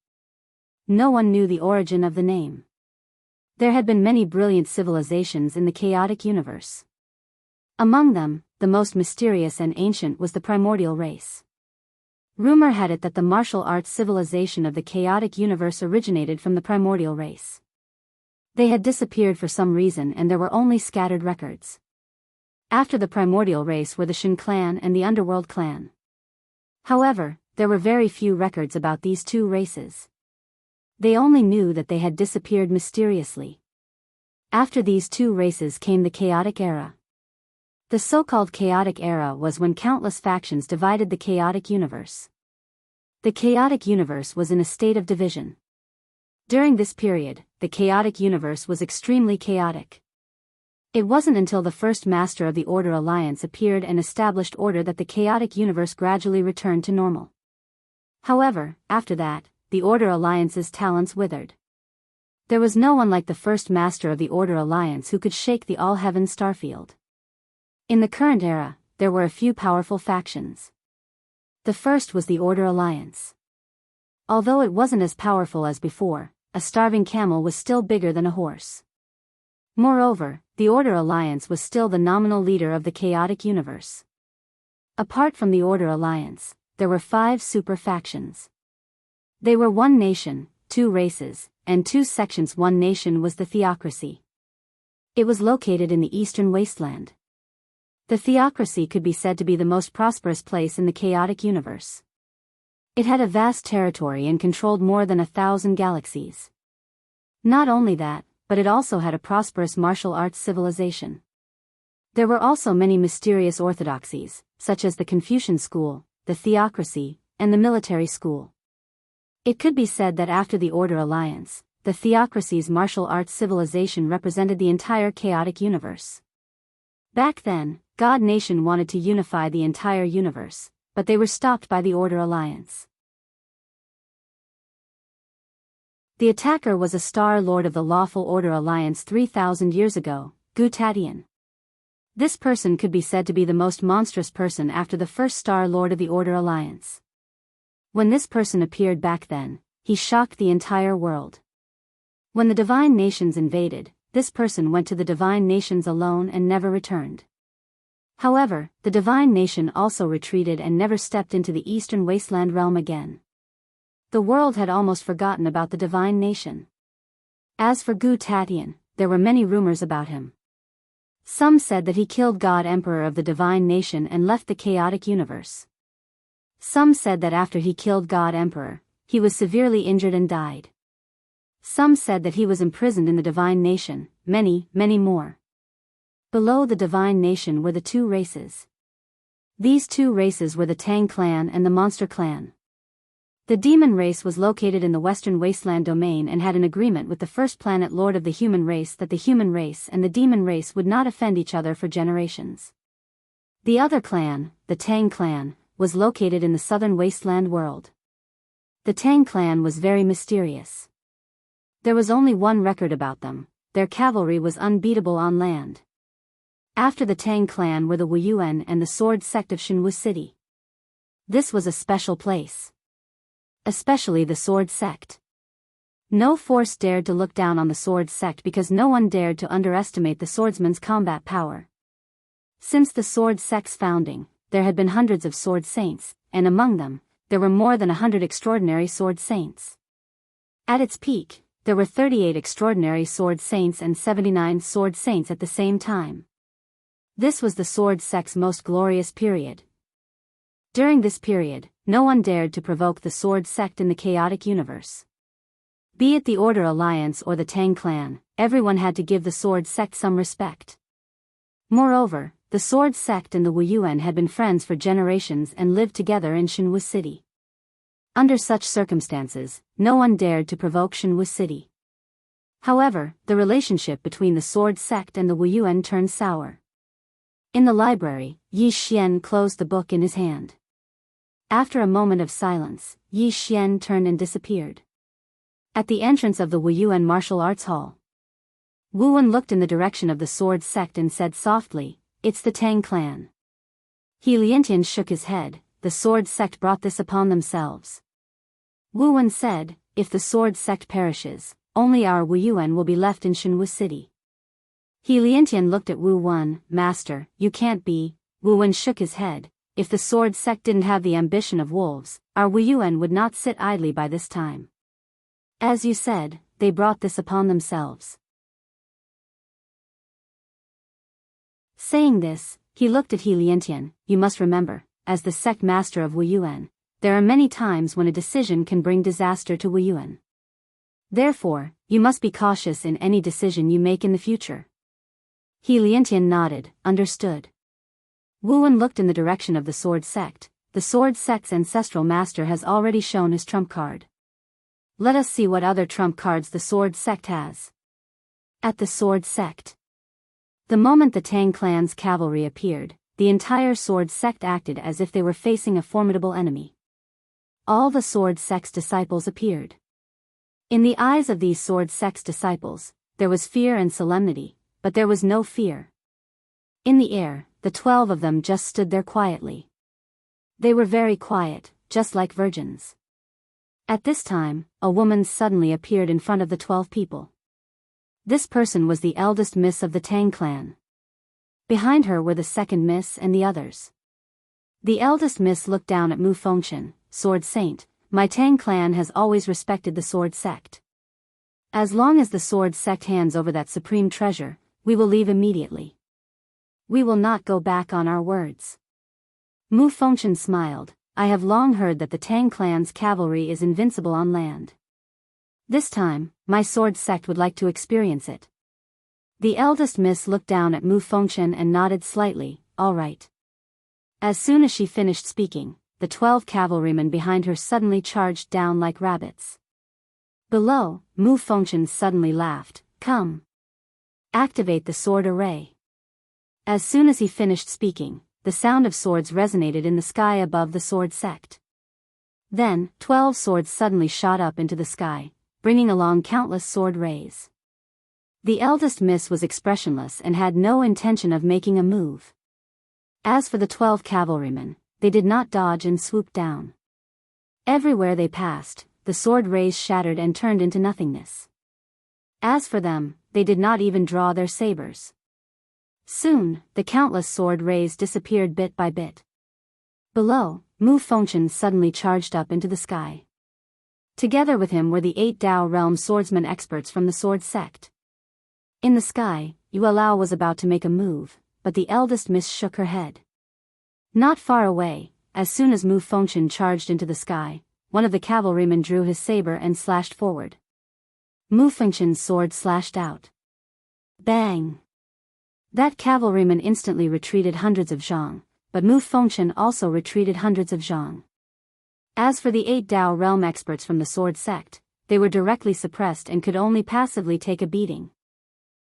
no one knew the origin of the name. There had been many brilliant civilizations in the chaotic universe. Among them, the most mysterious and ancient was the primordial race. Rumor had it that the martial arts civilization of the chaotic universe originated from the primordial race. They had disappeared for some reason and there were only scattered records. After the primordial race were the Shin clan and the Underworld clan. However, there were very few records about these two races. They only knew that they had disappeared mysteriously. After these two races came the chaotic era. The so-called chaotic era was when countless factions divided the chaotic universe. The chaotic universe was in a state of division. During this period, the chaotic universe was extremely chaotic. It wasn't until the first master of the Order Alliance appeared and established order that the chaotic universe gradually returned to normal. However, after that, the Order Alliance's talents withered. There was no one like the first master of the Order Alliance who could shake the all-heaven starfield. In the current era, there were a few powerful factions. The first was the Order Alliance. Although it wasn't as powerful as before, a starving camel was still bigger than a horse. Moreover, the Order Alliance was still the nominal leader of the chaotic universe. Apart from the Order Alliance, there were 5 super factions. They were 1 nation, 2 races, and 2 sections. 1 nation was the Theocracy. It was located in the eastern wasteland. The Theocracy could be said to be the most prosperous place in the chaotic universe. It had a vast territory and controlled more than 1,000 galaxies. Not only that, but it also had a prosperous martial arts civilization. There were also many mysterious orthodoxies, such as the Confucian school, the Theocracy, and the military school. It could be said that after the Order Alliance, the Theocracy's martial arts civilization represented the entire chaotic universe. Back then, God Nation wanted to unify the entire universe, but they were stopped by the Order Alliance. The attacker was a Star Lord of the Lawful Order Alliance 3,000 years ago, Gu Tatian. This person could be said to be the most monstrous person after the first Star Lord of the Order Alliance. When this person appeared back then, he shocked the entire world. When the Divine Nations invaded, this person went to the Divine Nations alone and never returned. However, the Divine Nation also retreated and never stepped into the Eastern Wasteland realm again. The world had almost forgotten about the Divine Nation. As for Gu Tatian, there were many rumors about him. Some said that he killed God Emperor of the Divine Nation and left the chaotic universe. Some said that after he killed God Emperor, he was severely injured and died. Some said that he was imprisoned in the Divine Nation, many more. Below the Divine Nation were the 2 races. These 2 races were the Tang clan and the Monster clan. The demon race was located in the Western Wasteland domain and had an agreement with the first planet lord of the human race that the human race and the demon race would not offend each other for generations. The other clan, the Tang clan, was located in the southern wasteland world. The Tang clan was very mysterious. There was only one record about them: their cavalry was unbeatable on land. After the Tang clan were the Wuyuan and the sword sect of Jianghu city. This was a special place. Especially the sword sect. No force dared to look down on the sword sect because no one dared to underestimate the swordsman's combat power. Since the sword sect's founding, there had been hundreds of sword saints, and among them, there were more than 100 extraordinary sword saints. At its peak, there were 38 extraordinary sword saints and 79 sword saints at the same time. This was the sword sect's most glorious period. During this period, no one dared to provoke the sword sect in the chaotic universe. Be it the Order Alliance or the Tang clan, everyone had to give the sword sect some respect. Moreover, the sword sect and the Wuyuan had been friends for generations and lived together in Jianghu city. Under such circumstances, no one dared to provoke Jianghu city. However, the relationship between the sword sect and the Wuyuan turned sour. In the library, Yi Xian closed the book in his hand. After a moment of silence, Yi Xian turned and disappeared. At the entrance of the Wuyuan martial arts hall, Wu Wen looked in the direction of the sword sect and said softly, "It's the Tang clan." He Liantian shook his head. The sword sect brought this upon themselves. Wu Wen said, if the sword sect perishes, only our Wu Yuan will be left in Shenwu City. He Liantian looked at Wu Wen. Master, you can't be. Wu Wen shook his head. If the sword sect didn't have the ambition of wolves, our Wu Yuan would not sit idly by this time. As you said, they brought this upon themselves. Saying this, he looked at He Liantian. You must remember, as the sect master of Wu Yuan, there are many times when a decision can bring disaster to Wu Yuan. Therefore, you must be cautious in any decision you make in the future. He Liantian nodded, understood. Wu Wen looked in the direction of the sword sect. The sword sect's ancestral master has already shown his trump card. Let us see what other trump cards the sword sect has. At the sword sect. The moment the Tang clan's cavalry appeared, the entire sword sect acted as if they were facing a formidable enemy. All the sword sect's disciples appeared. In the eyes of these sword sect's disciples, there was fear and solemnity, but there was no fear. In the air, the 12 of them just stood there quietly. They were very quiet, just like virgins. At this time, a woman suddenly appeared in front of the 12 people. This person was the eldest miss of the Tang clan. Behind her were the second miss and the others. The eldest miss looked down at Mu Fengshen. Sword Saint, my Tang clan has always respected the sword sect. As long as the sword sect hands over that supreme treasure, we will leave immediately. We will not go back on our words. Mu Fengshen smiled. I have long heard that the Tang clan's cavalry is invincible on land. This time, my sword sect would like to experience it. The eldest miss looked down at Mu Fengshen and nodded slightly. All right. As soon as she finished speaking, the 12 cavalrymen behind her suddenly charged down like rabbits. Below, Mu Fengshen suddenly laughed. Come. Activate the sword array. As soon as he finished speaking, the sound of swords resonated in the sky above the sword sect. Then, 12 swords suddenly shot up into the sky, bringing along countless sword rays. The eldest miss was expressionless and had no intention of making a move. As for the 12 cavalrymen, they did not dodge and swoop down. Everywhere they passed, the sword rays shattered and turned into nothingness. As for them, they did not even draw their sabers. Soon, the countless sword rays disappeared bit by bit. Below, Mu Fengshen suddenly charged up into the sky. Together with him were the 8 Dao realm swordsmen experts from the sword sect. In the sky, Yuelao was about to make a move, but the eldest miss shook her head. Not far away, as soon as Mu Fengshen charged into the sky, one of the cavalrymen drew his saber and slashed forward. Mu Fengshen's sword slashed out. Bang! That cavalryman instantly retreated hundreds of zhang, but Mu Fengshen also retreated hundreds of zhang. As for the 8 Dao realm experts from the sword sect, they were directly suppressed and could only passively take a beating.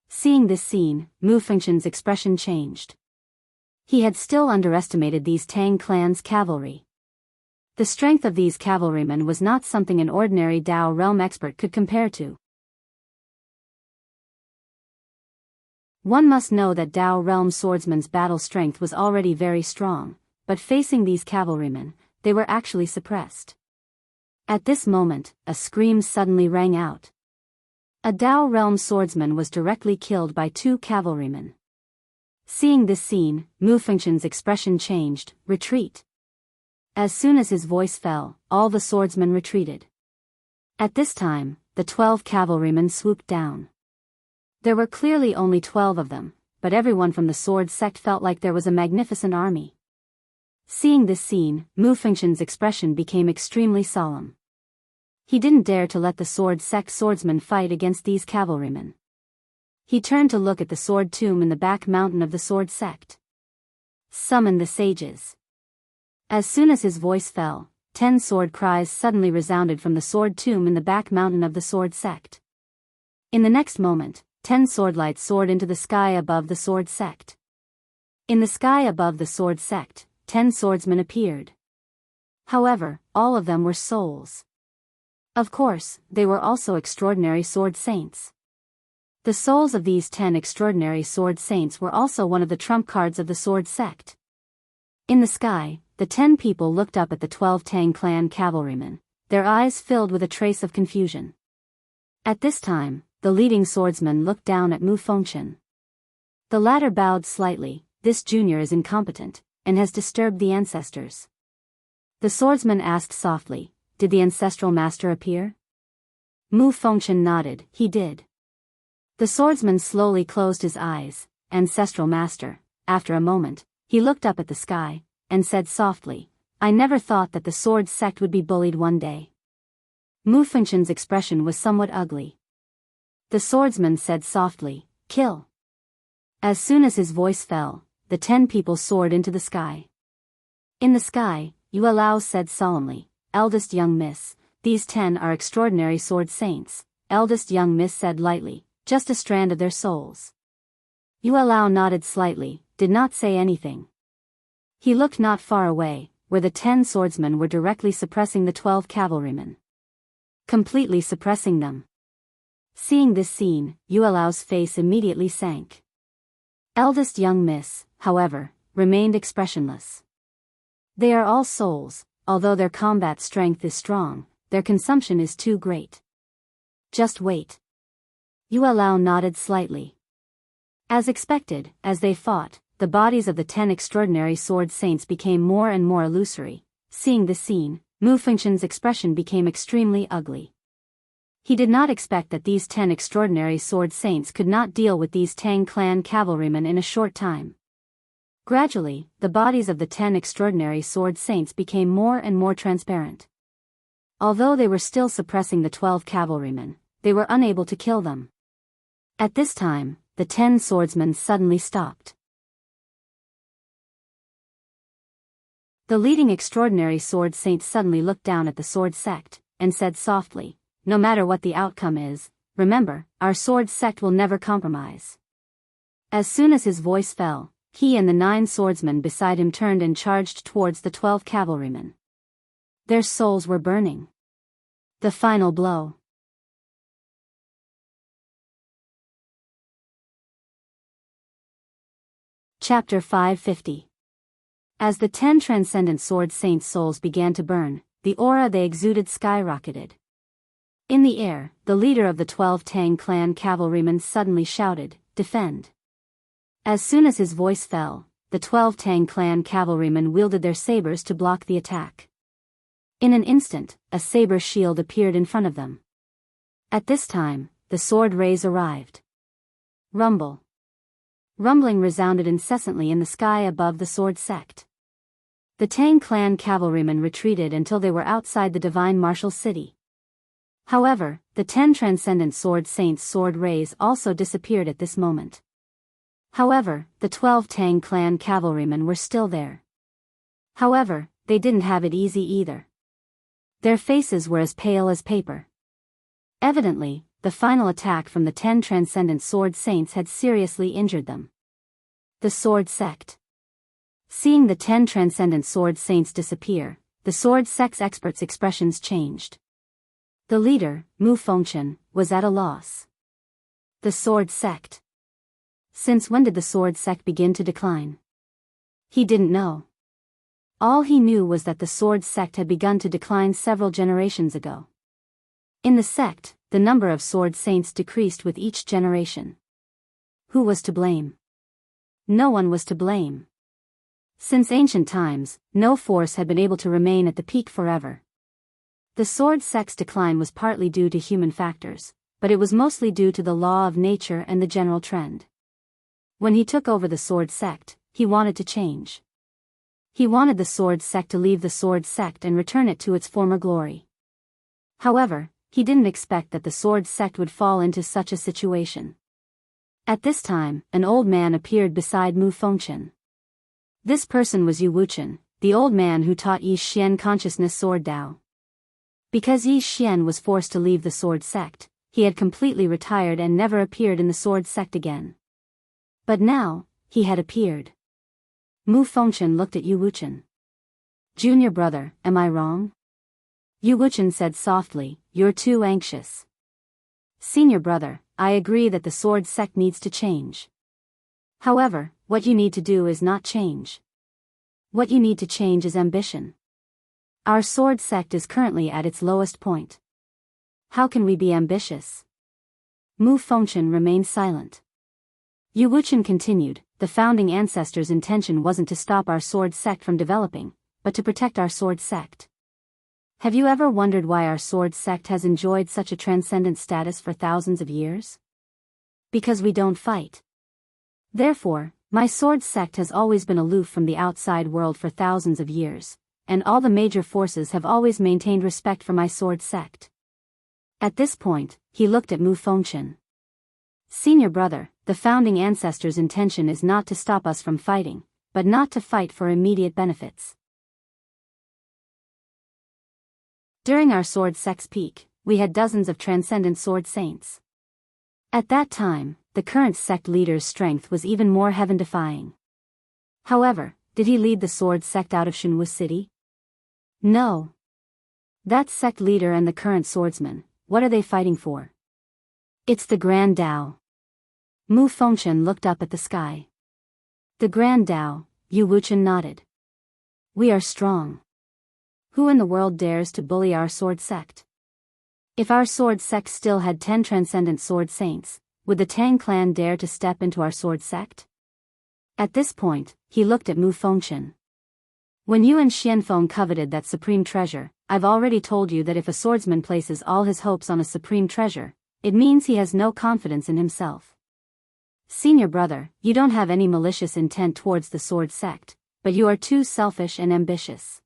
Seeing this scene, Mu Fengshen's expression changed. He had still underestimated these Tang clan's cavalry. The strength of these cavalrymen was not something an ordinary Dao realm expert could compare to. One must know that Dao realm swordsmen's battle strength was already very strong, but facing these cavalrymen, they were actually suppressed. At this moment, a scream suddenly rang out. A Dao realm swordsman was directly killed by 2 cavalrymen. Seeing this scene, Mu Fengshen's expression changed. Retreat. As soon as his voice fell, all the swordsmen retreated. At this time, the 12 cavalrymen swooped down. There were clearly only 12 of them, but everyone from the sword sect felt like there was a magnificent army. Seeing this scene, Mu Fengshen's expression became extremely solemn. He didn't dare to let the sword sect swordsmen fight against these cavalrymen. He turned to look at the sword tomb in the back mountain of the sword sect. Summon the sages. As soon as his voice fell, 10 sword cries suddenly resounded from the sword tomb in the back mountain of the sword sect. In the next moment, 10 swordlights soared into the sky above the sword sect. In the sky above the sword sect, 10 swordsmen appeared. However, all of them were souls. Of course, they were also extraordinary sword saints. The souls of these 10 extraordinary sword saints were also one of the trump cards of the sword sect. In the sky, the 10 people looked up at the 12 Tang clan cavalrymen. their eyes filled with a trace of confusion. At this time, the leading swordsman looked down at Mu Fengchen. The latter bowed slightly. This junior is incompetent, and has disturbed the ancestors. The swordsman asked softly, did the ancestral master appear? Mu Fengchen nodded, he did. The swordsman slowly closed his eyes. Ancestral master. After a moment, he looked up at the sky, and said softly, I never thought that the sword sect would be bullied one day. Mu Fengchen's expression was somewhat ugly. The swordsman said softly, kill. As soon as his voice fell, the 10 people soared into the sky. In the sky, Yue Lao said solemnly, eldest young miss, these 10 are extraordinary sword saints. Eldest young miss said lightly, just a strand of their souls. Yue Lao nodded slightly, did not say anything. He looked not far away, where the 10 swordsmen were directly suppressing the 12 cavalrymen. Completely suppressing them. Seeing this scene, Yue Lao's face immediately sank. Eldest young miss, however, remained expressionless. They are all souls, although their combat strength is strong, their consumption is too great. Just wait. Yue Lao nodded slightly. As expected, as they fought, the bodies of the 10 extraordinary sword saints became more and more illusory. Seeing this scene, Mu Fengchen's expression became extremely ugly. He did not expect that these 10 extraordinary sword saints could not deal with these Tang clan cavalrymen in a short time. Gradually, the bodies of the 10 extraordinary sword saints became more and more transparent. Although they were still suppressing the 12 cavalrymen, they were unable to kill them. At this time, the 10 swordsmen suddenly stopped. The leading extraordinary sword saint suddenly looked down at the sword sect, and said softly, no matter what the outcome is, remember, our sword sect will never compromise. As soon as his voice fell, he and the 9 swordsmen beside him turned and charged towards the 12 cavalrymen. Their souls were burning. The final blow. Chapter 550. As the 10 transcendent sword saints' souls began to burn, the aura they exuded skyrocketed. In the air, the leader of the 12 Tang clan cavalrymen suddenly shouted, defend. As soon as his voice fell, the 12 Tang clan cavalrymen wielded their sabers to block the attack. In an instant, a saber shield appeared in front of them. At this time, the sword rays arrived. Rumble. Rumbling resounded incessantly in the sky above the sword sect. The Tang clan cavalrymen retreated until they were outside the divine martial city. However, the 10 transcendent sword saints' sword rays also disappeared at this moment. However, the 12 Tang clan cavalrymen were still there. However, they didn't have it easy either. Their faces were as pale as paper. Evidently, the final attack from the 10 transcendent sword saints had seriously injured them. The sword sect. Seeing the 10 transcendent sword saints disappear, the sword sect's experts' expressions changed. The leader, Mu Fengchen, was at a loss. The sword sect. Since when did the sword sect begin to decline? He didn't know. All he knew was that the sword sect had begun to decline several generations ago. In the sect, the number of sword saints decreased with each generation. Who was to blame? No one was to blame. Since ancient times, no force had been able to remain at the peak forever. The sword sect's decline was partly due to human factors, but it was mostly due to the law of nature and the general trend. When he took over the sword sect, he wanted to change. He wanted the sword sect to leave the sword sect and return it to its former glory. However, he didn't expect that the sword sect would fall into such a situation. At this time, an old man appeared beside Mu Fengchen. This person was Yu Wuchen, the old man who taught Yi Xian consciousness sword Dao. Because Yi Xian was forced to leave the sword sect, he had completely retired and never appeared in the sword sect again. But now, he had appeared. Mu Fengchen looked at Yu Wuchen. Junior brother, am I wrong? Yu Wuchen said softly, you're too anxious. Senior brother, I agree that the sword sect needs to change. However, what you need to do is not change. What you need to change is ambition. Our sword sect is currently at its lowest point. How can we be ambitious? Mu Fengchen remained silent. Yu Wuchen continued, the founding ancestors' intention wasn't to stop our sword sect from developing, but to protect our sword sect. Have you ever wondered why our sword sect has enjoyed such a transcendent status for thousands of years? Because we don't fight. Therefore, my sword sect has always been aloof from the outside world for thousands of years, and all the major forces have always maintained respect for my sword sect. At this point, he looked at Mu Fengchen. Senior brother, the founding ancestors' intention is not to stop us from fighting, but not to fight for immediate benefits. During our sword sect's peak, we had dozens of transcendent sword saints. At that time, the current sect leader's strength was even more heaven-defying. However, did he lead the sword sect out of Jianghu city? No. That sect leader and the current swordsman, what are they fighting for? It's the Grand Tao. Mu Fengchen looked up at the sky. The Grand Tao, Yu Wuchen nodded. We are strong. Who in the world dares to bully our sword sect? If our sword sect still had 10 transcendent sword saints, would the Tang clan dare to step into our sword sect? At this point, he looked at Mu Fengchen. When you and Xianfeng coveted that supreme treasure, I've already told you that if a swordsman places all his hopes on a supreme treasure, it means he has no confidence in himself. Senior brother, you don't have any malicious intent towards the sword sect, but you are too selfish and ambitious.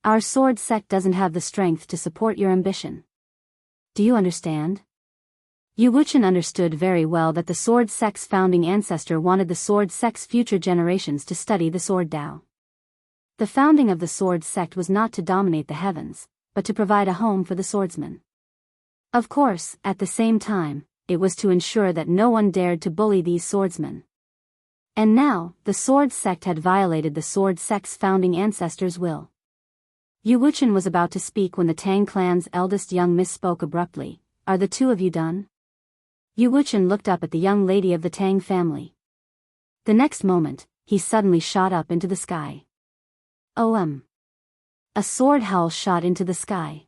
Our sword sect doesn't have the strength to support your ambition. Do you understand? Yu Wuchen understood very well that the sword sect's founding ancestor wanted the sword sect's future generations to study the sword Tao. The founding of the sword sect was not to dominate the heavens, but to provide a home for the swordsman. Of course, at the same time, it was to ensure that no one dared to bully these swordsmen. And now, the sword sect had violated the sword sect's founding ancestor's will. Yu Wuchen was about to speak when the Tang clan's eldest young miss spoke abruptly. Are the two of you done? Yu Wuchen looked up at the young lady of the Tang family. The next moment, he suddenly shot up into the sky. A sword howl shot into the sky.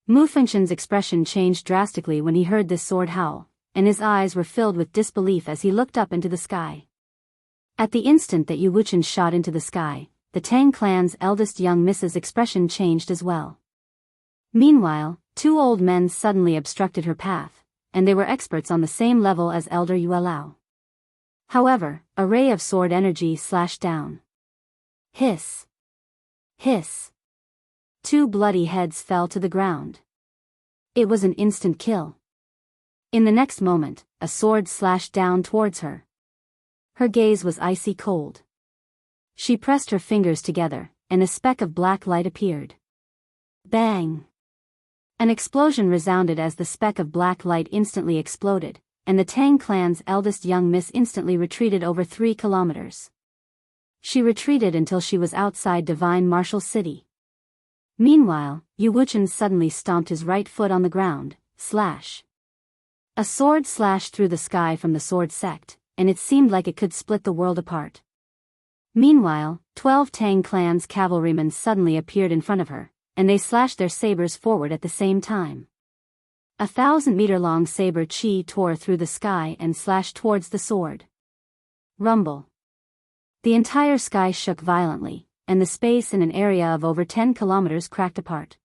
Mu Fengchen's expression changed drastically when he heard this sword howl, and his eyes were filled with disbelief as he looked up into the sky. At the instant that Yu Wuchen shot into the sky, the Tang clan's eldest young miss's expression changed as well. Meanwhile, two old men suddenly obstructed her path, and they were experts on the same level as Elder Yuelao. However, a ray of sword energy slashed down. Hiss! Hiss! Two bloody heads fell to the ground. It was an instant kill. In the next moment, a sword slashed down towards her. Her gaze was icy cold. She pressed her fingers together, and a speck of black light appeared. Bang! An explosion resounded as the speck of black light instantly exploded, and the Tang clan's eldest young miss instantly retreated over 3 kilometers. She retreated until she was outside Divine Martial City. Meanwhile, Yu Wuchen suddenly stomped his right foot on the ground, slash. A sword slashed through the sky from the sword sect, and it seemed like it could split the world apart. Meanwhile, 12 Tang clan's cavalrymen suddenly appeared in front of her, and they slashed their sabers forward at the same time. 1,000-meter-long saber chi tore through the sky and slashed towards the sword. Rumble. The entire sky shook violently, and the space in an area of over 10 kilometers cracked apart.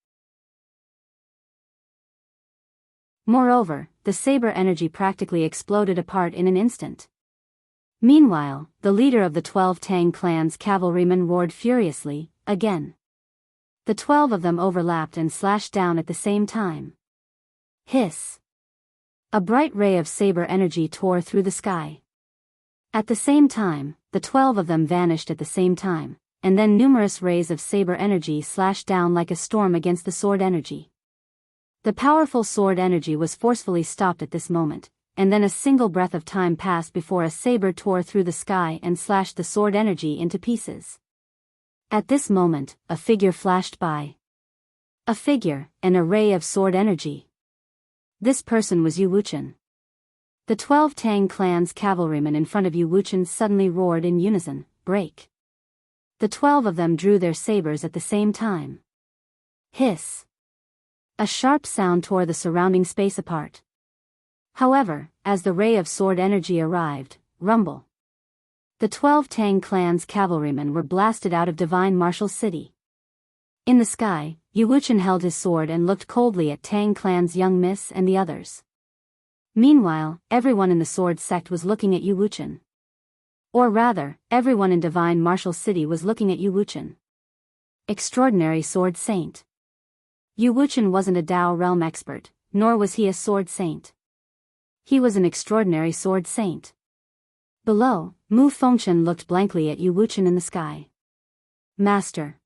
Moreover, the saber energy practically exploded apart in an instant. Meanwhile, the leader of the 12 Tang clan's cavalrymen roared furiously, again. The 12 of them overlapped and slashed down at the same time. Hiss! A bright ray of saber energy tore through the sky. At the same time, the 12 of them vanished at the same time, and then numerous rays of saber energy slashed down like a storm against the sword energy. The powerful sword energy was forcefully stopped at this moment, and then a single breath of time passed before a saber tore through the sky and slashed the sword energy into pieces. At this moment, a figure flashed by. A figure, an array of sword energy. This person was Yu Wuchen. The 12 Tang clan's cavalrymen in front of Yu Wuchen suddenly roared in unison, break. The 12 of them drew their sabers at the same time. Hiss. A sharp sound tore the surrounding space apart. However, as the ray of sword energy arrived, rumble. The 12 Tang clan's cavalrymen were blasted out of divine martial city. In the sky, Yu Wuchen held his sword and looked coldly at Tang clan's young miss and the others. Meanwhile, everyone in the sword sect was looking at Yu Wuchen. Or rather, everyone in divine martial city was looking at Yu Wuchen. Extraordinary sword saint. Yu Wuchen wasn't a Dao realm expert, nor was he a sword saint. He was an extraordinary sword saint. Below, Mu Fengchen looked blankly at Yu Wuchen in the sky. Master.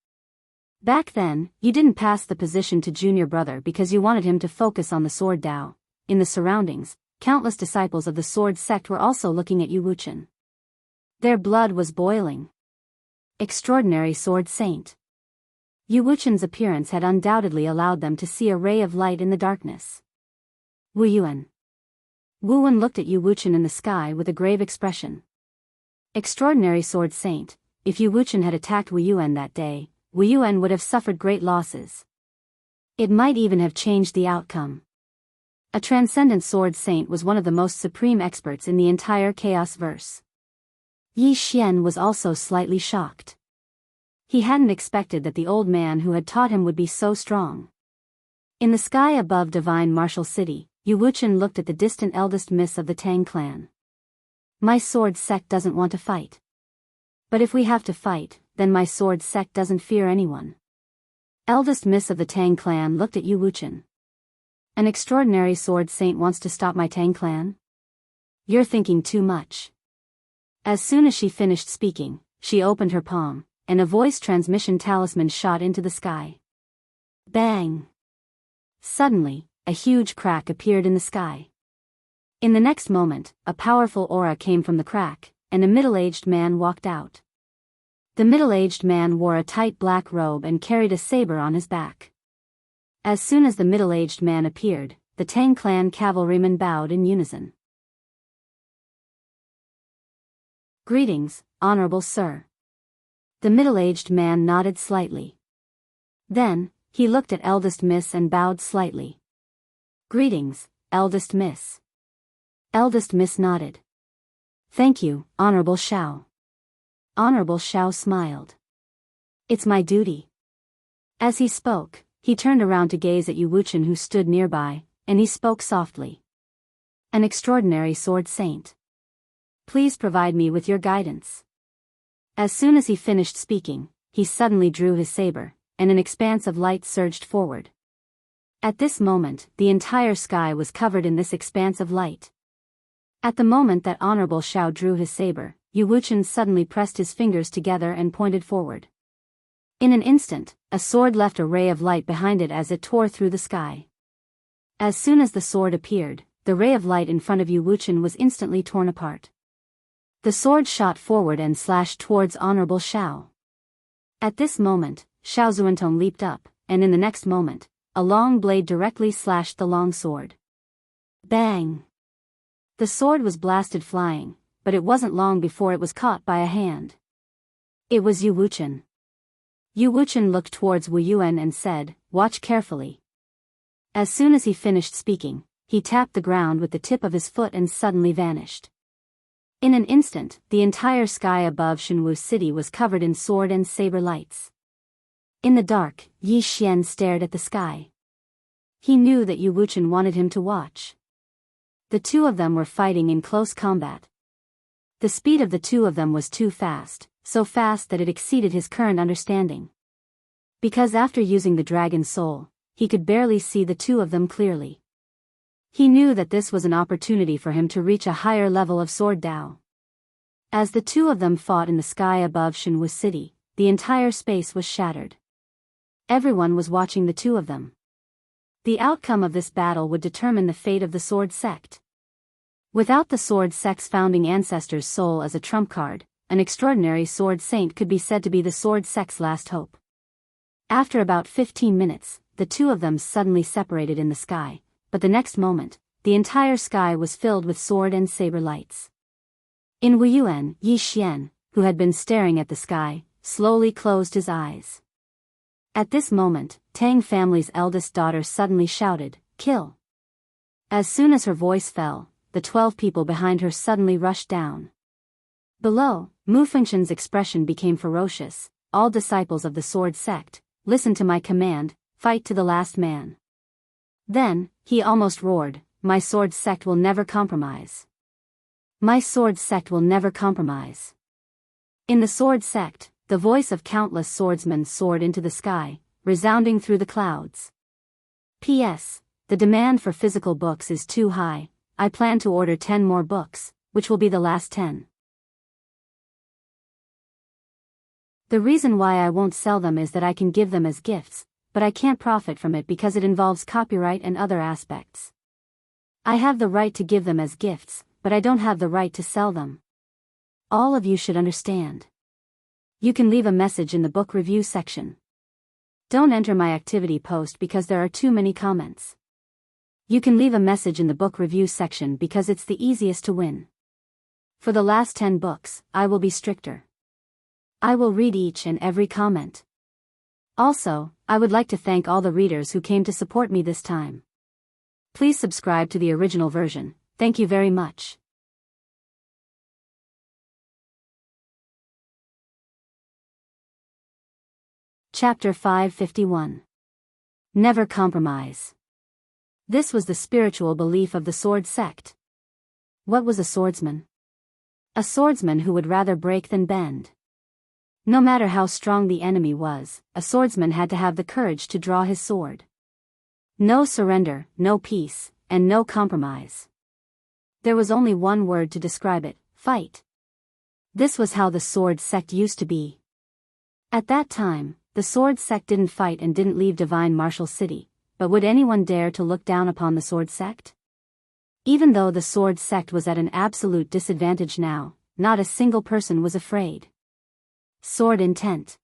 Back then, you didn't pass the position to junior brother because you wanted him to focus on the sword Dao. In the surroundings, countless disciples of the sword sect were also looking at Yu Wuchen. Their blood was boiling. Extraordinary sword saint. Yu Wuchen's appearance had undoubtedly allowed them to see a ray of light in the darkness. Wu Yuan. Wu Wen looked at Yu Wuchen in the sky with a grave expression. Extraordinary sword saint, if Yu Wuchen had attacked Wu Yuan that day, Wu Yuan would have suffered great losses. It might even have changed the outcome. A transcendent sword saint was one of the most supreme experts in the entire chaos verse. Yi Xian was also slightly shocked. He hadn't expected that the old man who had taught him would be so strong. In the sky above divine martial city, Yu Wuchen looked at the distant eldest miss of the Tang clan. My sword sect doesn't want to fight. But if we have to fight, then my sword sect doesn't fear anyone. Eldest miss of the Tang clan looked at Yu Wuchen. An extraordinary sword saint wants to stop my Tang clan? You're thinking too much. As soon as she finished speaking, she opened her palm, and a voice transmission talisman shot into the sky. Bang! Suddenly, a huge crack appeared in the sky. In the next moment, a powerful aura came from the crack, and a middle-aged man walked out. The middle-aged man wore a tight black robe and carried a saber on his back. As soon as the middle-aged man appeared, the Tang clan cavalrymen bowed in unison. Greetings, Honorable Sir. The middle-aged man nodded slightly. Then, he looked at eldest miss and bowed slightly. Greetings, eldest miss. Eldest miss nodded. Thank you, Honorable Xiao. Honorable Xiao smiled. It's my duty. As he spoke, he turned around to gaze at Yu Wuchen who stood nearby, and he spoke softly. An extraordinary sword saint. Please provide me with your guidance. As soon as he finished speaking, he suddenly drew his saber, and an expanse of light surged forward. At this moment, the entire sky was covered in this expanse of light. At the moment that Honorable Xiao drew his saber, Yu Wuchen suddenly pressed his fingers together and pointed forward. In an instant, a sword left a ray of light behind it as it tore through the sky. As soon as the sword appeared, the ray of light in front of Yu Wuchen was instantly torn apart. The sword shot forward and slashed towards Honorable Xiao. At this moment, Xiao Zuantong leaped up, and in the next moment, a long blade directly slashed the long sword. Bang! The sword was blasted flying, but it wasn't long before it was caught by a hand. It was Yu Wuchen. Yu Wuchen looked towards Wu Yuan and said, "Watch carefully." As soon as he finished speaking, he tapped the ground with the tip of his foot and suddenly vanished. In an instant, the entire sky above Shenwu City was covered in sword and saber lights. In the dark, Yi Xian stared at the sky. He knew that Yu Wuchen wanted him to watch. The two of them were fighting in close combat. The speed of the two of them was too fast, so fast that it exceeded his current understanding. Because after using the dragon's soul, he could barely see the two of them clearly. He knew that this was an opportunity for him to reach a higher level of sword Dao. As the two of them fought in the sky above Shenwu City, the entire space was shattered. Everyone was watching the two of them. The outcome of this battle would determine the fate of the sword sect. Without the sword sect's founding ancestor's soul as a trump card, an extraordinary sword saint could be said to be the sword sect's last hope. After about 15 minutes, the two of them suddenly separated in the sky, but the next moment, the entire sky was filled with sword and saber lights. In Wu Yuan, Yi Xian, who had been staring at the sky, slowly closed his eyes. At this moment, Tang family's eldest daughter suddenly shouted, "Kill!" As soon as her voice fell, the 12 people behind her suddenly rushed down. Below, Mu Fengshen's expression became ferocious. "All disciples of the sword sect, listen to my command, fight to the last man." Then, he almost roared, "My sword sect will never compromise. My sword sect will never compromise." In the sword sect, the voice of countless swordsmen soared into the sky, resounding through the clouds. P.S. The demand for physical books is too high. I plan to order 10 more books, which will be the last 10. The reason why I won't sell them is that I can give them as gifts, but I can't profit from it because it involves copyright and other aspects. I have the right to give them as gifts, but I don't have the right to sell them. All of you should understand. You can leave a message in the book review section. Don't enter my activity post because there are too many comments. You can leave a message in the book review section because it's the easiest to win. For the last 10 books, I will be stricter. I will read each and every comment. Also, I would like to thank all the readers who came to support me this time. Please subscribe to the original version. Thank you very much. Chapter 551. Never compromise. This was the spiritual belief of the sword sect. What was a swordsman? A swordsman who would rather break than bend. No matter how strong the enemy was, a swordsman had to have the courage to draw his sword. No surrender, no peace, and no compromise. There was only one word to describe it: fight. This was how the sword sect used to be. At that time, the sword sect didn't fight and didn't leave divine martial city, but would anyone dare to look down upon the sword sect? Even though the sword sect was at an absolute disadvantage now, not a single person was afraid. Sword intent.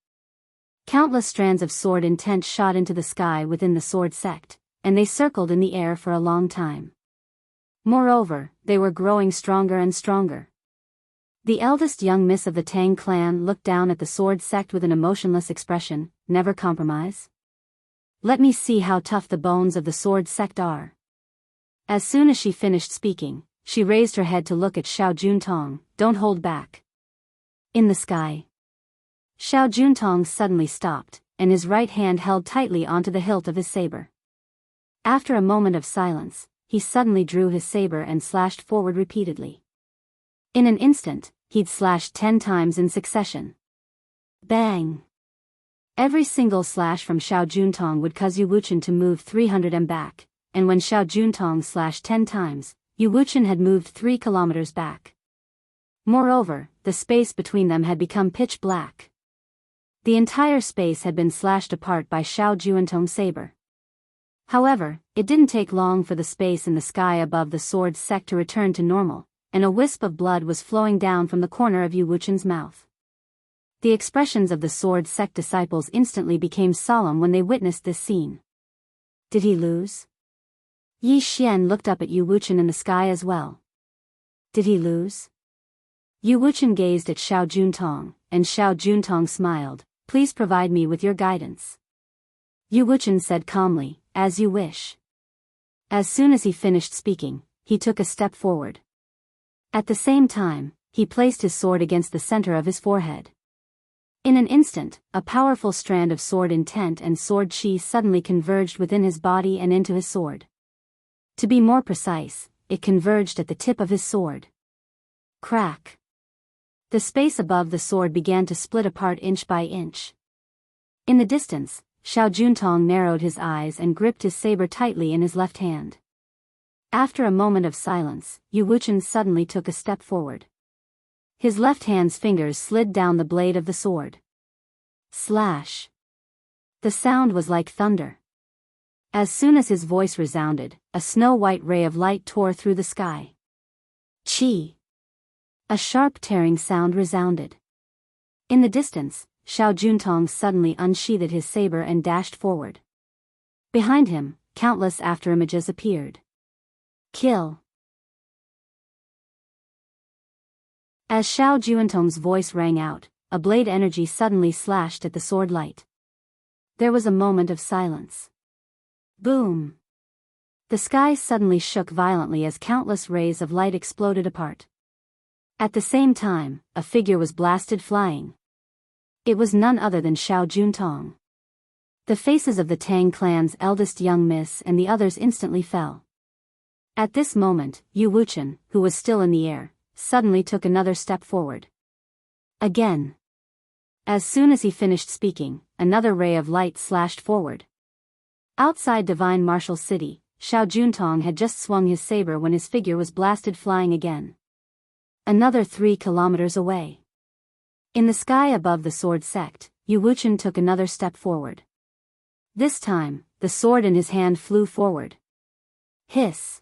Countless strands of sword intent shot into the sky within the sword sect, and they circled in the air for a long time. Moreover, they were growing stronger and stronger. The eldest young miss of the Tang clan looked down at the sword sect with an emotionless expression. Never compromise? Let me see how tough the bones of the sword sect are. As soon as she finished speaking, she raised her head to look at Xiao Juntong. Don't hold back. In the sky. Xiao Juntong suddenly stopped, and his right hand held tightly onto the hilt of his saber. After a moment of silence, he suddenly drew his saber and slashed forward repeatedly. In an instant, he'd slashed 10 times in succession. Bang! Every single slash from Xiao Juntong would cause Yu Wuchen to move 300 m back, and when Xiao Juntong slashed 10 times, Yu Wuchen had moved 3 kilometers back. Moreover, the space between them had become pitch black. The entire space had been slashed apart by Xiao Juntong's saber. However, it didn't take long for the space in the sky above the sword sect to return to normal, and a wisp of blood was flowing down from the corner of Yu Wuchen's mouth. The expressions of the sword sect disciples instantly became solemn when they witnessed this scene. Did he lose? Yi Xian looked up at Yu Wuchen in the sky as well. Did he lose? Yu Wuchen gazed at Xiao Juntong, and Xiao Juntong smiled. Please provide me with your guidance. Yu Wuchen said calmly, as you wish. As soon as he finished speaking, he took a step forward. At the same time, he placed his sword against the center of his forehead. In an instant, a powerful strand of sword intent and sword chi suddenly converged within his body and into his sword. To be more precise, it converged at the tip of his sword. Crack! The space above the sword began to split apart inch by inch. In the distance, Xiao Juntong narrowed his eyes and gripped his saber tightly in his left hand. After a moment of silence, Yu Wuchen suddenly took a step forward. His left hand's fingers slid down the blade of the sword. Slash! The sound was like thunder. As soon as his voice resounded, a snow-white ray of light tore through the sky. Chi! A sharp tearing sound resounded. In the distance, Xiao Juntong suddenly unsheathed his saber and dashed forward. Behind him, countless afterimages appeared. Kill! As Xiao Juntong's voice rang out, a blade energy suddenly slashed at the sword light. There was a moment of silence. Boom! The sky suddenly shook violently as countless rays of light exploded apart. At the same time, a figure was blasted flying. It was none other than Xiao Juntong. The faces of the Tang clan's eldest young miss and the others instantly fell. At this moment, Yu Wuchen, who was still in the air, suddenly took another step forward. Again. As soon as he finished speaking, another ray of light slashed forward. Outside Divine Martial City, Xiao Juntong had just swung his saber when his figure was blasted flying again. Another 3 kilometers away. In the sky above the sword sect, Yu Wuchen took another step forward. This time, the sword in his hand flew forward. Hiss!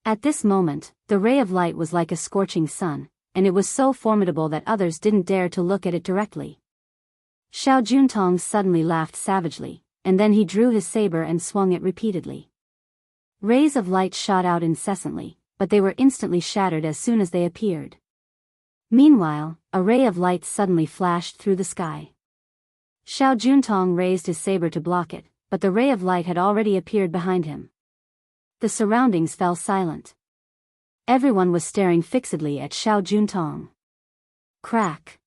At this moment, the ray of light was like a scorching sun, and it was so formidable that others didn't dare to look at it directly. Xiao Juntong suddenly laughed savagely, and then he drew his saber and swung it repeatedly. Rays of light shot out incessantly, but they were instantly shattered as soon as they appeared. Meanwhile, a ray of light suddenly flashed through the sky. Xiao Juntong raised his saber to block it, but the ray of light had already appeared behind him. The surroundings fell silent. Everyone was staring fixedly at Xiao Juntong. Crack!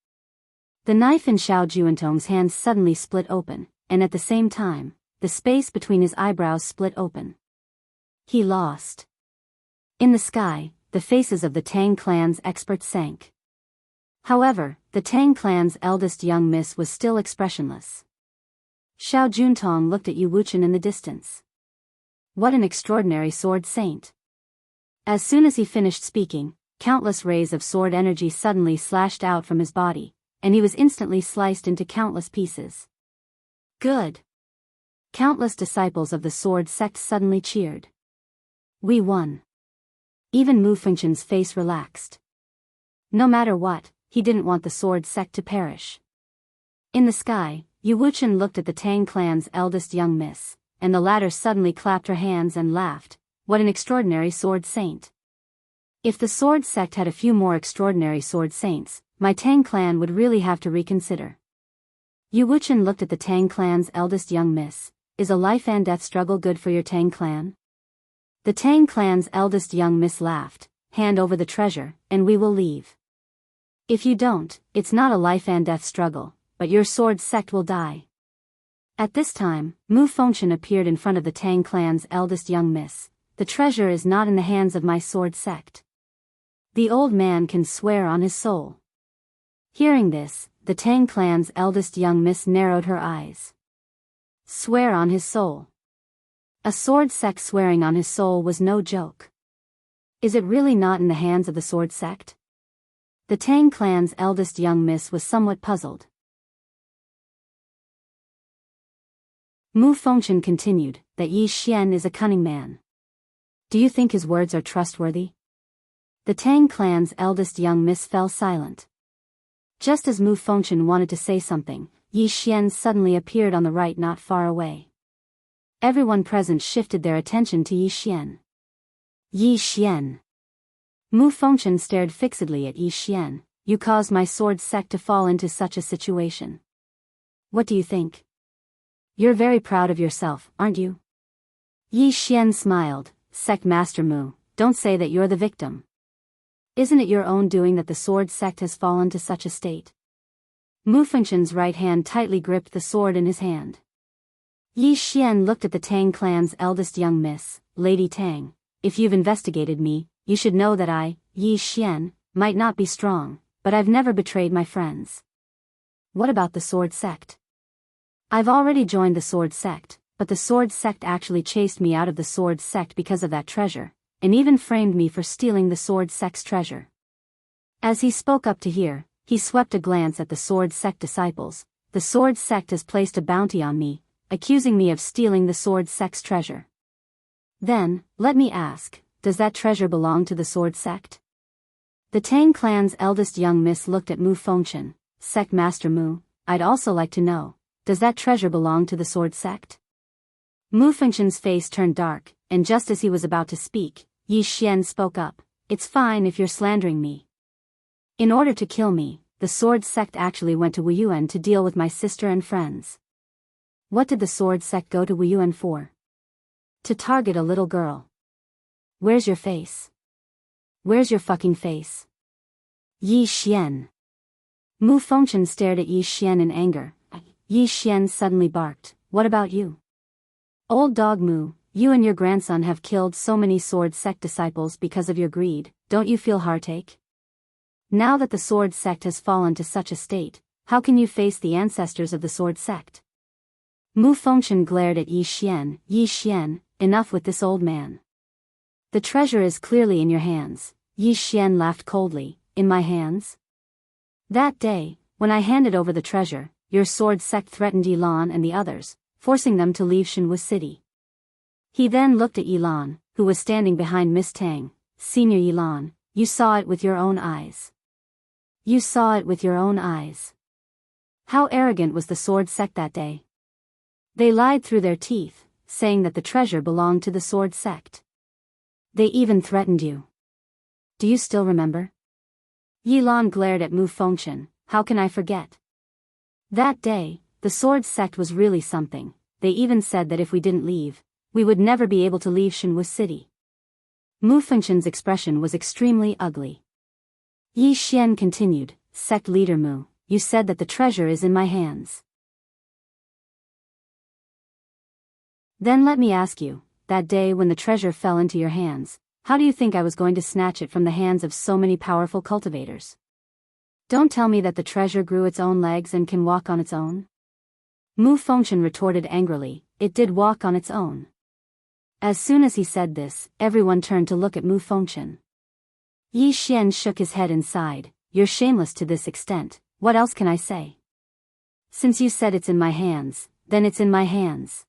The knife in Xiao Juntong's hand suddenly split open, and at the same time, the space between his eyebrows split open. He lost. In the sky, the faces of the Tang clan's experts sank. However, the Tang clan's eldest young miss was still expressionless. Xiao Juntong looked at Yu Wuchen in the distance. What an extraordinary sword saint! As soon as he finished speaking, countless rays of sword energy suddenly slashed out from his body, and he was instantly sliced into countless pieces. Good! Countless disciples of the sword sect suddenly cheered. We won. Even Mu Fengchen's face relaxed. No matter what, he didn't want the sword sect to perish. In the sky, Yu Wuchen looked at the Tang clan's eldest young miss, and the latter suddenly clapped her hands and laughed. What an extraordinary sword saint! If the sword sect had a few more extraordinary sword saints, my Tang clan would really have to reconsider. Yu Wuchen looked at the Tang clan's eldest young miss. Is a life and death struggle good for your Tang clan? The Tang clan's eldest young miss laughed. Hand over the treasure, and we will leave. If you don't, it's not a life and death struggle, but your sword sect will die. At this time, Mu Fengchen appeared in front of the Tang clan's eldest young miss. The treasure is not in the hands of my sword sect. The old man can swear on his soul. Hearing this, the Tang clan's eldest young miss narrowed her eyes. Swear on his soul. A sword sect swearing on his soul was no joke. Is it really not in the hands of the sword sect? The Tang clan's eldest young miss was somewhat puzzled. Mu Fengchen continued, that Yi Xian is a cunning man. Do you think his words are trustworthy? The Tang clan's eldest young miss fell silent. Just as Mu Fengchen wanted to say something, Yi Xian suddenly appeared on the right not far away. Everyone present shifted their attention to Yi Xian. Yi Xian. Mu Fengchen stared fixedly at Yi Xian. You caused my sword sect to fall into such a situation. What do you think? You're very proud of yourself, aren't you? Yi Xian smiled. Sect Master Mu, don't say that you're the victim. Isn't it your own doing that the sword sect has fallen to such a state? Mu Fengchen's right hand tightly gripped the sword in his hand. Yi Xian looked at the Tang clan's eldest young miss, Lady Tang. If you've investigated me, you should know that I, Yi Xian, might not be strong, but I've never betrayed my friends. What about the sword sect? I've already joined the sword sect, but the sword sect actually chased me out of the sword sect because of that treasure, and even framed me for stealing the sword sect's treasure. As he spoke up to here, he swept a glance at the sword sect disciples. The sword sect has placed a bounty on me, accusing me of stealing the sword sect's treasure. Then, let me ask, does that treasure belong to the sword sect? The Tang clan's eldest young miss looked at Mu Fengchen. Sect Master Mu, I'd also like to know, does that treasure belong to the sword sect? Mu Fengchen's face turned dark, and just as he was about to speak, Yi Xian spoke up. It's fine if you're slandering me. In order to kill me, the sword sect actually went to Wuyuan to deal with my sister and friends. What did the sword sect go to Wu Yuan for? To target a little girl. Where's your face? Where's your fucking face? Yi Xian. Mu Fengchen stared at Yi Xian in anger. Yi Xian suddenly barked, "What about you? Old dog Mu, you and your grandson have killed so many sword sect disciples because of your greed, don't you feel heartache? Now that the sword sect has fallen to such a state, how can you face the ancestors of the sword sect?" Mu Fengchen glared at Yi Xian. "Yi Xian, enough with this old man. The treasure is clearly in your hands." Yi Xian laughed coldly. "In my hands? That day, when I handed over the treasure, your sword sect threatened Yilan and the others, forcing them to leave Shenwu City." He then looked at Yilan, who was standing behind Miss Tang. "Senior Yilan, you saw it with your own eyes. You saw it with your own eyes. How arrogant was the sword sect that day? They lied through their teeth, saying that the treasure belonged to the sword sect. They even threatened you. Do you still remember?" Yilan glared at Mu Fengchen. "How can I forget? That day, the sword sect was really something. They even said that if we didn't leave, we would never be able to leave Shenwu City." Mu Fengchen's expression was extremely ugly. Yi Xian continued, "Sect leader Mu, you said that the treasure is in my hands. Then let me ask you, that day when the treasure fell into your hands, how do you think I was going to snatch it from the hands of so many powerful cultivators? Don't tell me that the treasure grew its own legs and can walk on its own." Mu Fengchen retorted angrily, "It did walk on its own." As soon as he said this, everyone turned to look at Mu Fengchen. Yi Xian shook his head and sighed, "You're shameless to this extent, what else can I say? Since you said it's in my hands, then it's in my hands.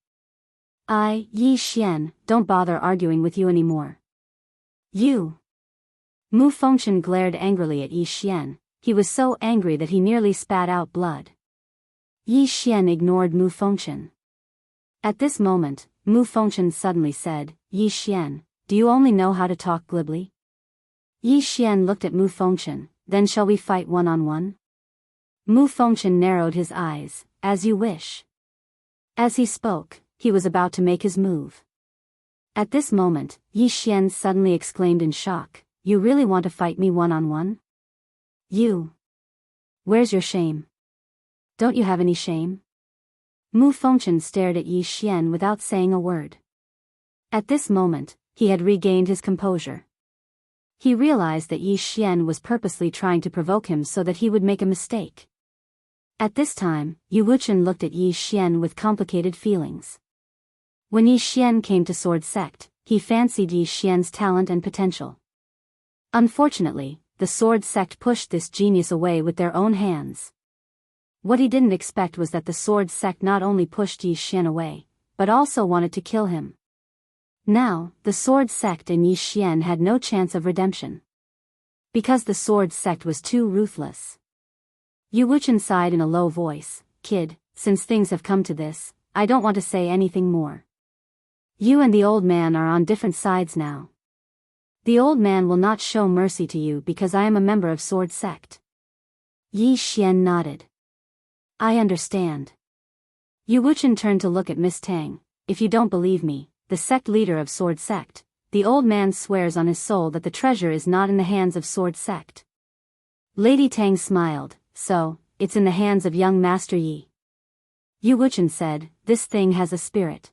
Yi Xian, don't bother arguing with you anymore. You." Mu Fengchen glared angrily at Yi Xian. He was so angry that he nearly spat out blood. Yi Xian ignored Mu Fengchen. At this moment, Mu Fengchen suddenly said, "Yi Xian, do you only know how to talk glibly?" Yi Xian looked at Mu Fengchen. "Then shall we fight one-on-one?" Mu Fengchen narrowed his eyes. "As you wish." As he spoke, he was about to make his move. At this moment, Yi Xian suddenly exclaimed in shock, "You really want to fight me one-on-one? You? Where's your shame? Don't you have any shame?" Mu Fengchen stared at Yi Xian without saying a word. At this moment, he had regained his composure. He realized that Yi Xian was purposely trying to provoke him so that he would make a mistake. At this time, Yu Wuchen looked at Yi Xian with complicated feelings. When Yi Xian came to Sword Sect, he fancied Yi Xian's talent and potential. Unfortunately, the Sword Sect pushed this genius away with their own hands. What he didn't expect was that the Sword Sect not only pushed Yi Xian away, but also wanted to kill him. Now, the Sword Sect and Yi Xian had no chance of redemption. Because the Sword Sect was too ruthless. Yu Wuchen sighed in a low voice, "Kid, since things have come to this, I don't want to say anything more. You and the old man are on different sides now. The old man will not show mercy to you because I am a member of Sword Sect." Yi Xian nodded. "I understand." Yu Wuchen turned to look at Miss Tang. "If you don't believe me, the sect leader of Sword Sect, the old man swears on his soul that the treasure is not in the hands of Sword Sect." Lady Tang smiled. "So, it's in the hands of young Master Yi." Yu Wuchen said, "This thing has a spirit.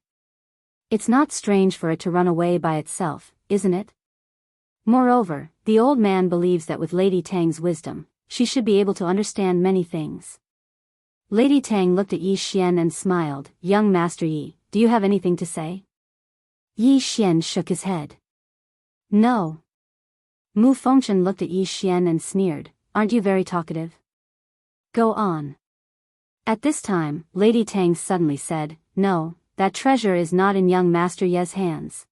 It's not strange for it to run away by itself, isn't it? Moreover, the old man believes that with Lady Tang's wisdom, she should be able to understand many things." Lady Tang looked at Yi Xian and smiled. "Young Master Yi, do you have anything to say?" Yi Xian shook his head. "No." Mu Fengchen looked at Yi Xian and sneered, "Aren't you very talkative? Go on." At this time, Lady Tang suddenly said, "No, that treasure is not in young Master Ye's hands.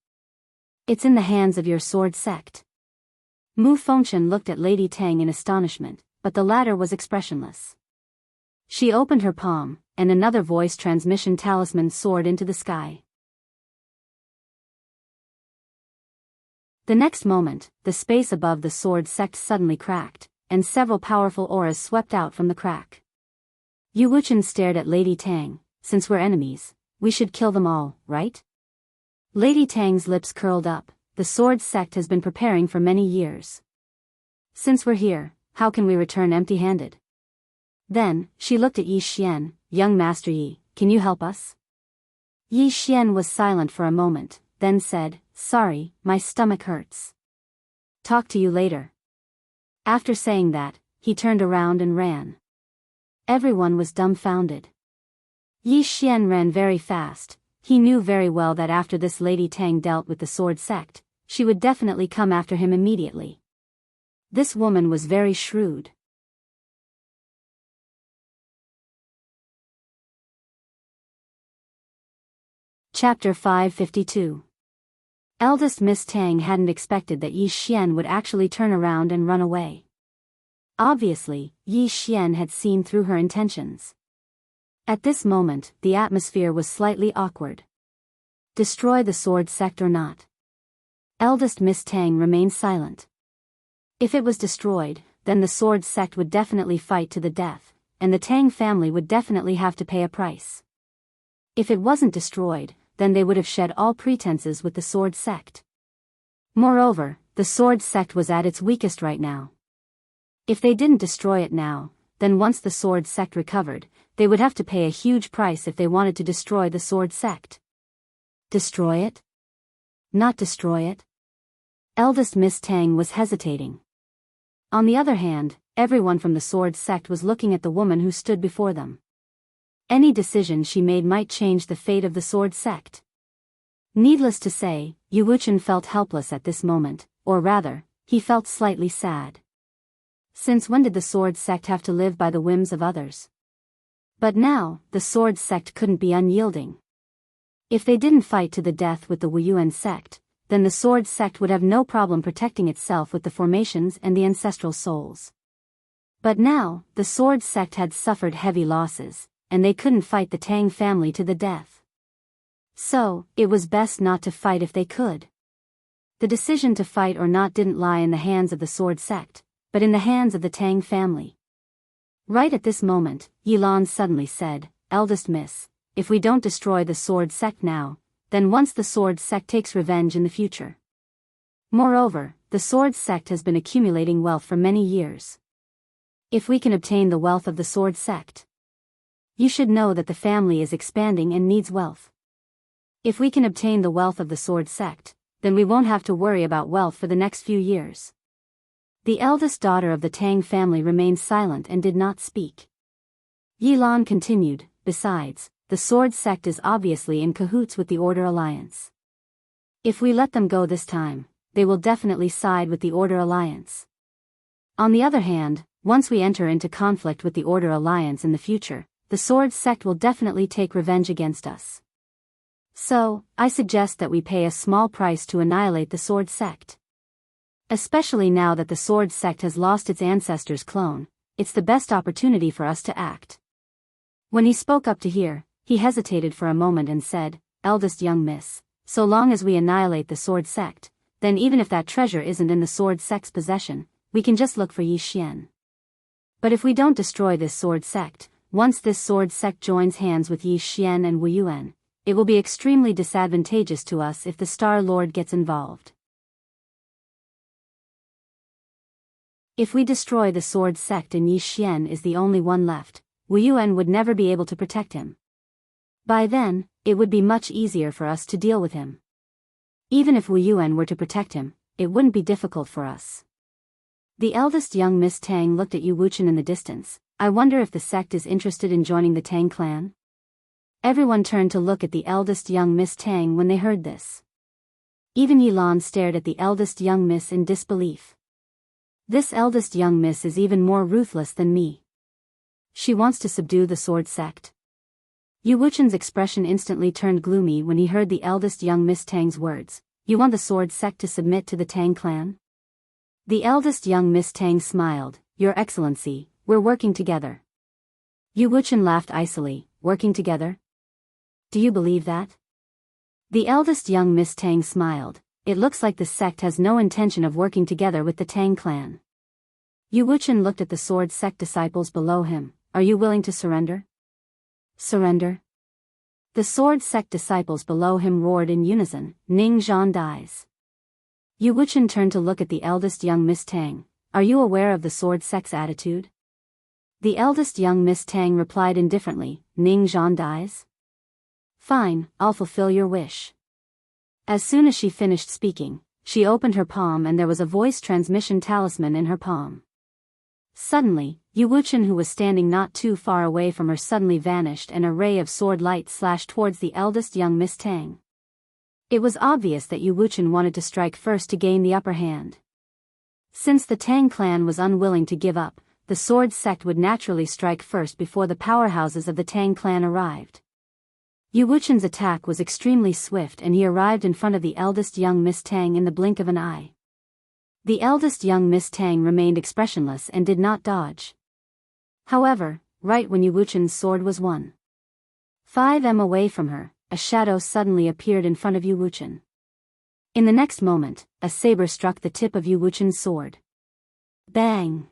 It's in the hands of your Sword Sect." Mu Fengchen looked at Lady Tang in astonishment, but the latter was expressionless. She opened her palm, and another voice transmission talisman soared into the sky. The next moment, the space above the Sword Sect suddenly cracked, and several powerful auras swept out from the crack. Yu Wuchen stared at Lady Tang. since we're enemies, we should kill them all, right? Lady Tang's lips curled up. The sword sect has been preparing for many years. Since we're here, how can we return empty-handed? Then, she looked at Yi Xian. Young Master Yi, can you help us? Yi Xian was silent for a moment, then said, sorry, my stomach hurts. Talk to you later. After saying that, he turned around and ran. Everyone was dumbfounded. Yi Xian ran very fast. He knew very well that after this Lady Tang dealt with the sword sect, she would definitely come after him immediately. This woman was very shrewd. Chapter 552. Eldest Miss Tang hadn't expected that Yi Xian would actually turn around and run away. Obviously, Yi Xian had seen through her intentions. At this moment, the atmosphere was slightly awkward. Destroy the sword sect or not? Eldest Miss Tang remained silent. If it was destroyed, then the sword sect would definitely fight to the death, and the Tang family would definitely have to pay a price. If it wasn't destroyed, then they would have shed all pretenses with the sword sect. Moreover, the sword sect was at its weakest right now. If they didn't destroy it now, then once the sword sect recovered, they would have to pay a huge price if they wanted to destroy the sword sect. Destroy it? Not destroy it? Eldest Miss Tang was hesitating. On the other hand, everyone from the sword sect was looking at the woman who stood before them. Any decision she made might change the fate of the sword sect. Needless to say, Yu Wuchen felt helpless at this moment, or rather, he felt slightly sad. Since when did the sword sect have to live by the whims of others? But now, the sword sect couldn't be unyielding. If they didn't fight to the death with the Wuyuan sect, then the sword sect would have no problem protecting itself with the formations and the ancestral souls. But now, the sword sect had suffered heavy losses, and they couldn't fight the Tang family to the death. So, it was best not to fight if they could. The decision to fight or not didn't lie in the hands of the sword sect, but in the hands of the Tang family. Right at this moment, Yilan suddenly said, Eldest Miss, if we don't destroy the sword sect now, then once the sword sect takes revenge in the future. Moreover, the sword sect has been accumulating wealth for many years. If we can obtain the wealth of the sword sect, you should know that the family is expanding and needs wealth. If we can obtain the wealth of the sword sect, then we won't have to worry about wealth for the next few years. The eldest daughter of the Tang family remained silent and did not speak. Yilan continued, besides, the sword sect is obviously in cahoots with the Order Alliance. If we let them go this time, they will definitely side with the Order Alliance. On the other hand, once we enter into conflict with the Order Alliance in the future, the sword sect will definitely take revenge against us. So, I suggest that we pay a small price to annihilate the sword sect. Especially now that the sword sect has lost its ancestor's clone, it's the best opportunity for us to act. When he spoke up to her, he hesitated for a moment and said, Eldest young miss, so long as we annihilate the sword sect, then even if that treasure isn't in the sword sect's possession, we can just look for Yi Xian. But if we don't destroy this sword sect, once this sword sect joins hands with Yi Xian and Wuyuan, it will be extremely disadvantageous to us if the Star Lord gets involved. If we destroy the sword sect and Yi Xian is the only one left, Wuyuan would never be able to protect him. By then, it would be much easier for us to deal with him. Even if Wuyuan were to protect him, it wouldn't be difficult for us. The eldest young Miss Tang looked at Yu Wuchen in the distance. I wonder if the sect is interested in joining the Tang clan? Everyone turned to look at the eldest young Miss Tang when they heard this. Even Yilan stared at the eldest young miss in disbelief. This eldest young miss is even more ruthless than me. She wants to subdue the sword sect. Yu Wuchen's expression instantly turned gloomy when he heard the eldest young Miss Tang's words. You want the sword sect to submit to the Tang clan? The eldest young Miss Tang smiled. Your Excellency, we're working together. Yu Wuchen laughed icily. Working together? Do you believe that? The eldest young Miss Tang smiled. It looks like the sect has no intention of working together with the Tang clan. Yu Wuchen looked at the sword sect disciples below him. Are you willing to surrender? Surrender? The sword sect disciples below him roared in unison, Ning Zhan dies. Yu Wuchen turned to look at the eldest young Miss Tang. Are you aware of the sword sect's attitude? The eldest young Miss Tang replied indifferently, Ning Zhan dies? Fine, I'll fulfill your wish. As soon as she finished speaking, she opened her palm and there was a voice transmission talisman in her palm. Suddenly, Yu Wuchen, who was standing not too far away from her, suddenly vanished and a ray of sword light slashed towards the eldest young Miss Tang. It was obvious that Yu Wuchen wanted to strike first to gain the upper hand. Since the Tang clan was unwilling to give up, the sword sect would naturally strike first before the powerhouses of the Tang clan arrived. Yu Wuchen's attack was extremely swift and he arrived in front of the eldest young Miss Tang in the blink of an eye. The eldest young Miss Tang remained expressionless and did not dodge. However, right when Yu Wuchen's sword was 1.5 m away from her, a shadow suddenly appeared in front of Yu Wuchen. In the next moment, a saber struck the tip of Yu Wuchen's sword. Bang!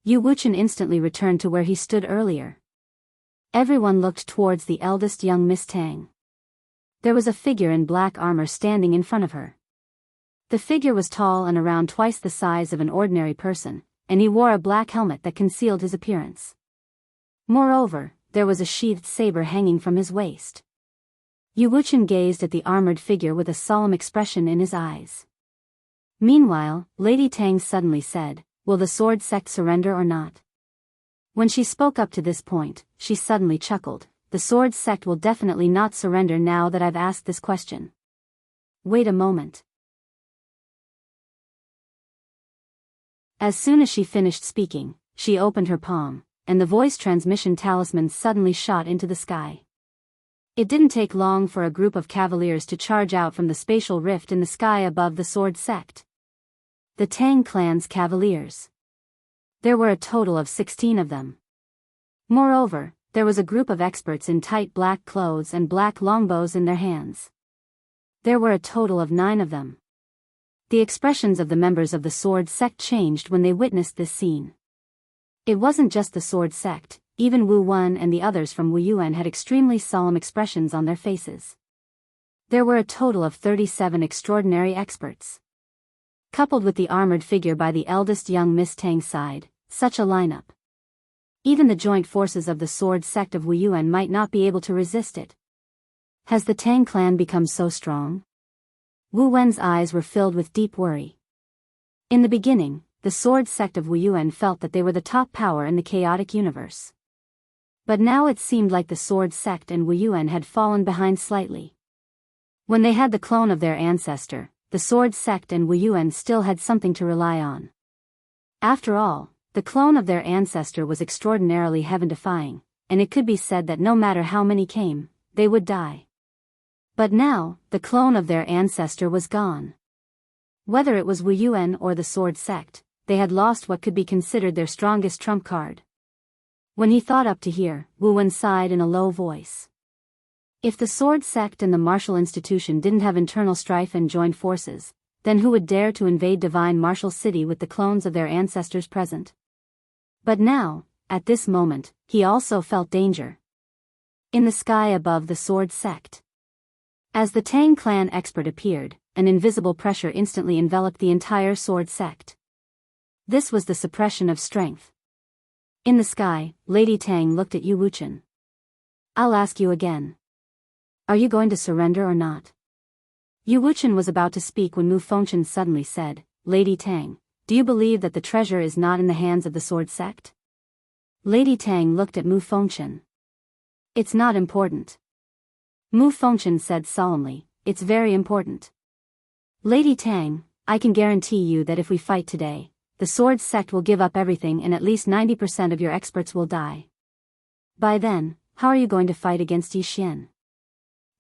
Yu Wuchen instantly returned to where he stood earlier. Everyone looked towards the eldest young Miss Tang. There was a figure in black armor standing in front of her. The figure was tall and around twice the size of an ordinary person, and he wore a black helmet that concealed his appearance. Moreover, there was a sheathed saber hanging from his waist. Yu Wuchen gazed at the armored figure with a solemn expression in his eyes. Meanwhile, Lady Tang suddenly said, Will the sword sect surrender or not? When she spoke up to this point, she suddenly chuckled. The sword sect will definitely not surrender now that I've asked this question. Wait a moment. As soon as she finished speaking, she opened her palm, and the voice transmission talisman suddenly shot into the sky. It didn't take long for a group of cavaliers to charge out from the spatial rift in the sky above the sword sect. The Tang clan's cavaliers. There were a total of 16 of them. Moreover, there was a group of experts in tight black clothes and black longbows in their hands. There were a total of 9 of them. The expressions of the members of the sword sect changed when they witnessed this scene. It wasn't just the sword sect, even Wu Wen and the others from Wu Yuan had extremely solemn expressions on their faces. There were a total of 37 extraordinary experts. Coupled with the armored figure by the eldest young Miss Tang's side, such a lineup. Even the joint forces of the sword sect of Wu Yuan might not be able to resist it. Has the Tang clan become so strong? Wu Wen's eyes were filled with deep worry. In the beginning, the sword sect of Wu Yuan felt that they were the top power in the chaotic universe. But now it seemed like the sword sect and Wu Yuan had fallen behind slightly. When they had the clone of their ancestor, the sword sect and Wu Yuan still had something to rely on. After all, the clone of their ancestor was extraordinarily heaven-defying, and it could be said that no matter how many came, they would die. But now, the clone of their ancestor was gone. Whether it was Wu Yuan or the sword sect, they had lost what could be considered their strongest trump card. When he thought up to hear, Wu Wen sighed in a low voice. If the sword sect and the martial institution didn't have internal strife and joined forces, then who would dare to invade divine martial city with the clones of their ancestors present? But now, at this moment, he also felt danger. In the sky above the sword sect. As the Tang clan expert appeared, an invisible pressure instantly enveloped the entire sword sect. This was the suppression of strength. In the sky, Lady Tang looked at Yu Wuchen. I'll ask you again. Are you going to surrender or not? Yu Wuchen was about to speak when Mu Fengchen suddenly said, Lady Tang, do you believe that the treasure is not in the hands of the sword sect? Lady Tang looked at Mu Fengchen. It's not important. Mu Fengchen said solemnly, it's very important. Lady Tang, I can guarantee you that if we fight today, the sword sect will give up everything and at least 90% of your experts will die. By then, how are you going to fight against Yi Xian?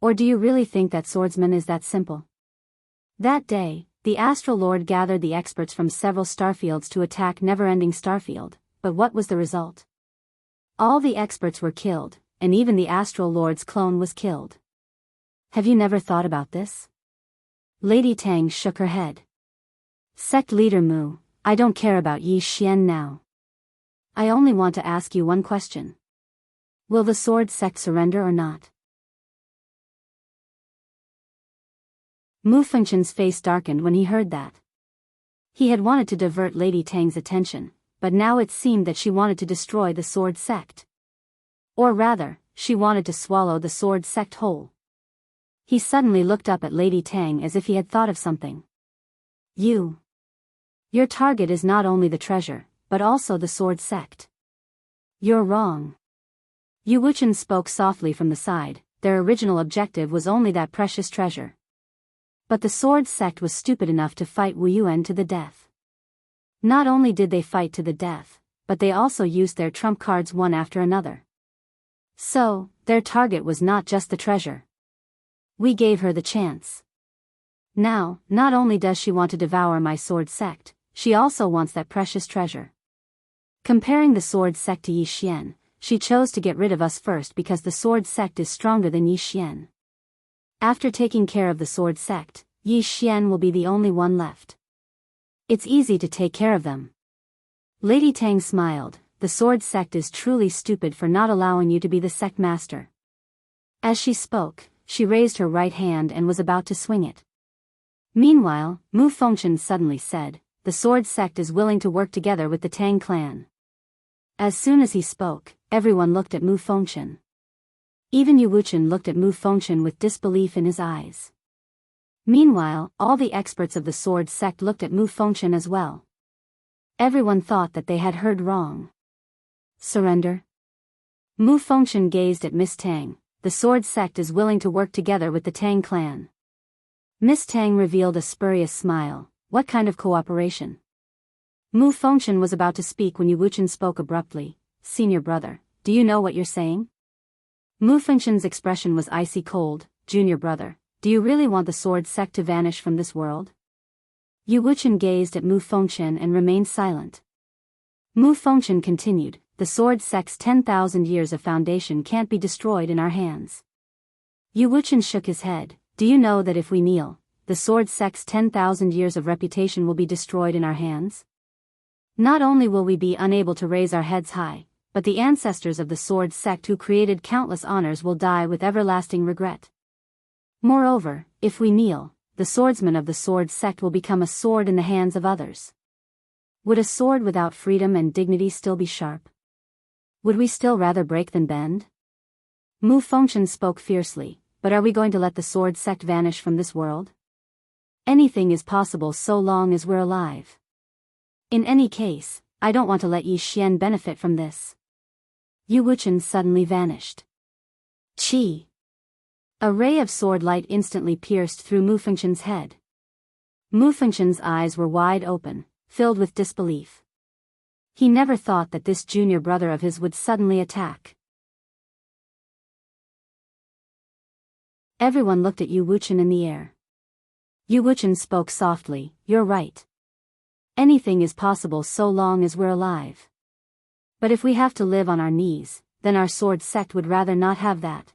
Or do you really think that swordsman is that simple? That day, the Astral Lord gathered the experts from several starfields to attack Never-Ending Starfield, but what was the result? All the experts were killed, and even the Astral Lord's clone was killed. Have you never thought about this? Lady Tang shook her head. Sect leader Mu, I don't care about Yi Xian now. I only want to ask you one question. Will the sword sect surrender or not? Mu Fengchen's face darkened when he heard that. He had wanted to divert Lady Tang's attention, but now it seemed that she wanted to destroy the sword sect. Or rather, she wanted to swallow the sword sect whole. He suddenly looked up at Lady Tang as if he had thought of something. Your target is not only the treasure, but also the sword sect. You're wrong. Yu Wuchen spoke softly from the side. Their original objective was only that precious treasure. But the sword sect was stupid enough to fight Wu Yuan to the death. Not only did they fight to the death, but they also used their trump cards one after another. So, their target was not just the treasure. We gave her the chance. Now, not only does she want to devour my sword sect, she also wants that precious treasure. Comparing the sword sect to Yi Xian, she chose to get rid of us first because the sword sect is stronger than Yi Xian. After taking care of the sword sect, Yi Xian will be the only one left. It's easy to take care of them. Lady Tang smiled. The sword sect is truly stupid for not allowing you to be the sect master. As she spoke, she raised her right hand and was about to swing it. Meanwhile, Mu Fengchen suddenly said, the sword sect is willing to work together with the Tang clan. As soon as he spoke, everyone looked at Mu Fengchen. Even Yu Wuchen looked at Mu Fengchen with disbelief in his eyes. Meanwhile, all the experts of the sword sect looked at Mu Fengchen as well. Everyone thought that they had heard wrong. Surrender? Mu Fengchen gazed at Miss Tang. The sword sect is willing to work together with the Tang clan. Miss Tang revealed a spurious smile. What kind of cooperation? Mu Fengchen was about to speak when Yu Wuchen spoke abruptly. Senior brother, do you know what you're saying? Mu Fengchen's expression was icy cold. Junior brother, do you really want the sword sect to vanish from this world? Yu Wuchen gazed at Mu Fengchen and remained silent. Mu Fengchen continued, the sword sect's 10,000 years of foundation can't be destroyed in our hands. Yu Wuchen shook his head. Do you know that if we kneel, the sword sect's 10,000 years of reputation will be destroyed in our hands? Not only will we be unable to raise our heads high, but the ancestors of the sword sect who created countless honors will die with everlasting regret. Moreover, if we kneel, the swordsman of the sword sect will become a sword in the hands of others. Would a sword without freedom and dignity still be sharp? Would we still rather break than bend? Mu Fengchen spoke fiercely, but are we going to let the sword sect vanish from this world? Anything is possible so long as we're alive. In any case, I don't want to let Yi Xian benefit from this. Yu Wuchen suddenly vanished. Chi! A ray of sword light instantly pierced through Mu Fengchen's head. Mu Fengchen's eyes were wide open, filled with disbelief. He never thought that this junior brother of his would suddenly attack. Everyone looked at Yu Wuchen in the air. Yu Wuchen spoke softly, you're right. Anything is possible so long as we're alive. But if we have to live on our knees, then our sword sect would rather not have that.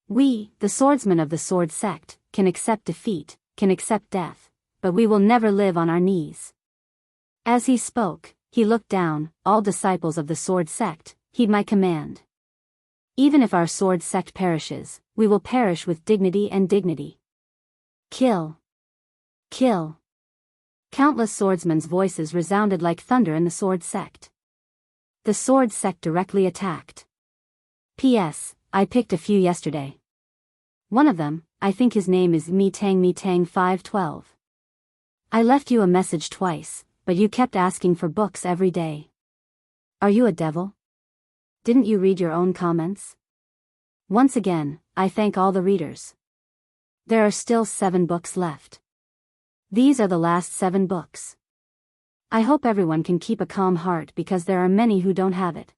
We, the swordsmen of the sword sect, can accept defeat, can accept death, but we will never live on our knees. As he spoke, he looked down. All disciples of the sword sect, heed my command. Even if our sword sect perishes, we will perish with dignity and dignity. Kill! Kill! Countless swordsmen's voices resounded like thunder in the sword sect. The sword sect directly attacked. P.S. I picked a few yesterday. One of them, I think his name is Mi Tang 512. I left you a message twice, but you kept asking for books every day. Are you a devil? Didn't you read your own comments? Once again, I thank all the readers. There are still 7 books left. These are the last 7 books. I hope everyone can keep a calm heart because there are many who don't have it.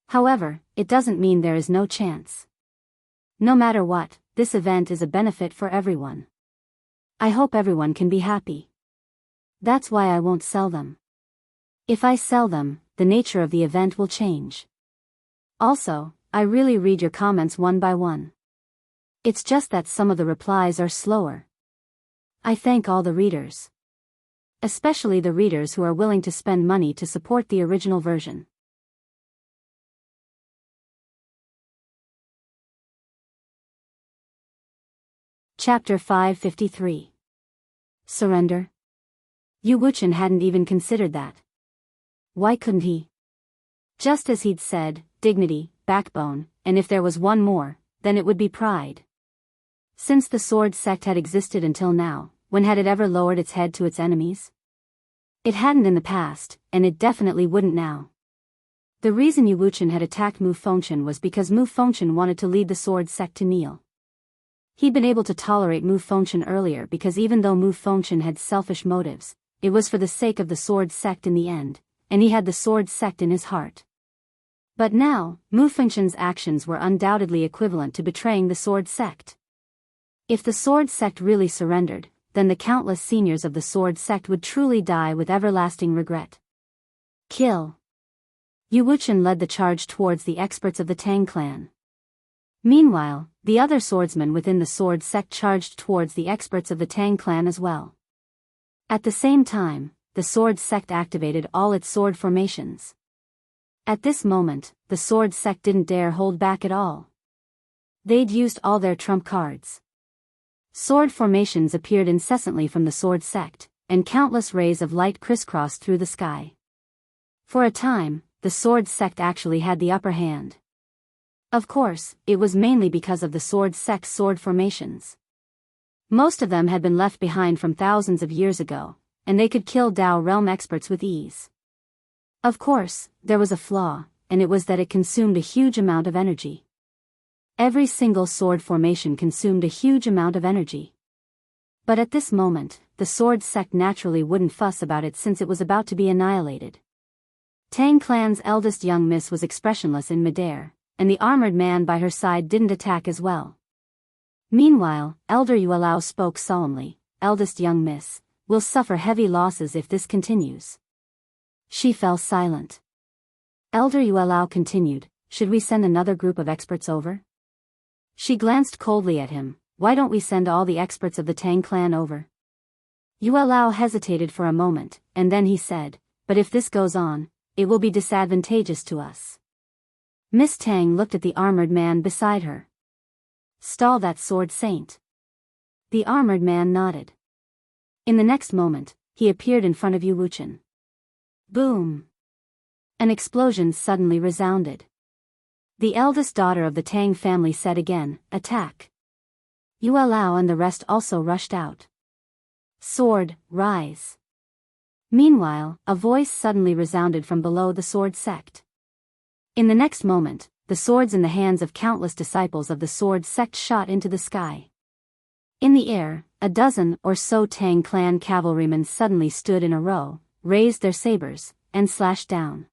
However, it doesn't mean there is no chance. No matter what, this event is a benefit for everyone. I hope everyone can be happy. That's why I won't sell them. If I sell them, the nature of the event will change. Also, I really read your comments one by one. It's just that some of the replies are slower. I thank all the readers. Especially the readers who are willing to spend money to support the original version. Chapter 553. Surrender? Yu Wuchen hadn't even considered that. Why couldn't he? Just as he'd said, dignity, backbone, and if there was one more, then it would be pride. Since the sword sect had existed until now, when had it ever lowered its head to its enemies? It hadn't in the past, and it definitely wouldn't now. The reason Yu Wuchen had attacked Mu Fengchen was because Mu Fengchen wanted to lead the sword sect to kneel. He'd been able to tolerate Mu Fengchen earlier because even though Mu Fengchen had selfish motives, it was for the sake of the sword sect in the end, and he had the sword sect in his heart. But now, Mu Fengchen's actions were undoubtedly equivalent to betraying the sword sect. If the sword sect really surrendered, then the countless seniors of the sword sect would truly die with everlasting regret. Kill. Yu Wuchen led the charge towards the experts of the Tang clan. Meanwhile, the other swordsmen within the sword sect charged towards the experts of the Tang clan as well. At the same time, the sword sect activated all its sword formations. At this moment, the sword sect didn't dare hold back at all. They'd used all their trump cards. Sword formations appeared incessantly from the sword sect, and countless rays of light crisscrossed through the sky. For a time, the sword sect actually had the upper hand. Of course, it was mainly because of the sword sect's sword formations. Most of them had been left behind from thousands of years ago, and they could kill Dao realm experts with ease. Of course, there was a flaw, and it was that it consumed a huge amount of energy. Every single sword formation consumed a huge amount of energy. But at this moment, the sword sect naturally wouldn't fuss about it since it was about to be annihilated. Tang clan's eldest young miss was expressionless in midair, and the armored man by her side didn't attack as well. Meanwhile, Elder Yuelao spoke solemnly, "Eldest young miss, will suffer heavy losses if this continues." She fell silent. Elder Yuelao continued, "Should we send another group of experts over?" She glanced coldly at him, "Why don't we send all the experts of the Tang clan over?" Yuelao hesitated for a moment, and then he said, "But if this goes on, it will be disadvantageous to us." Miss Tang looked at the armored man beside her. "Stall that sword saint." The armored man nodded. In the next moment, he appeared in front of Yu Wuchen. Boom! An explosion suddenly resounded. The eldest daughter of the Tang family said again, "Attack." Yuelao and the rest also rushed out. "Sword, rise." Meanwhile, a voice suddenly resounded from below the sword sect. In the next moment, the swords in the hands of countless disciples of the sword sect shot into the sky. In the air, a dozen or so Tang clan cavalrymen suddenly stood in a row, raised their sabers, and slashed down.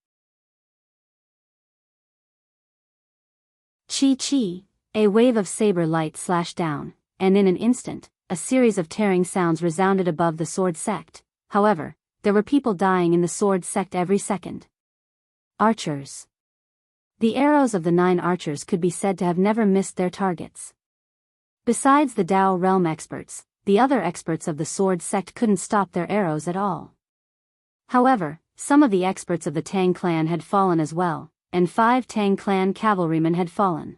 Chi-chi, a wave of saber light slashed down, and in an instant, a series of tearing sounds resounded above the sword sect. However, there were people dying in the sword sect every second. Archers. The arrows of the 9 archers could be said to have never missed their targets. Besides the Dao realm experts, the other experts of the sword sect couldn't stop their arrows at all. However, some of the experts of the Tang clan had fallen as well, and 5 Tang clan cavalrymen had fallen.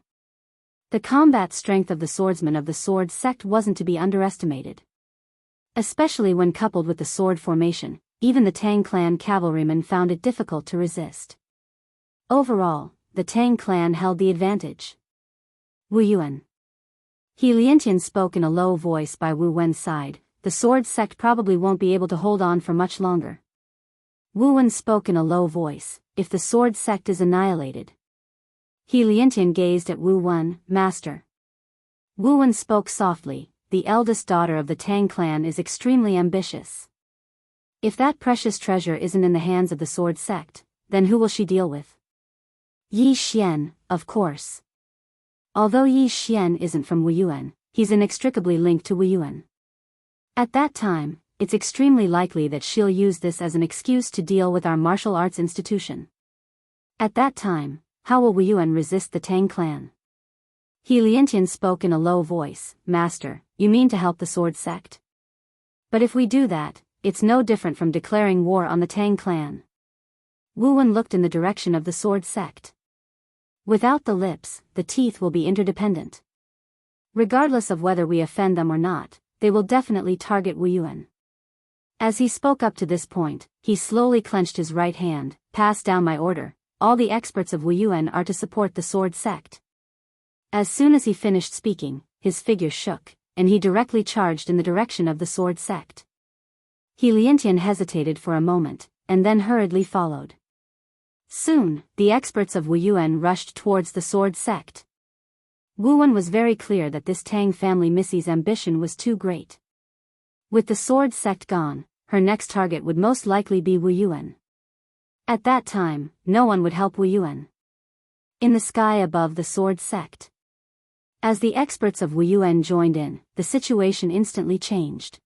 The combat strength of the swordsmen of the sword sect wasn't to be underestimated. Especially when coupled with the sword formation, even the Tang clan cavalrymen found it difficult to resist. Overall, the Tang clan held the advantage. Wu Yuan. He Liantian spoke in a low voice by Wu Wen's side, "The sword sect probably won't be able to hold on for much longer." Wu Wen spoke in a low voice, "If the sword sect is annihilated." He Liantian gazed at Wu Wen, "Master." Wu Wen spoke softly, "The eldest daughter of the Tang clan is extremely ambitious. If that precious treasure isn't in the hands of the sword sect, then who will she deal with? Yi Xian, of course. Although Yi Xian isn't from Wu Yuan, he's inextricably linked to Wu Yuan. At that time, it's extremely likely that she'll use this as an excuse to deal with our martial arts institution. At that time, how will Wu Yuan resist the Tang clan? He Liantian spoke in a low voice, "Master, you mean to help the sword sect? But if we do that, it's no different from declaring war on the Tang clan." Wu Wen looked in the direction of the sword sect. "Without the lips, the teeth will be interdependent. Regardless of whether we offend them or not, they will definitely target Wu Yuan. As he spoke up to this point, he slowly clenched his right hand. Pass down my order. All the experts of Wu Yuan are to support the sword sect. As soon as he finished speaking, his figure shook, and he directly charged in the direction of the sword sect. He Liantian hesitated for a moment, and then hurriedly followed. Soon, the experts of Wu Yuan rushed towards the sword sect. Wu Wen was very clear that this Tang family Missy's ambition was too great. With the sword sect gone, her next target would most likely be Wu Yuan. At that time, no one would help Wu Yuan. In the sky above the sword sect. As the experts of Wu Yuan joined in, the situation instantly changed.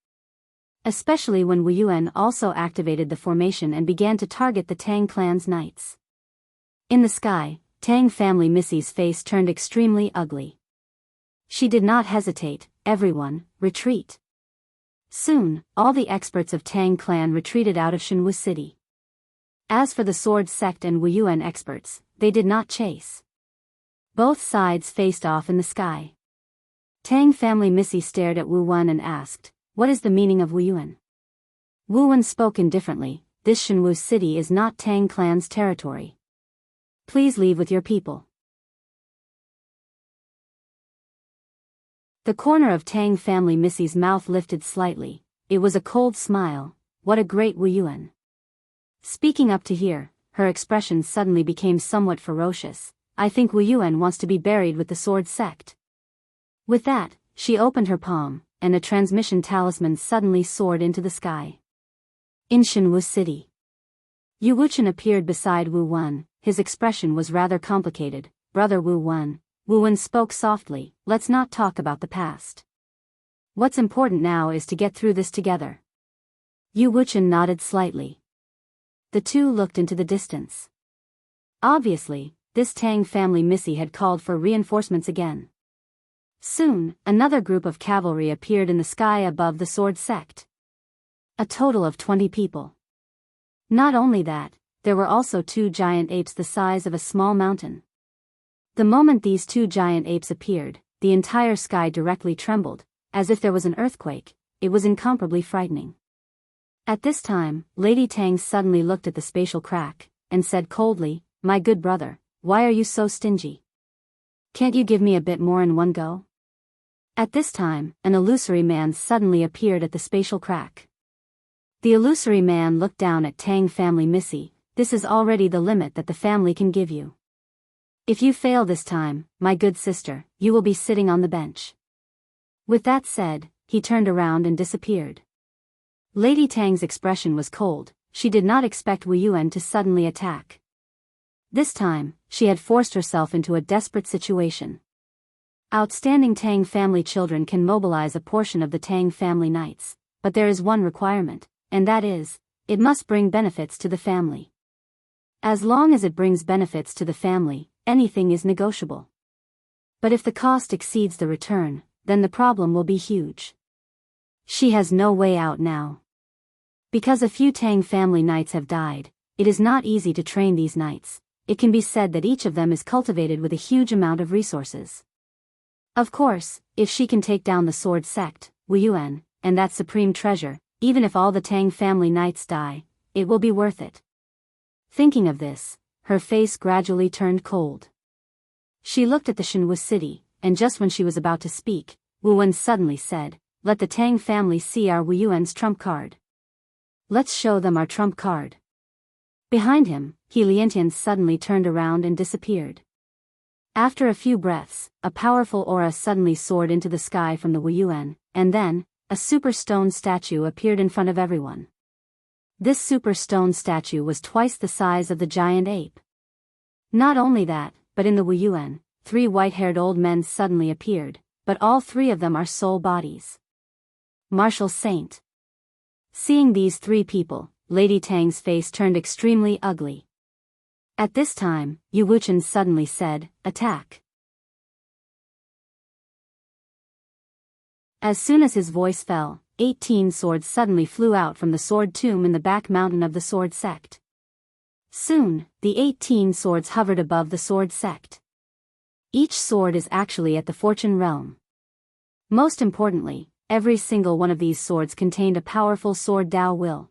Especially when Wu Yuan also activated the formation and began to target the Tang clan's knights. In the sky, Tang family Missy's face turned extremely ugly. She did not hesitate. Everyone, retreat. Soon, all the experts of Tang clan retreated out of Jianghu city. As for the sword sect and Wu Yuan experts, they did not chase. Both sides faced off in the sky. Tang family Missy stared at Wu Wen and asked, "What is the meaning of Wu Yuan?" Wu Wen spoke indifferently, "This Jianghu city is not Tang clan's territory. Please leave with your people." The corner of Tang family Missy's mouth lifted slightly. It was a cold smile. What a great Wu Yuan. Speaking up to hear, her expression suddenly became somewhat ferocious. "I think Wu Yuan wants to be buried with the sword sect." With that, she opened her palm, and a transmission talisman suddenly soared into the sky. In Jianghu city, Yu Wuchen appeared beside Wu Wen. His expression was rather complicated. "Brother Wu Wen." Wu Wen spoke softly, "Let's not talk about the past. What's important now is to get through this together." Yu Wuchen nodded slightly. The two looked into the distance. Obviously, this Tang family Missy had called for reinforcements again. Soon, another group of cavalry appeared in the sky above the sword sect. A total of 20 people. Not only that, there were also 2 giant apes the size of a small mountain. The moment these 2 giant apes appeared, the entire sky directly trembled, as if there was an earthquake. It was incomparably frightening. At this time, Lady Tang suddenly looked at the spatial crack, and said coldly, "My good brother, why are you so stingy? Can't you give me a bit more in one go?" At this time, an illusory man suddenly appeared at the spatial crack. The illusory man looked down at Tang family Missy. "This is already the limit that the family can give you. If you fail this time, my good sister, you will be sitting on the bench." With that said, he turned around and disappeared. Lady Tang's expression was cold. She did not expect Wu Yuan to suddenly attack. This time, she had forced herself into a desperate situation. Outstanding Tang family children can mobilize a portion of the Tang family knights, but there is one requirement, and that is, it must bring benefits to the family. As long as it brings benefits to the family, anything is negotiable. But if the cost exceeds the return, then the problem will be huge. She has no way out now. Because a few Tang family knights have died, it is not easy to train these knights. It can be said that each of them is cultivated with a huge amount of resources. Of course, if she can take down the sword sect, Wu Yuan, and that supreme treasure, even if all the Tang family knights die, it will be worth it. Thinking of this, her face gradually turned cold. She looked at the Jianghu city, and just when she was about to speak, Wu Wen suddenly said, "Let the Tang family see our Wu Yuan's trump card. Let's show them our trump card." Behind him, He Liantian suddenly turned around and disappeared. After a few breaths, a powerful aura suddenly soared into the sky from the Wu Yuan, and then, a super stone statue appeared in front of everyone. This super stone statue was twice the size of the giant ape. Not only that, but in the Wu Yuan, 3 white-haired old men suddenly appeared, but all 3 of them are soul bodies. Martial Saint. Seeing these 3 people, Lady Tang's face turned extremely ugly. At this time, Yu Wuchen suddenly said, "Attack." As soon as his voice fell, 18 swords suddenly flew out from the sword tomb in the back mountain of the sword sect. Soon, the 18 swords hovered above the sword sect. Each sword is actually at the fortune realm. Most importantly, every single one of these swords contained a powerful sword Dao will.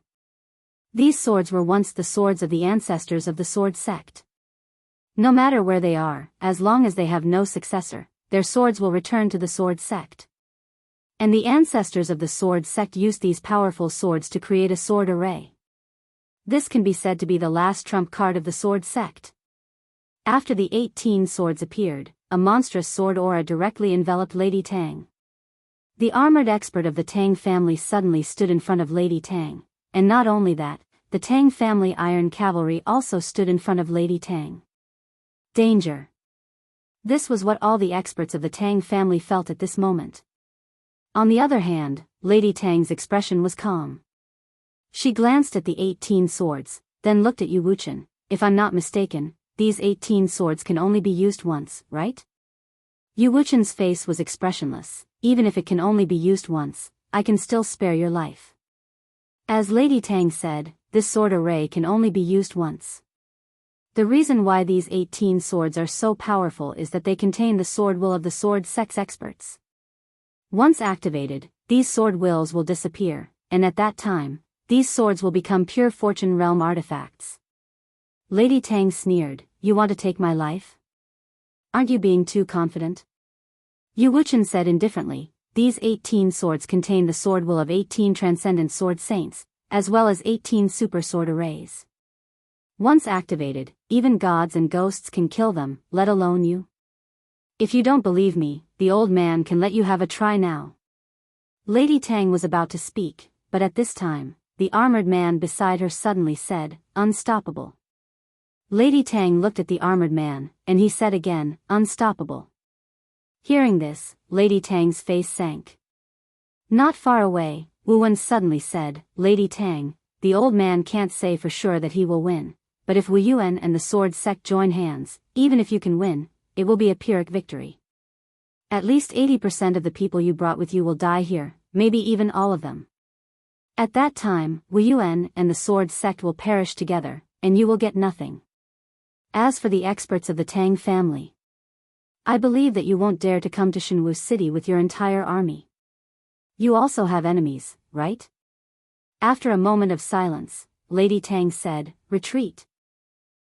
These swords were once the swords of the ancestors of the sword sect. No matter where they are, as long as they have no successor, their swords will return to the sword sect. And the ancestors of the sword sect used these powerful swords to create a sword array. This can be said to be the last trump card of the sword sect. After the 18 swords appeared, a monstrous sword aura directly enveloped Lady Tang. The armored expert of the Tang family suddenly stood in front of Lady Tang, and not only that, the Tang family iron cavalry also stood in front of Lady Tang. Danger. This was what all the experts of the Tang family felt at this moment. On the other hand, Lady Tang's expression was calm. She glanced at the 18 swords, then looked at Yu Wuchen. If I'm not mistaken, these 18 swords can only be used once, right? Yu Wuchen's face was expressionless. Even if it can only be used once, I can still spare your life. As Lady Tang said, this sword array can only be used once. The reason why these 18 swords are so powerful is that they contain the sword will of the sword sect's experts. Once activated, these sword wills will disappear, and at that time, these swords will become pure fortune realm artifacts. Lady Tang sneered, "You want to take my life? Aren't you being too confident?" Yu Wuchen said indifferently, "These 18 swords contain the sword will of 18 transcendent sword saints, as well as 18 super sword arrays. Once activated, even gods and ghosts can kill them, let alone you. If you don't believe me, the old man can let you have a try now." Lady Tang was about to speak, but at this time, the armored man beside her suddenly said, "Unstoppable." Lady Tang looked at the armored man, and he said again, "Unstoppable." Hearing this, Lady Tang's face sank. Not far away, Wu Wen suddenly said, "Lady Tang, the old man can't say for sure that he will win, but if Wu Yuan and the sword sect join hands, even if you can win, it will be a Pyrrhic victory. At least 80% of the people you brought with you will die here, maybe even all of them. At that time, Wu Yuan and the sword sect will perish together, and you will get nothing. As for the experts of the Tang family, I believe that you won't dare to come to Jianghu city with your entire army. You also have enemies, right?" After a moment of silence, Lady Tang said, "Retreat."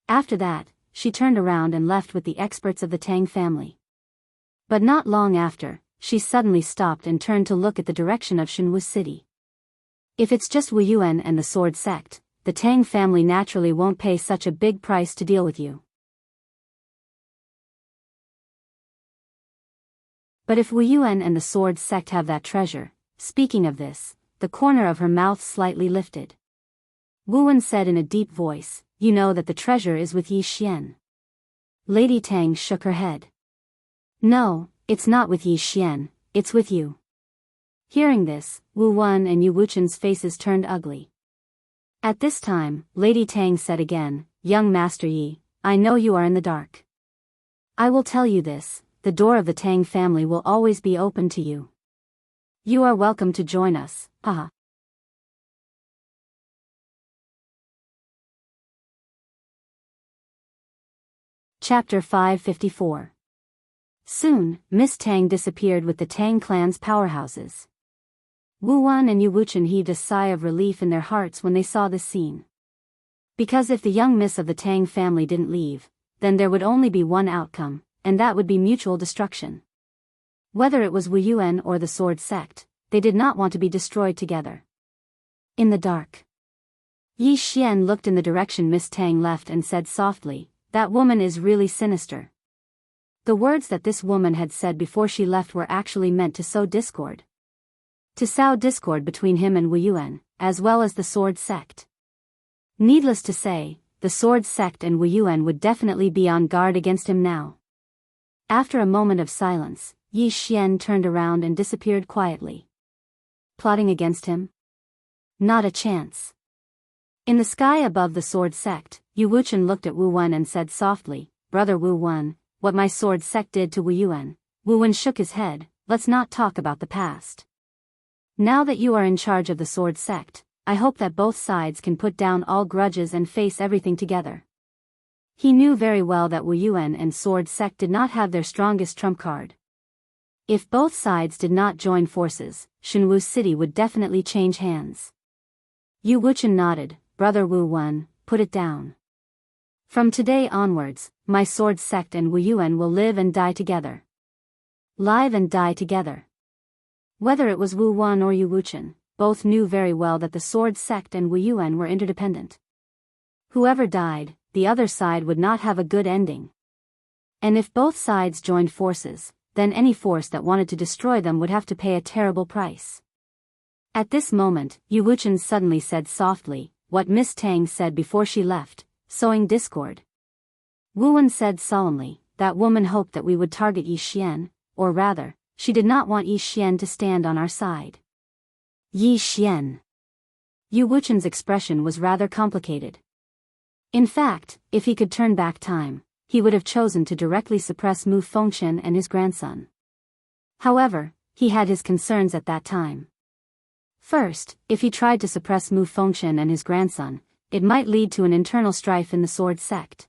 After that, she turned around and left with the experts of the Tang family. But not long after, she suddenly stopped and turned to look at the direction of Jianghu city. If it's just Wu Yuan and the sword sect, the Tang family naturally won't pay such a big price to deal with you. But if Wu Yuan and the sword sect have that treasure, speaking of this, the corner of her mouth slightly lifted. Wu Wen said in a deep voice, "You know that the treasure is with Yi Xian." Lady Tang shook her head. "No, it's not with Yi Xian, it's with you." Hearing this, Wu Wen and Yu Wuchen's faces turned ugly. At this time, Lady Tang said again, "Young Master Yi, I know you are in the dark. I will tell you this, the door of the Tang family will always be open to you. You are welcome to join us, haha." Chapter 554. Soon, Miss Tang disappeared with the Tang clan's powerhouses. Wu Wen and Yu Wuchen heaved a sigh of relief in their hearts when they saw this scene. Because if the young miss of the Tang family didn't leave, then there would only be one outcome, and that would be mutual destruction. Whether it was Wu Yuan or the sword sect, they did not want to be destroyed together. In the dark, Yi Xian looked in the direction Miss Tang left and said softly, "That woman is really sinister." The words that this woman had said before she left were actually meant to sow discord. To sow discord between him and Wu Yuan, as well as the sword sect. Needless to say, the sword sect and Wu Yuan would definitely be on guard against him now. After a moment of silence, Yi Xian turned around and disappeared quietly. Plotting against him? Not a chance. In the sky above the sword sect, Yu Wuchen looked at Wu Wen and said softly, "Brother Wu Wen, what my sword sect did to Wu Yuan." Wu Wen shook his head, "Let's not talk about the past. Now that you are in charge of the sword sect, I hope that both sides can put down all grudges and face everything together." He knew very well that Wu Yuan and sword sect did not have their strongest trump card. If both sides did not join forces, Shenwu City would definitely change hands. Yu Wuchen nodded. Brother Wu Wen, put it down. From today onwards, my sword sect and Wu Yuan will live and die together. Live and die together. Whether it was Wu Wen or Yu Wuchen, both knew very well that the sword sect and Wu Yuan were interdependent. Whoever died, the other side would not have a good ending. And if both sides joined forces, then any force that wanted to destroy them would have to pay a terrible price. At this moment, Yu Wuchen suddenly said softly, what Miss Tang said before she left, sowing discord. Wu Wen said solemnly, that woman hoped that we would target Yi Xian, or rather, she did not want Yi Xian to stand on our side. Yi Xian. Yu Wuchen's expression was rather complicated. In fact, if he could turn back time, he would have chosen to directly suppress Mu Fengchen and his grandson. However, he had his concerns at that time. First, if he tried to suppress Mu Fengchen and his grandson, it might lead to an internal strife in the sword sect.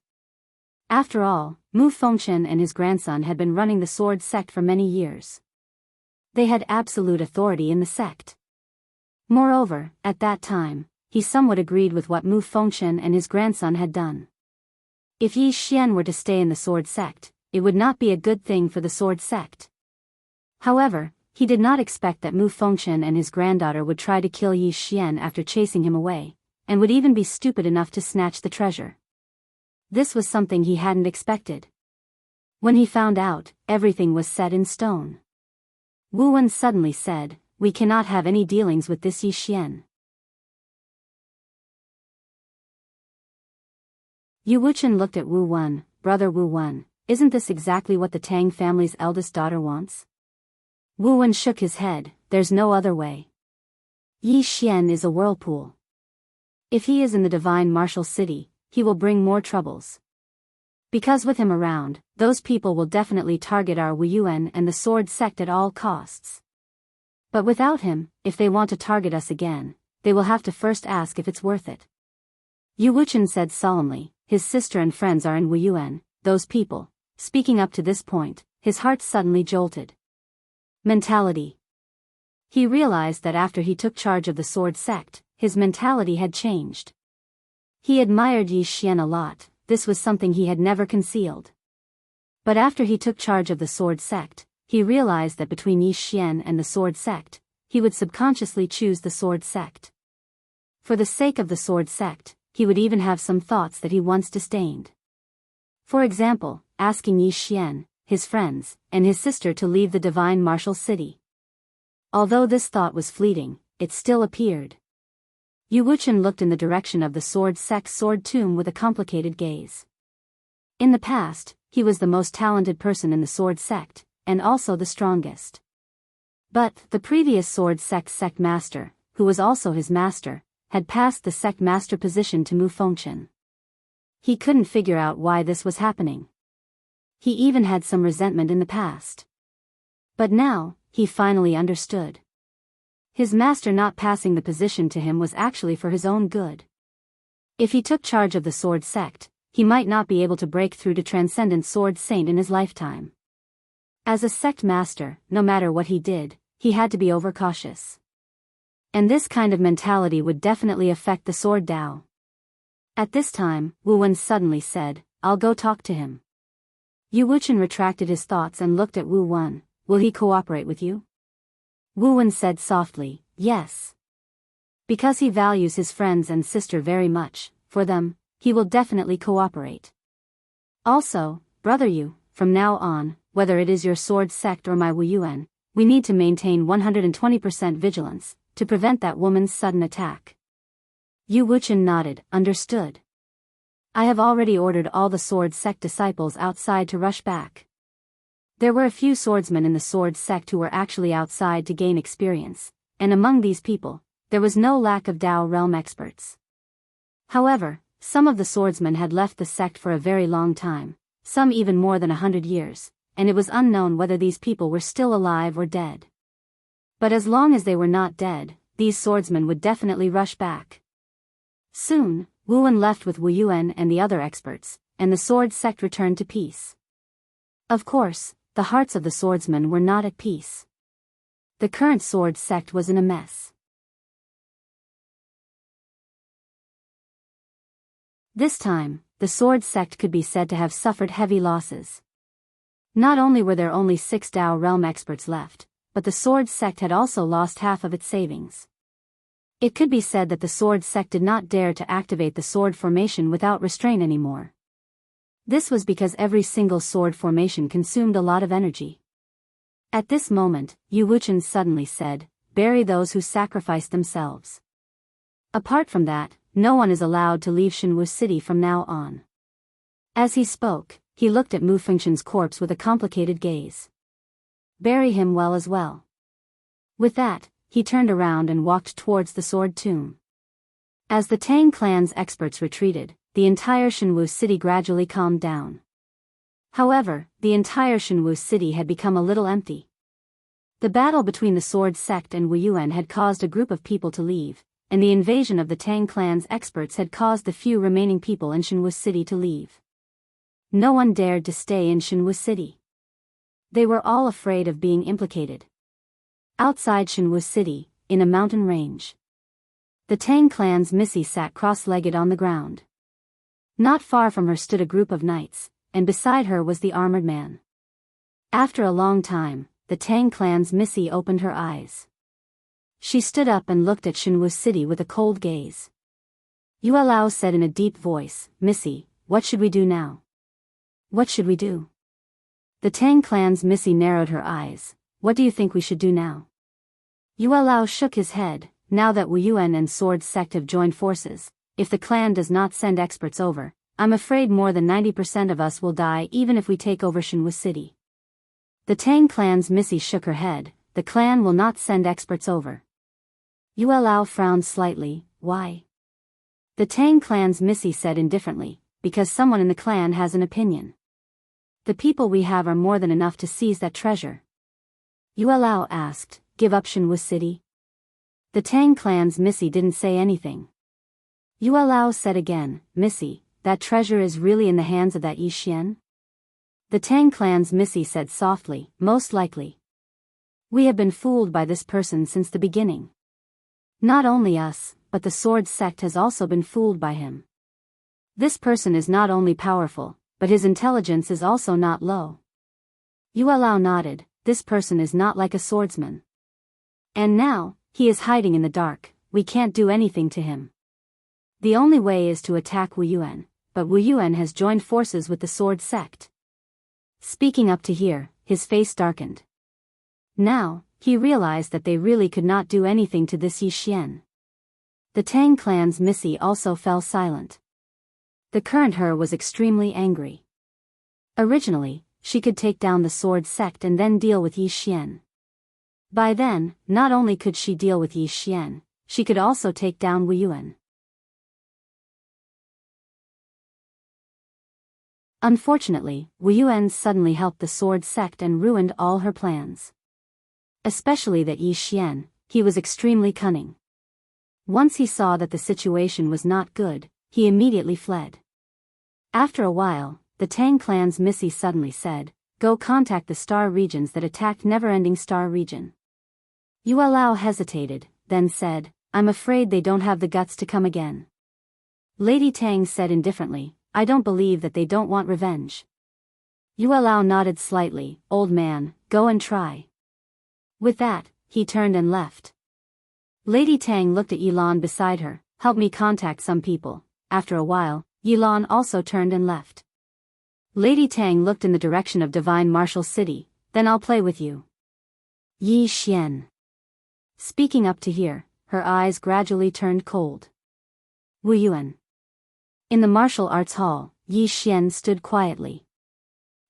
After all, Mu Fengchen and his grandson had been running the sword sect for many years. They had absolute authority in the sect. Moreover, at that time, he somewhat agreed with what Mu Fengchen and his grandson had done. If Yi Xian were to stay in the sword sect, it would not be a good thing for the sword sect. However, he did not expect that Mu Fengchen and his granddaughter would try to kill Yi Xian after chasing him away, and would even be stupid enough to snatch the treasure. This was something he hadn't expected. When he found out, everything was set in stone. Wu Wen suddenly said, we cannot have any dealings with this Yi Xian. Yu Wuchen looked at Wu Wen. Brother Wu Wen, isn't this exactly what the Tang family's eldest daughter wants? Wu Wen shook his head, there's no other way. Yi Xian is a whirlpool. If he is in the divine martial city, he will bring more troubles. Because with him around, those people will definitely target our Wu Yuan and the sword sect at all costs. But without him, if they want to target us again, they will have to first ask if it's worth it. Yu Wuchen said solemnly, his sister and friends are in Wu Yuan, those people. Speaking up to this point, his heart suddenly jolted. Mentality. He realized that after he took charge of the sword sect, his mentality had changed. He admired Yi Xian a lot, this was something he had never concealed. But after he took charge of the sword sect, he realized that between Yi Xian and the sword sect, he would subconsciously choose the sword sect. For the sake of the sword sect, he would even have some thoughts that he once disdained. For example, asking Yi Xian, his friends, and his sister to leave the divine martial city. Although this thought was fleeting, it still appeared. Yu Wuchen looked in the direction of the sword sect's sword tomb with a complicated gaze. In the past, he was the most talented person in the sword sect, and also the strongest. But the previous sword sect master, who was also his master, had passed the sect master position to Mu Fengchen. He couldn't figure out why this was happening. He even had some resentment in the past. But now, he finally understood. His master not passing the position to him was actually for his own good. If he took charge of the sword sect, he might not be able to break through to transcendent sword saint in his lifetime. As a sect master, no matter what he did, he had to be overcautious. And this kind of mentality would definitely affect the sword Dao. At this time, Wu Wen suddenly said, I'll go talk to him. Yu Wuchen retracted his thoughts and looked at Wu Wen. Will he cooperate with you? Wu Wen said softly, yes. Because he values his friends and sister very much, for them, he will definitely cooperate. Also, brother Yu, from now on, whether it is your sword sect or my Wu Yuan, we need to maintain 120% vigilance, to prevent that woman's sudden attack. Yu Wuchen nodded, understood. I have already ordered all the sword sect disciples outside to rush back. There were a few swordsmen in the sword sect who were actually outside to gain experience, and among these people, there was no lack of Dao realm experts. However, some of the swordsmen had left the sect for a very long time, some even more than 100 years, and it was unknown whether these people were still alive or dead. But as long as they were not dead, these swordsmen would definitely rush back. Soon, Wu Wen left with Wu Yuan and the other experts, and the sword sect returned to peace. Of course, the hearts of the swordsmen were not at peace. The current sword sect was in a mess. This time, the sword sect could be said to have suffered heavy losses. Not only were there only 6 Dao realm experts left, but the sword sect had also lost half of its savings. It could be said that the sword sect did not dare to activate the sword formation without restraint anymore. This was because every single sword formation consumed a lot of energy. At this moment, Yu Wuchen suddenly said, "Bury those who sacrificed themselves. Apart from that, no one is allowed to leave Shenwu City from now on." As he spoke, he looked at Mu Fengshen's corpse with a complicated gaze. "Bury him well as well." With that, he turned around and walked towards the sword tomb. As the Tang clan's experts retreated, the entire Shenwu City gradually calmed down. However, the entire Shenwu City had become a little empty. The battle between the sword sect and Wu Yuan had caused a group of people to leave, and the invasion of the Tang clan's experts had caused the few remaining people in Shenwu City to leave. No one dared to stay in Shenwu City. They were all afraid of being implicated. Outside Shenwu City, in a mountain range, the Tang clan's Missy sat cross-legged on the ground. Not far from her stood a group of knights, and beside her was the armored man. After a long time, the Tang clan's Missy opened her eyes. She stood up and looked at Shenwu City with a cold gaze. Yu Lao said in a deep voice, "Missy, what should we do now?" "What should we do?" The Tang clan's Missy narrowed her eyes. "What do you think we should do now?" Yu Lao shook his head. "Now that Wu Yuan and Sword Sect have joined forces, if the clan does not send experts over, I'm afraid more than 90% of us will die even if we take over Shenwu City." The Tang clan's Missy shook her head. "The clan will not send experts over." Yu Lao frowned slightly. "Why?" The Tang clan's Missy said indifferently, "Because someone in the clan has an opinion. The people we have are more than enough to seize that treasure." Yu Lao asked, "Give up Shenwu City?" The Tang clan's Missy didn't say anything. Yu Lao said again, "Missy, that treasure is really in the hands of that Yi Xian?" The Tang clan's Missy said softly, "Most likely. We have been fooled by this person since the beginning. Not only us, but the sword sect has also been fooled by him. This person is not only powerful, but his intelligence is also not low." Yu Lao nodded. "This person is not like a swordsman. And now, he is hiding in the dark, we can't do anything to him. The only way is to attack Wu Yuan, but Wu Yuan has joined forces with the sword sect." Speaking up to here, his face darkened. Now, he realized that they really could not do anything to this Yi Xian. The Tang clan's Missy also fell silent. The current her was extremely angry. Originally, she could take down the sword sect and then deal with Yi Xian. By then, not only could she deal with Yi Xian, she could also take down Wu Yuan. Unfortunately, Wu Yuan suddenly helped the sword sect and ruined all her plans. Especially that Yi Xian, he was extremely cunning. Once he saw that the situation was not good, he immediately fled. After a while, the Tang clan's Missy suddenly said, "Go contact the star regions that attacked Never-Ending Star Region." Yu Lao hesitated, then said, "I'm afraid they don't have the guts to come again." Lady Tang said indifferently, "I don't believe that they don't want revenge." Yu Lao nodded slightly. "Old man, go and try." With that, he turned and left. Lady Tang looked at Yilan beside her. "Help me contact some people." After a while, Yilan also turned and left. Lady Tang looked in the direction of Divine Martial City. "Then I'll play with you." Yi Xian. Speaking up to here, her eyes gradually turned cold. Wu Yuan. In the martial arts hall, Yi Xian stood quietly.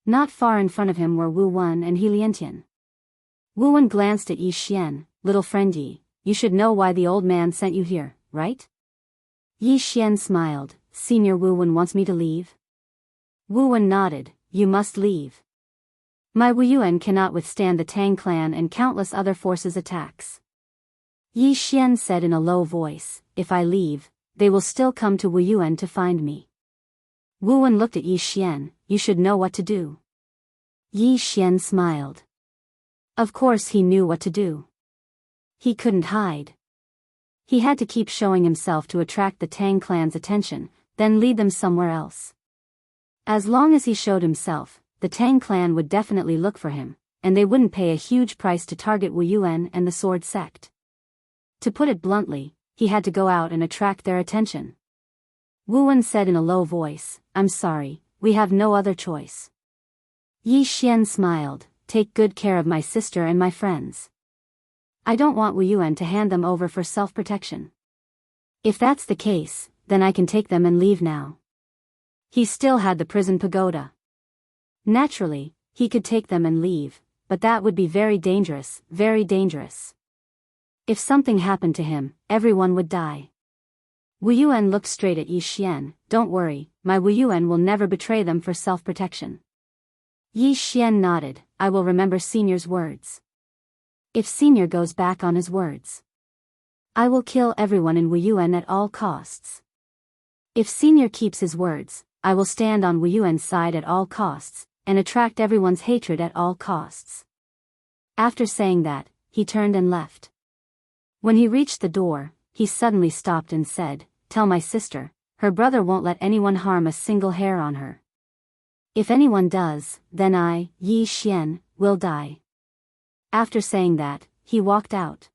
Not far in front of him were Wu Wen and He Liantian. Wu Wen glanced at Yi Xian. "Little friend Yi, you should know why the old man sent you here, right?" Yi Xian smiled. "Senior Wu Wen wants me to leave?" Wu Wen nodded. "You must leave. My Wu Yuan cannot withstand the Tang clan and countless other forces' attacks." Yi Xian said in a low voice, "If I leave, they will still come to Wu Yuan to find me." Wu Wen looked at Yi Xian. "You should know what to do." Yi Xian smiled. Of course he knew what to do. He couldn't hide. He had to keep showing himself to attract the Tang clan's attention, then lead them somewhere else. As long as he showed himself, the Tang clan would definitely look for him, and they wouldn't pay a huge price to target Wu Yuan and the sword sect. To put it bluntly, he had to go out and attract their attention. Wu Yuan said in a low voice, "I'm sorry, we have no other choice." Yi Xian smiled, "Take good care of my sister and my friends. I don't want Wu Yuan to hand them over for self-protection. If that's the case, then I can take them and leave now." He still had the prison pagoda. Naturally, he could take them and leave, but that would be very dangerous, very dangerous. If something happened to him, everyone would die. Wu Yuan looked straight at Yi Xian. "Don't worry, my Wu Yuan will never betray them for self-protection." Yi Xian nodded, "I will remember Senior's words. If Senior goes back on his words, I will kill everyone in Wu Yuan at all costs. If Senior keeps his words, I will stand on Wu Yuan's side at all costs, and attract everyone's hatred at all costs." After saying that, he turned and left. When he reached the door, he suddenly stopped and said, "Tell my sister, her brother won't let anyone harm a single hair on her. If anyone does, then I, Yi Xian, will die." After saying that, he walked out.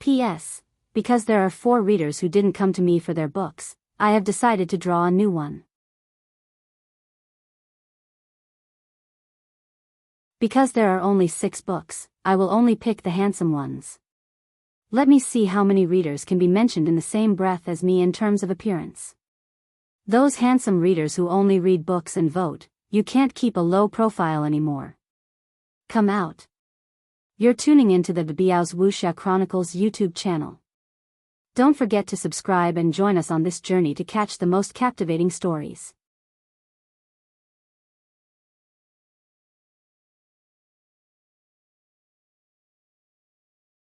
P.S. Because there are 4 readers who didn't come to me for their books, I have decided to draw a new one. Because there are only 6 books, I will only pick the handsome ones. Let me see how many readers can be mentioned in the same breath as me in terms of appearance. Those handsome readers who only read books and vote, you can't keep a low profile anymore. Come out. You're tuning into the Biyao's Wuxia Chronicles YouTube channel. Don't forget to subscribe and join us on this journey to catch the most captivating stories.